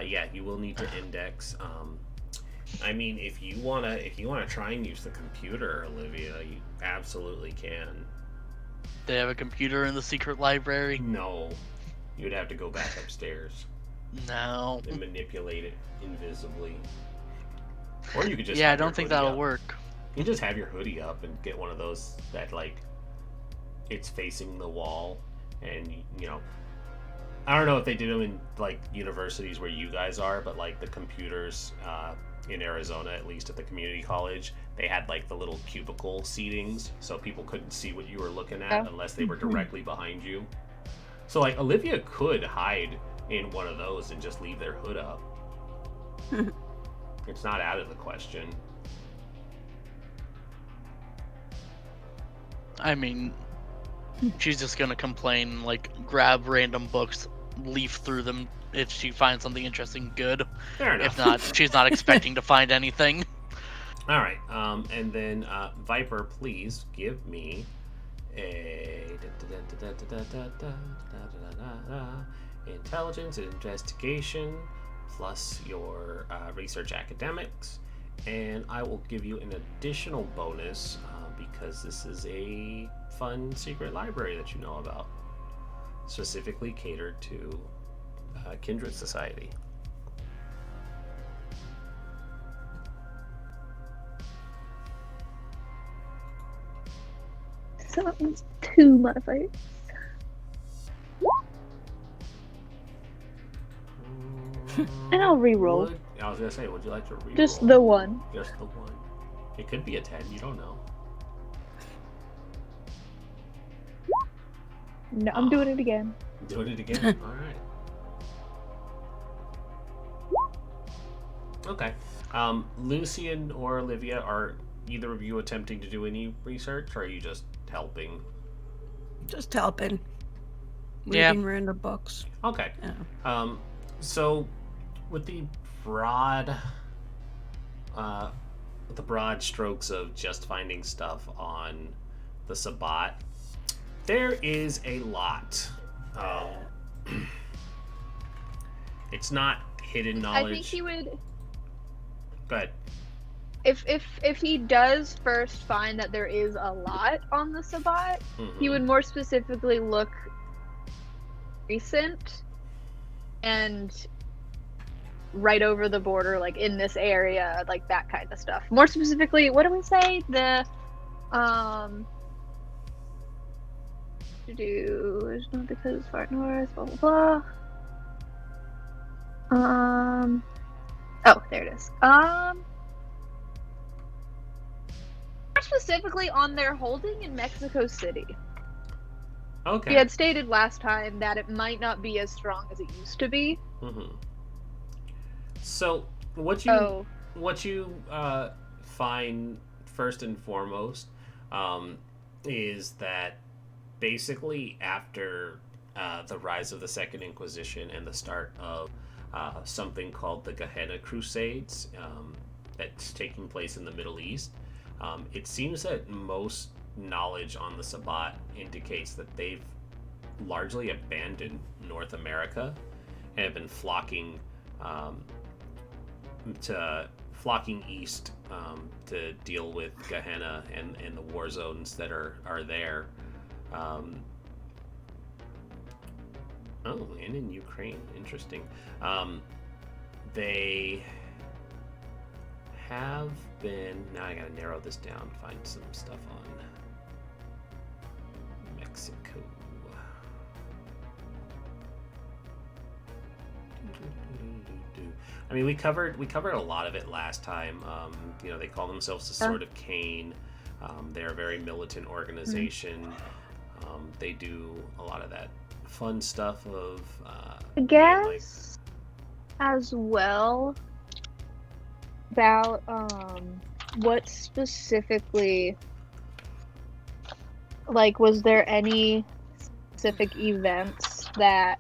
Yeah, you will need to index. I mean, if you wanna try and use the computer, Olivia, you absolutely can. They have a computer in the secret library? No, you'd have to go back upstairs No. and manipulate it invisibly. Or you could just Yeah, I have your don't think hoodie that'll up. work. You just have your hoodie up and get one of those that like it's facing the wall, and you know, I don't know if they did them in like universities where you guys are, but like the computers in Arizona, at least at the community college, they had like the little cubicle seatings, so people couldn't see what you were looking at unless they were directly behind you. So like Olivia could hide in one of those and just leave their hood up. It's not out of the question. I mean, she's just gonna complain, like, grab random books, leaf through them if she finds something interesting, good. Fair enough. If not, she's not expecting to find anything. All right, and then Viper, please give me a intelligence and investigation plus your research academics, and I will give you an additional bonus because this is a fun secret library that you know about, specifically catered to Kindred Society. Something's to my face. And I'll re-roll. I was gonna say, would you like to re-roll? Just the one. Just the one. It could be a 10, you don't know. No, I'm doing it again. Doing it again? Alright. Okay. Lucian or Olivia, are either of you attempting to do any research, or are you just helping? Just helping. Yeah. Reading random books. Okay. Yeah. So with the broad strokes of just finding stuff on the Sabbat, there is a lot. It's not hidden knowledge. I think he would. Go ahead. if he does first find that there is a lot on the Sabbat, he would more specifically look recent and right over the border, like in this area, like that kind of stuff. More specifically, what do we say? The it's not because it's far north, blah blah blah. Oh, there it is. More specifically on their holding in Mexico City. Okay. He had stated last time that it might not be as strong as it used to be. So what you find first and foremost is that basically after the rise of the Second Inquisition and the start of something called the Gehenna Crusades that's taking place in the Middle East, it seems that most knowledge on the Sabbat indicates that they've largely abandoned North America and have been flocking east to deal with Gehenna and the war zones that are there. And in Ukraine, interesting. They have been. Now I gotta narrow this down, find some stuff on Mexico. I mean, we covered a lot of it last time. They call themselves the Sword of Cain. They're a very militant organization. They do a lot of that fun stuff of I guess as well about what specifically, like, was there any specific events that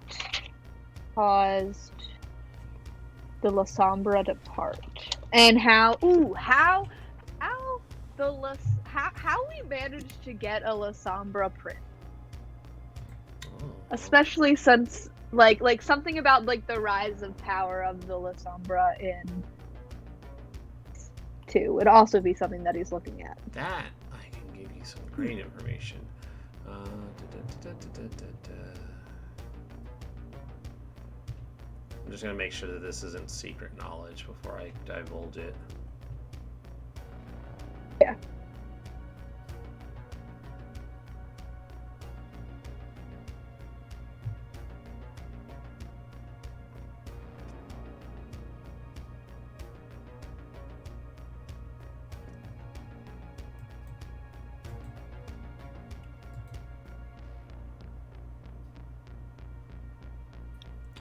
caused the Lasombra to part, and how we managed to get a Lasombra print, especially since like something about like the rise of power of the Lasombra in 2 would also be something that he's looking at. That I can give you some great information. I'm just gonna make sure that this isn't secret knowledge before I divulge it. Yeah.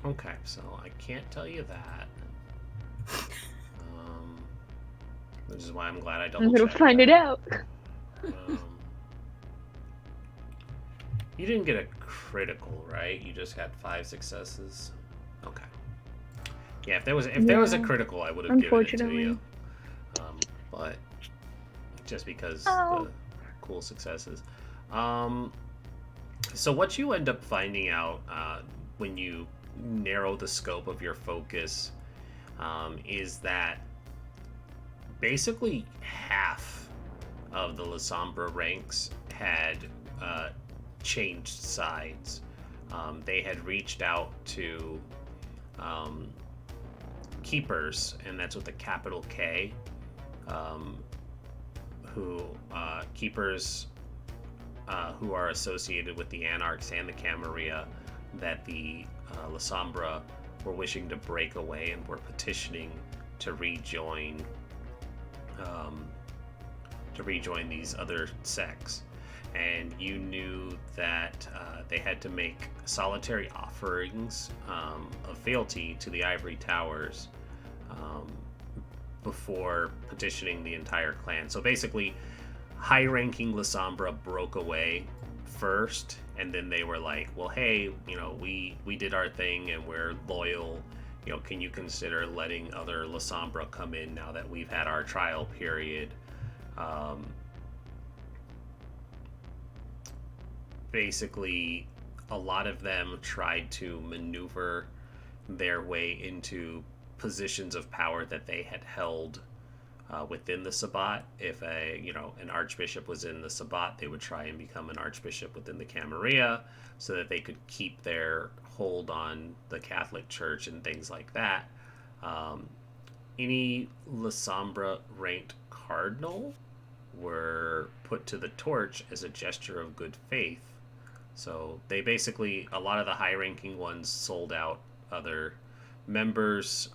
Okay, so I can't tell you that. Which is why I'm glad I double checked. I'm gonna find it out. You didn't get a critical, right? You just got 5 successes. Okay. Yeah, if there was a critical, I would have given it to you. But just because the cool successes. So what you end up finding out when you narrow the scope of your focus is that basically half of the Lasombra ranks had changed sides. They had reached out to keepers, and that's with a capital K, keepers who are associated with the Anarchs and the Camerilla, that the Lasombra were wishing to break away and were petitioning to rejoin these other sects. And you knew that they had to make solitary offerings of fealty to the Ivory Towers before petitioning the entire clan. So basically, high-ranking Lasombra broke away first, and then they were like, well, hey, we did our thing and we're loyal. Can you consider letting other Lasombra come in now that we've had our trial period? Basically, a lot of them tried to maneuver their way into positions of power that they had held within the Sabbat. If an archbishop was in the Sabbat, they would try and become an archbishop within the Camerilla so that they could keep their hold on the Catholic Church and things like that. Any Lasombra ranked cardinal were put to the torch as a gesture of good faith. So they basically, a lot of the high-ranking ones sold out other members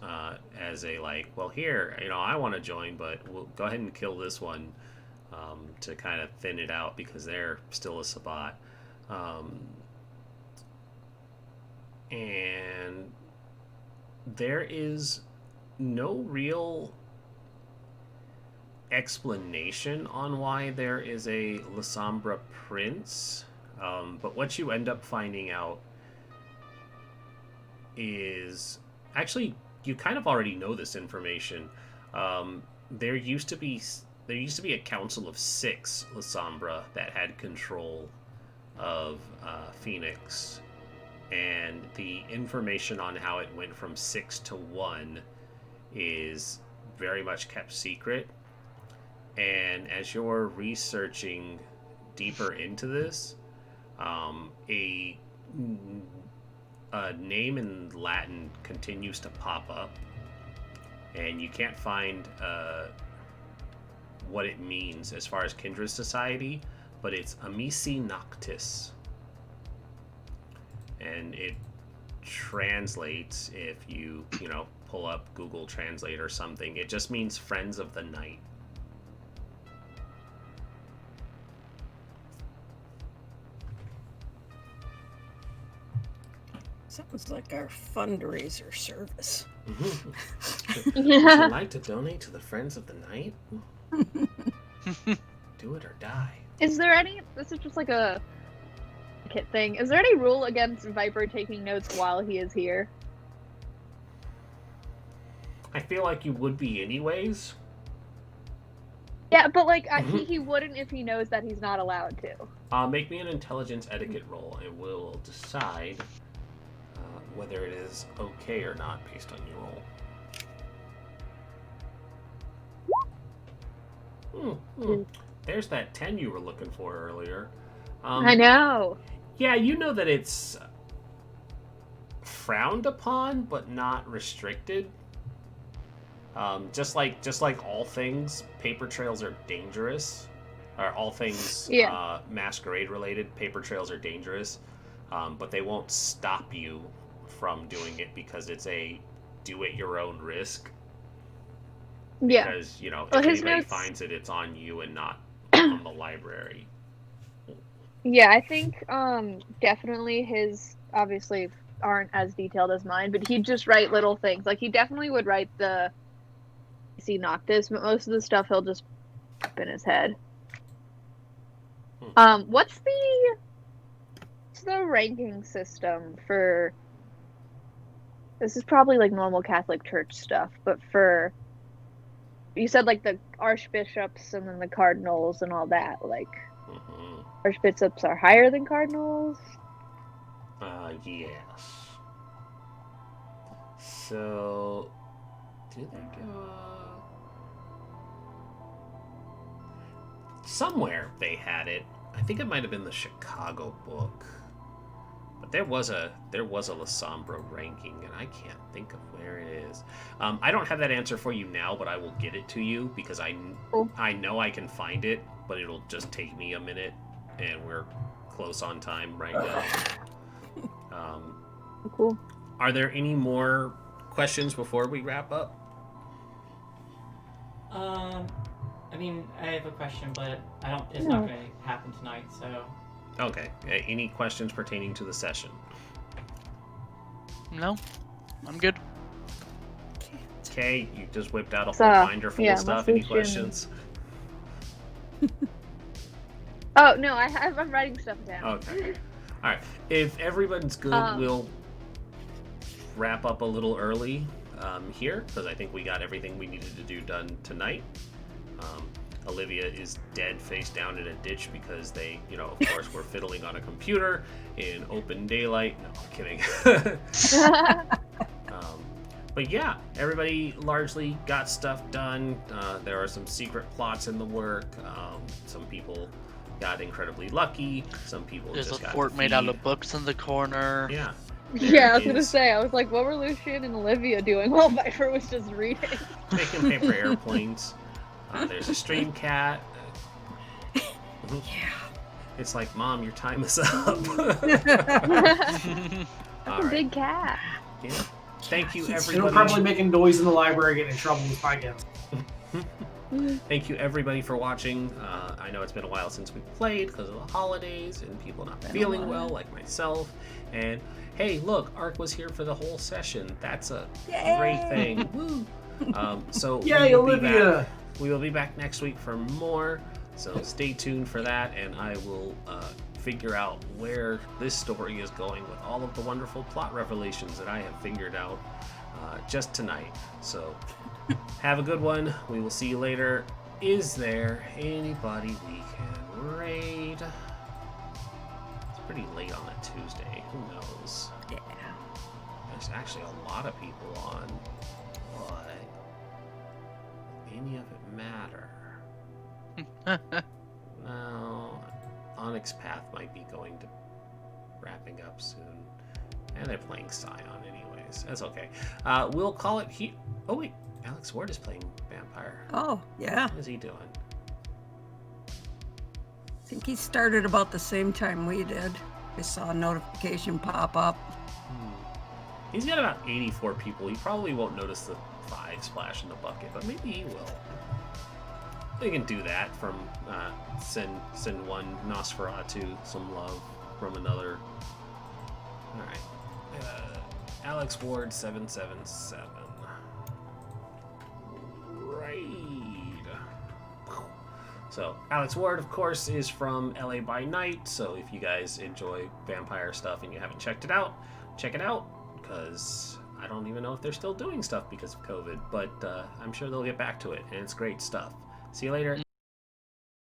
as a well, here, I want to join, but we'll go ahead and kill this one to kind of thin it out because they're still a Sabbat. And there is no real explanation on why there is a Lasombra prince, but what you end up finding out is actually you kind of already know this information. There used to be a council of 6 Lasombra that had control of Phoenix, and the information on how it went from 6 to 1 is very much kept secret. And as you're researching deeper into this, a name in Latin continues to pop up, and you can't find what it means as far as kindred society, but it's Amici Noctis, and it translates, if you pull up Google Translate or something, it just means friends of the night. Sounds like our fundraiser service. Would you like to donate to the Friends of the Night? Do it or die. Is there any? This is just like a kit thing. Is there any rule against Viper taking notes while he is here? I feel like you would be anyways. Yeah, but he wouldn't if he knows that he's not allowed to. Make me an intelligence etiquette roll, and we'll decide whether it is okay or not based on your roll. There's that 10 you were looking for earlier. I know. Yeah, you know that it's frowned upon, but not restricted. Just like all things, paper trails are dangerous. Or all things Masquerade related, paper trails are dangerous. But they won't stop you from doing it because it's a do-it-your-own risk. Yeah. Because, if anybody finds it, it's on you and not on the library. Yeah, I think definitely his obviously aren't as detailed as mine, but he'd just write little things. Like, he definitely would write the see Noctis, but most of the stuff he'll just put in his head. What's the ranking system for... This is probably like normal Catholic Church stuff, but for... You said like the archbishops and then the cardinals and all that, like... Archbishops are higher than cardinals? Yes. So... Did they go... Somewhere they had it. I think it might have been the Chicago book. But there was a Lasombra ranking, and I can't think of where it is. I don't have that answer for you now, but I will get it to you because I know I can find it, but it'll just take me a minute, and we're close on time right now. Cool. Are there any more questions before we wrap up? I mean, I have a question, but it's not going to happen tonight, so... Okay. Any questions pertaining to the session? No, I'm good. Okay, you just whipped out a whole binder full of stuff. Any questions? Oh, no, I'm writing stuff down. Okay. All right. If everyone's good, we'll wrap up a little early here, because I think we got everything we needed to do done tonight. Olivia is dead face down in a ditch because they, of course, were fiddling on a computer in open daylight. No, I'm kidding. But yeah, everybody largely got stuff done. There are some secret plots in the work. Some people got incredibly lucky. Some people There's just a got fort made out defeated. of books in the corner. Yeah. Yeah, I was gonna is- say. I was like, what were Lucian and Olivia doing while Viper was just reading? Making paper airplanes. There's a stream cat. Yeah. It's like, Mom, your time is up. That's All a right. big cat. Yeah. Thank you, He's They were everybody. probably making noise in the library, getting in trouble with PartyWipeGames. Thank you, everybody, for watching. I know it's been a while since we played because of the holidays and people not Been a feeling while. well, like myself. And hey, look, Ark was here for the whole session. That's a Yay! great thing. Woo! So Yay, we will be back. Olivia! We will be back next week for more. So stay tuned for that, and I will figure out where this story is going with all of the wonderful plot revelations that I have figured out just tonight. So have a good one. We will see you later. Is there anybody we can raid? It's pretty late on a Tuesday. Who knows? Yeah. There's actually a lot of people on, but any of it matter? Well, Onyx Path might be going to wrapping up soon. And they're playing Scion anyways. That's okay. We'll call it he. Oh wait, Alex Ward is playing Vampire. Oh, yeah. What is he doing? I think he started about the same time we did. I saw a notification pop up. He's got about 84 people. He probably won't notice the 5 splash in the bucket, but maybe he will. We can do that from send one Nosferatu some love from another. All right, Alex Ward 777. Right. So Alex Ward, of course, is from LA by Night. So if you guys enjoy vampire stuff and you haven't checked it out, check it out. Because I don't even know if they're still doing stuff because of COVID, but I'm sure they'll get back to it, and it's great stuff. See you later.